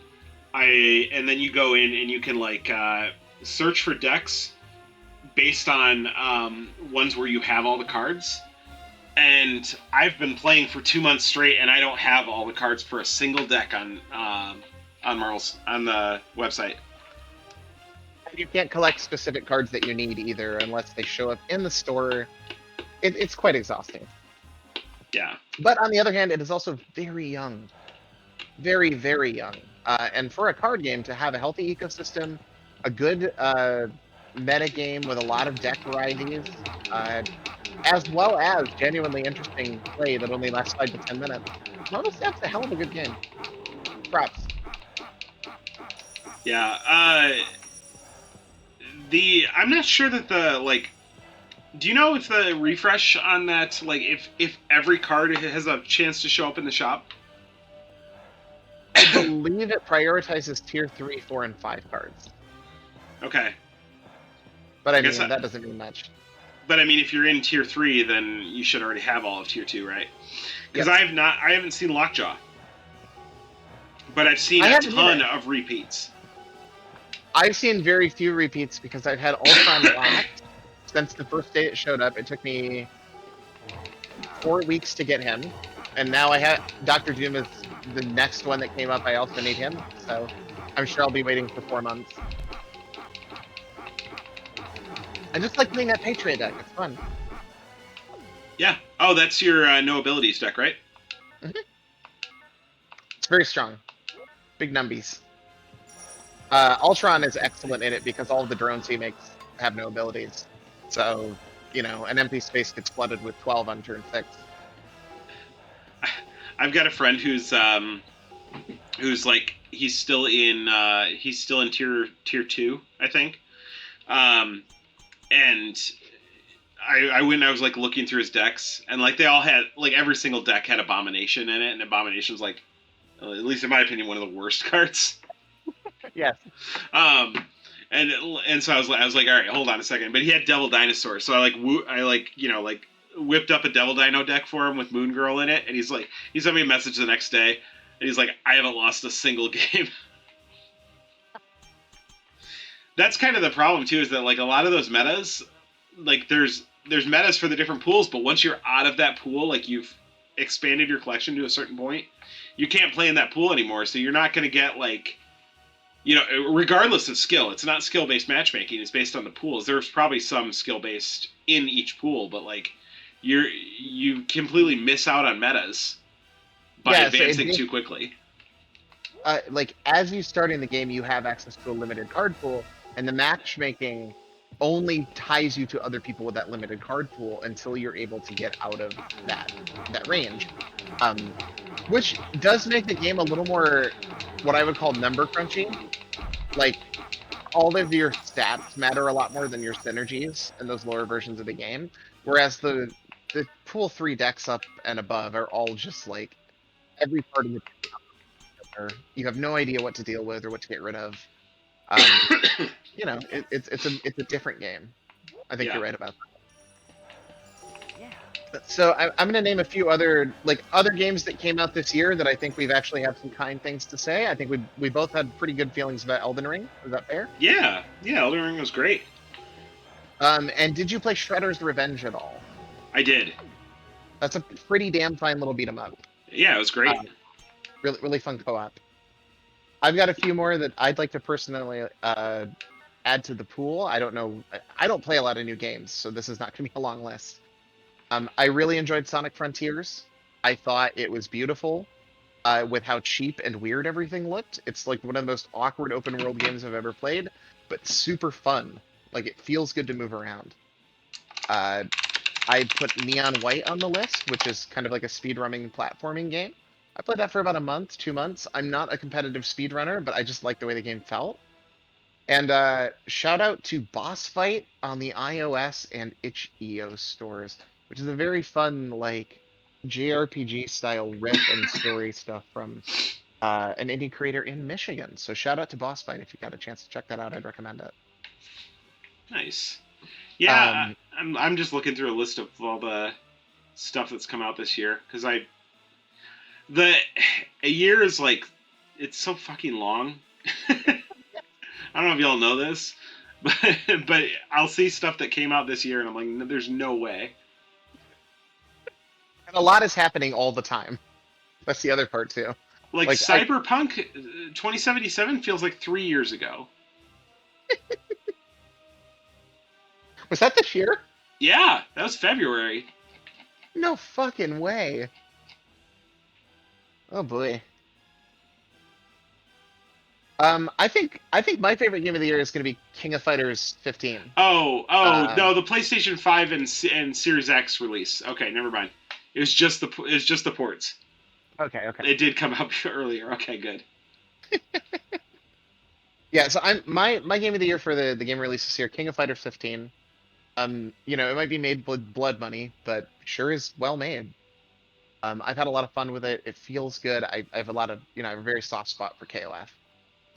[SPEAKER 2] And then you go in and you can like search for decks based on ones where you have all the cards. And I've been playing for 2 months straight, and I don't have all the cards for a single deck on Marvel's on the website.
[SPEAKER 1] You can't collect specific cards that you need either unless they show up in the store. It's quite exhausting.
[SPEAKER 2] Yeah.
[SPEAKER 1] But on the other hand, it is also very young. Very, very young. And for a card game to have a healthy ecosystem, a good meta game with a lot of deck varieties, as well as genuinely interesting play that only lasts 5 to 10 minutes, Marvel Snap's a hell of a good game. Props.
[SPEAKER 2] Yeah. I'm not sure that the like. Do you know if the refresh on that, like, if every card has a chance to show up in the shop?
[SPEAKER 1] I believe it prioritizes tier 3, 4, and 5 cards.
[SPEAKER 2] Okay.
[SPEAKER 1] But I mean, that doesn't mean much.
[SPEAKER 2] But I mean, if you're in tier 3, then you should already have all of tier 2, right? Because
[SPEAKER 1] Yep.
[SPEAKER 2] I haven't seen Lockjaw. But I've seen a ton of repeats.
[SPEAKER 1] I've seen very few repeats because I've had Ultron locked since the first day it showed up. It took me 4 weeks to get him, and now I have Dr. Doom is the next one that came up. I also need him, so I'm sure I'll be waiting for 4 months. I just like playing that Patriot deck. It's fun.
[SPEAKER 2] Yeah. Oh, that's your no abilities deck, right?
[SPEAKER 1] Mm-hmm. It's very strong. Big numbies. Ultron is excellent in it because all of the drones he makes have no abilities. So, you know, an empty space gets flooded with 12 on turn 6.
[SPEAKER 2] I've got a friend who's like he's still in tier 2, I think. And I went and I was like looking through his decks, and like they all had like every single deck had Abomination in it, and Abomination's like, at least in my opinion, one of the worst cards.
[SPEAKER 1] Yes.
[SPEAKER 2] And so I was like, all right, hold on a second. But he had Devil Dinosaur, so I whipped up a Devil Dino deck for him with Moon Girl in it, and he sent me a message the next day, and he's like, I haven't lost a single game. That's kind of the problem too, is that like a lot of those metas, like there's metas for the different pools, but once you're out of that pool, like you've expanded your collection to a certain point, you can't play in that pool anymore. So you're not going to get like, you know, regardless of skill, it's not skill-based matchmaking. It's based on the pools. There's probably some skill-based in each pool, but like you completely miss out on metas by advancing too quickly.
[SPEAKER 1] Like as you start in the game, you have access to a limited card pool, and the matchmaking only ties you to other people with that limited card pool until you're able to get out of that range, which does make the game a little more what I would call number crunchy. Like all of your stats matter a lot more than your synergies in those lower versions of the game, whereas the pool 3 decks up and above are all just like every part of the you have no idea what to deal with or what to get rid of. You know, it's a different game. I think you're right about that. Yeah. So I'm going to name a few other games that came out this year that I think we've actually had some kind things to say. I think we both had pretty good feelings about Elden Ring. Is that fair?
[SPEAKER 2] Yeah, Elden Ring was great.
[SPEAKER 1] And did you play Shredder's Revenge at all?
[SPEAKER 2] I did.
[SPEAKER 1] That's a pretty damn fine little beat 'em up.
[SPEAKER 2] Yeah, it was great.
[SPEAKER 1] Really, really fun co-op. I've got a few more that I'd like to personally add to the pool. I don't know. I don't play a lot of new games, so this is not going to be a long list. I really enjoyed Sonic Frontiers. I thought it was beautiful with how cheap and weird everything looked. It's like one of the most awkward open world games I've ever played, but super fun. Like it feels good to move around. Uh, I put Neon White on the list, which is kind of like a speedrunning platforming game. I played that for about a month, 2 months. I'm not a competitive speedrunner, but I just like the way the game felt. And shout out to Boss Fight on the iOS and itch.io stores, which is a very fun, like, JRPG style riff and story stuff from an indie creator in Michigan. So shout out to Boss Fight if you got a chance to check that out. I'd recommend it.
[SPEAKER 2] Nice. Yeah,
[SPEAKER 1] Um,
[SPEAKER 2] I'm just looking through a list of all the stuff that's come out this year because the a year is like it's so fucking long. I don't know if y'all know this, but I'll see stuff that came out this year and I'm like, no, there's no way.
[SPEAKER 1] and a lot is happening all the time. That's the other part too.
[SPEAKER 2] Like
[SPEAKER 1] Like I
[SPEAKER 2] Cyberpunk 2077 feels like 3 years ago.
[SPEAKER 1] was that this year?
[SPEAKER 2] Yeah, that was February.
[SPEAKER 1] No fucking way. Oh boy. I think my favorite game of the year is going to be King of Fighters 15.
[SPEAKER 2] Oh
[SPEAKER 1] Um,
[SPEAKER 2] no, the PlayStation 5 and Series X release. Okay, never mind. It was just the ports.
[SPEAKER 1] okay, okay.
[SPEAKER 2] It did come out earlier. Okay, good.
[SPEAKER 1] Yeah, so my game of the year for the game release this year, King of Fighters 15. It might be made with blood money, but sure is well made. I've had a lot of fun with it. It feels good. I have a lot of, I have a very soft spot for KOF.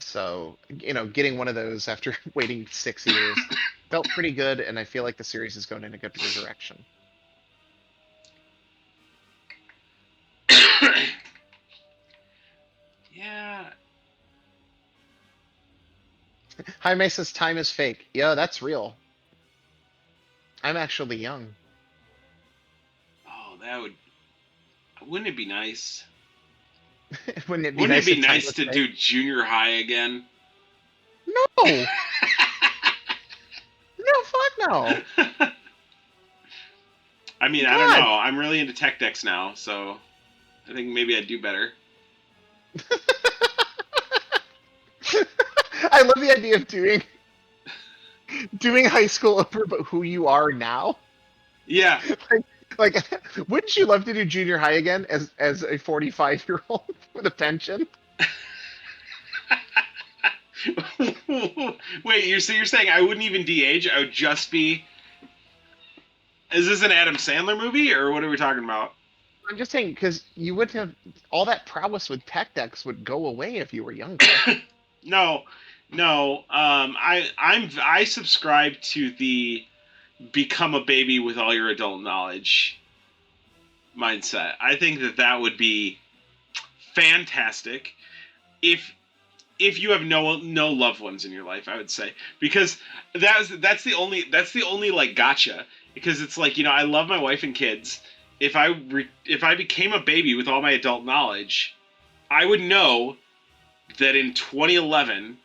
[SPEAKER 1] So, getting one of those after waiting 6 years felt pretty good, and I feel like the series is going in a good direction.
[SPEAKER 2] Yeah.
[SPEAKER 1] Jaime says time is fake. Yeah, that's real. I'm actually young.
[SPEAKER 2] Oh, that would. Wouldn't it be nice?
[SPEAKER 1] Wouldn't it be
[SPEAKER 2] Wouldn't it
[SPEAKER 1] nice
[SPEAKER 2] be
[SPEAKER 1] if time
[SPEAKER 2] nice
[SPEAKER 1] was
[SPEAKER 2] to
[SPEAKER 1] fake?
[SPEAKER 2] do junior high again?
[SPEAKER 1] No, no, fuck no.
[SPEAKER 2] I mean, I don't
[SPEAKER 1] God,
[SPEAKER 2] know. I'm really into tech decks now, so I think maybe I'd do better.
[SPEAKER 1] I love the idea of doing high school over, but who you are now.
[SPEAKER 2] Yeah.
[SPEAKER 1] Like, wouldn't you love to do junior high again as a 45-year-old with a pension?
[SPEAKER 2] Wait, you're saying I wouldn't even de-age? I would just be. Is this an Adam Sandler movie, or what are we talking about?
[SPEAKER 1] I'm just saying because you wouldn't have all that prowess with tech decks would go away if you were younger.
[SPEAKER 2] No, no. I subscribe to the become a baby with all your adult knowledge mindset. I think that would be fantastic if you have no loved ones in your life. I would say because that's the only like gotcha because it's like I love my wife and kids. If I became a baby with all my adult knowledge, I would know that in 2011,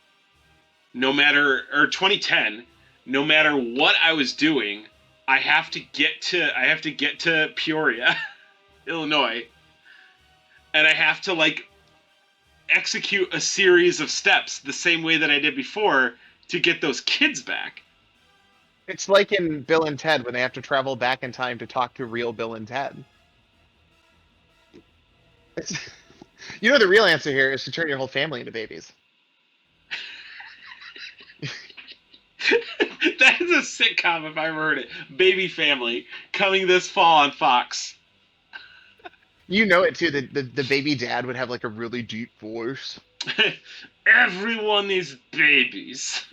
[SPEAKER 2] no matter or 2010, no matter what I was doing, I have to get to Peoria, Illinois, and I have to like execute a series of steps the same way that I did before to get those kids back.
[SPEAKER 1] It's like in Bill and Ted when they have to travel back in time to talk to real Bill and Ted. It's, the real answer here is to turn your whole family into babies.
[SPEAKER 2] That is a sitcom if I ever heard it. Baby Family coming this fall on Fox.
[SPEAKER 1] You know it too. The baby dad would have like a really deep voice.
[SPEAKER 2] Everyone is babies.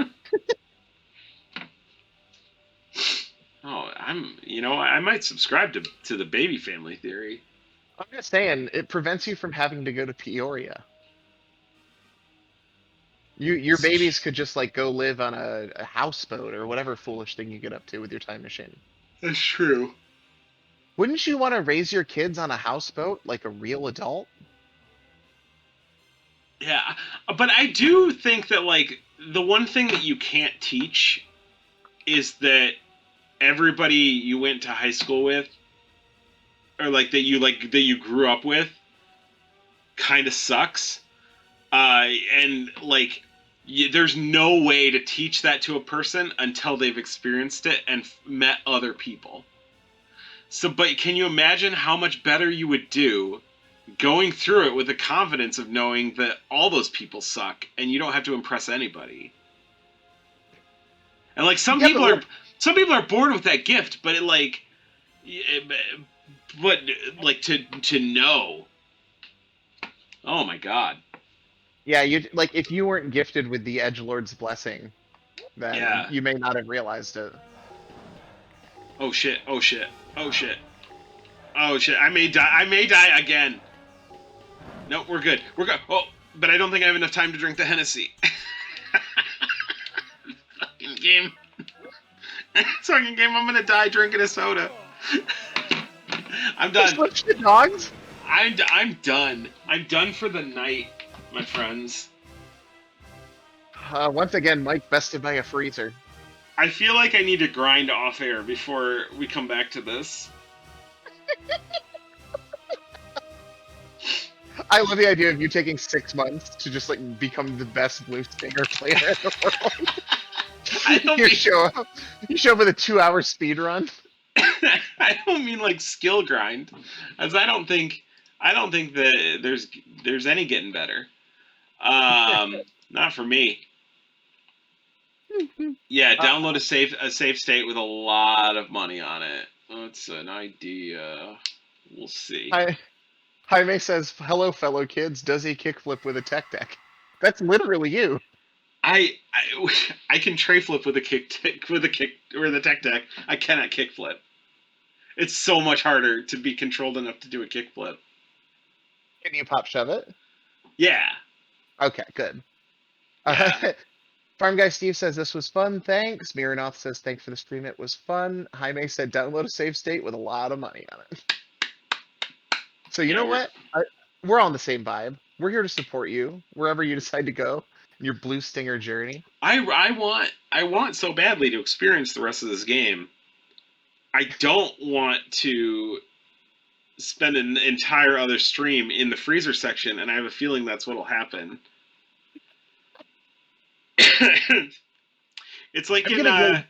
[SPEAKER 2] Oh, I might subscribe to the baby family theory.
[SPEAKER 1] I'm just saying, it prevents you from having to go to Peoria. Your babies could just like go live on a houseboat or whatever foolish thing you get up to with your time machine.
[SPEAKER 2] That's true.
[SPEAKER 1] Wouldn't you want to raise your kids on a houseboat like a real adult?
[SPEAKER 2] Yeah, but I do think that like the one thing that you can't teach is that everybody you went to high school with, or like that you grew up with, kind of sucks. And like, there's no way to teach that to a person until they've experienced it and met other people. So, but can you imagine how much better you would do going through it with the confidence of knowing that all those people suck and you don't have to impress anybody? And like
[SPEAKER 1] Yeah, but like,
[SPEAKER 2] some people are born with that gift, but it like, but like to know. Oh my god.
[SPEAKER 1] yeah, you like if you weren't gifted with the edgelord's blessing, then
[SPEAKER 2] Yeah.
[SPEAKER 1] you may not have realized it.
[SPEAKER 2] Oh shit. Oh shit. Oh shit. Oh shit. I may die. I may die again. No, we're good. We're good. Oh, but I don't think I have enough time to drink the Hennessy. Fucking game. Fucking game. I'm gonna die drinking a soda. I'm done.
[SPEAKER 1] Switch the dogs.
[SPEAKER 2] I'm done. I'm done for the night, my friends.
[SPEAKER 1] Once again, Mike bested by a freezer.
[SPEAKER 2] I feel like I need to grind off air before we come back to this.
[SPEAKER 1] I love the idea of you taking 6 months to just like become the best blue stinger player in the world.
[SPEAKER 2] I don't
[SPEAKER 1] you
[SPEAKER 2] mean,
[SPEAKER 1] show up. You show up with a 2-hour speed run.
[SPEAKER 2] I don't mean like skill grind, as I don't think that there's any getting better. Not for me. Yeah, download a safe state with a lot of money on it. That's an idea. We'll see.
[SPEAKER 1] Jaime says, "Hello, fellow kids. Does he kickflip with a tech deck?" That's literally you.
[SPEAKER 2] I can tray flip with a with a kick or the tech deck. I cannot kick flip. It's so much harder to be controlled enough to do a kick flip.
[SPEAKER 1] Can you pop shove it?
[SPEAKER 2] Yeah.
[SPEAKER 1] Okay, good.
[SPEAKER 2] Yeah.
[SPEAKER 1] Farm Guy Steve says this was fun. Thanks. Miranoth says thanks for the stream. It was fun. Jaime said download a save state with a lot of money on it. So you
[SPEAKER 2] Yeah,
[SPEAKER 1] know what? We're on the same vibe. We're here to support you wherever you decide to go in your blue stinger journey.
[SPEAKER 2] I want so badly to experience the rest of this game. I don't want to spend an entire other stream in the freezer section, and I have a feeling that's what'll happen. It's like
[SPEAKER 1] I'm
[SPEAKER 2] in
[SPEAKER 1] gonna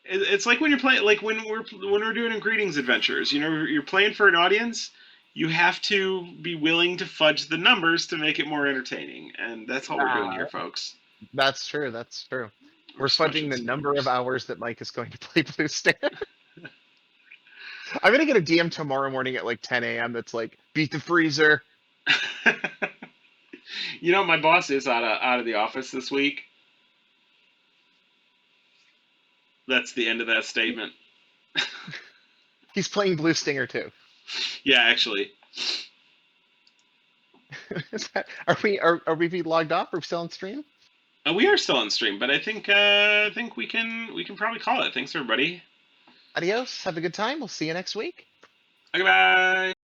[SPEAKER 1] go.
[SPEAKER 2] it's like when you're playing, like when we're doing greetings adventures. You know, you're playing for an audience. You have to be willing to fudge the numbers to make it more entertaining, and that's what we're doing here, folks.
[SPEAKER 1] That's true. That's true.
[SPEAKER 2] We're
[SPEAKER 1] We're fudging
[SPEAKER 2] smudging
[SPEAKER 1] the
[SPEAKER 2] some
[SPEAKER 1] number of
[SPEAKER 2] numbers.
[SPEAKER 1] hours that Mike is going to play blue stinger. I'm gonna get a DM tomorrow morning at like 10 a.m. that's like, beat the freezer.
[SPEAKER 2] You know, my boss is out of the office this week. That's the end of that statement.
[SPEAKER 1] He's playing blue stinger too.
[SPEAKER 2] Yeah, actually.
[SPEAKER 1] Are we being logged off? Are we still on stream?
[SPEAKER 2] We are still on stream, but I think we can probably call it. Thanks everybody.
[SPEAKER 1] Adios. Have a good time. We'll see you next week.
[SPEAKER 2] Goodbye.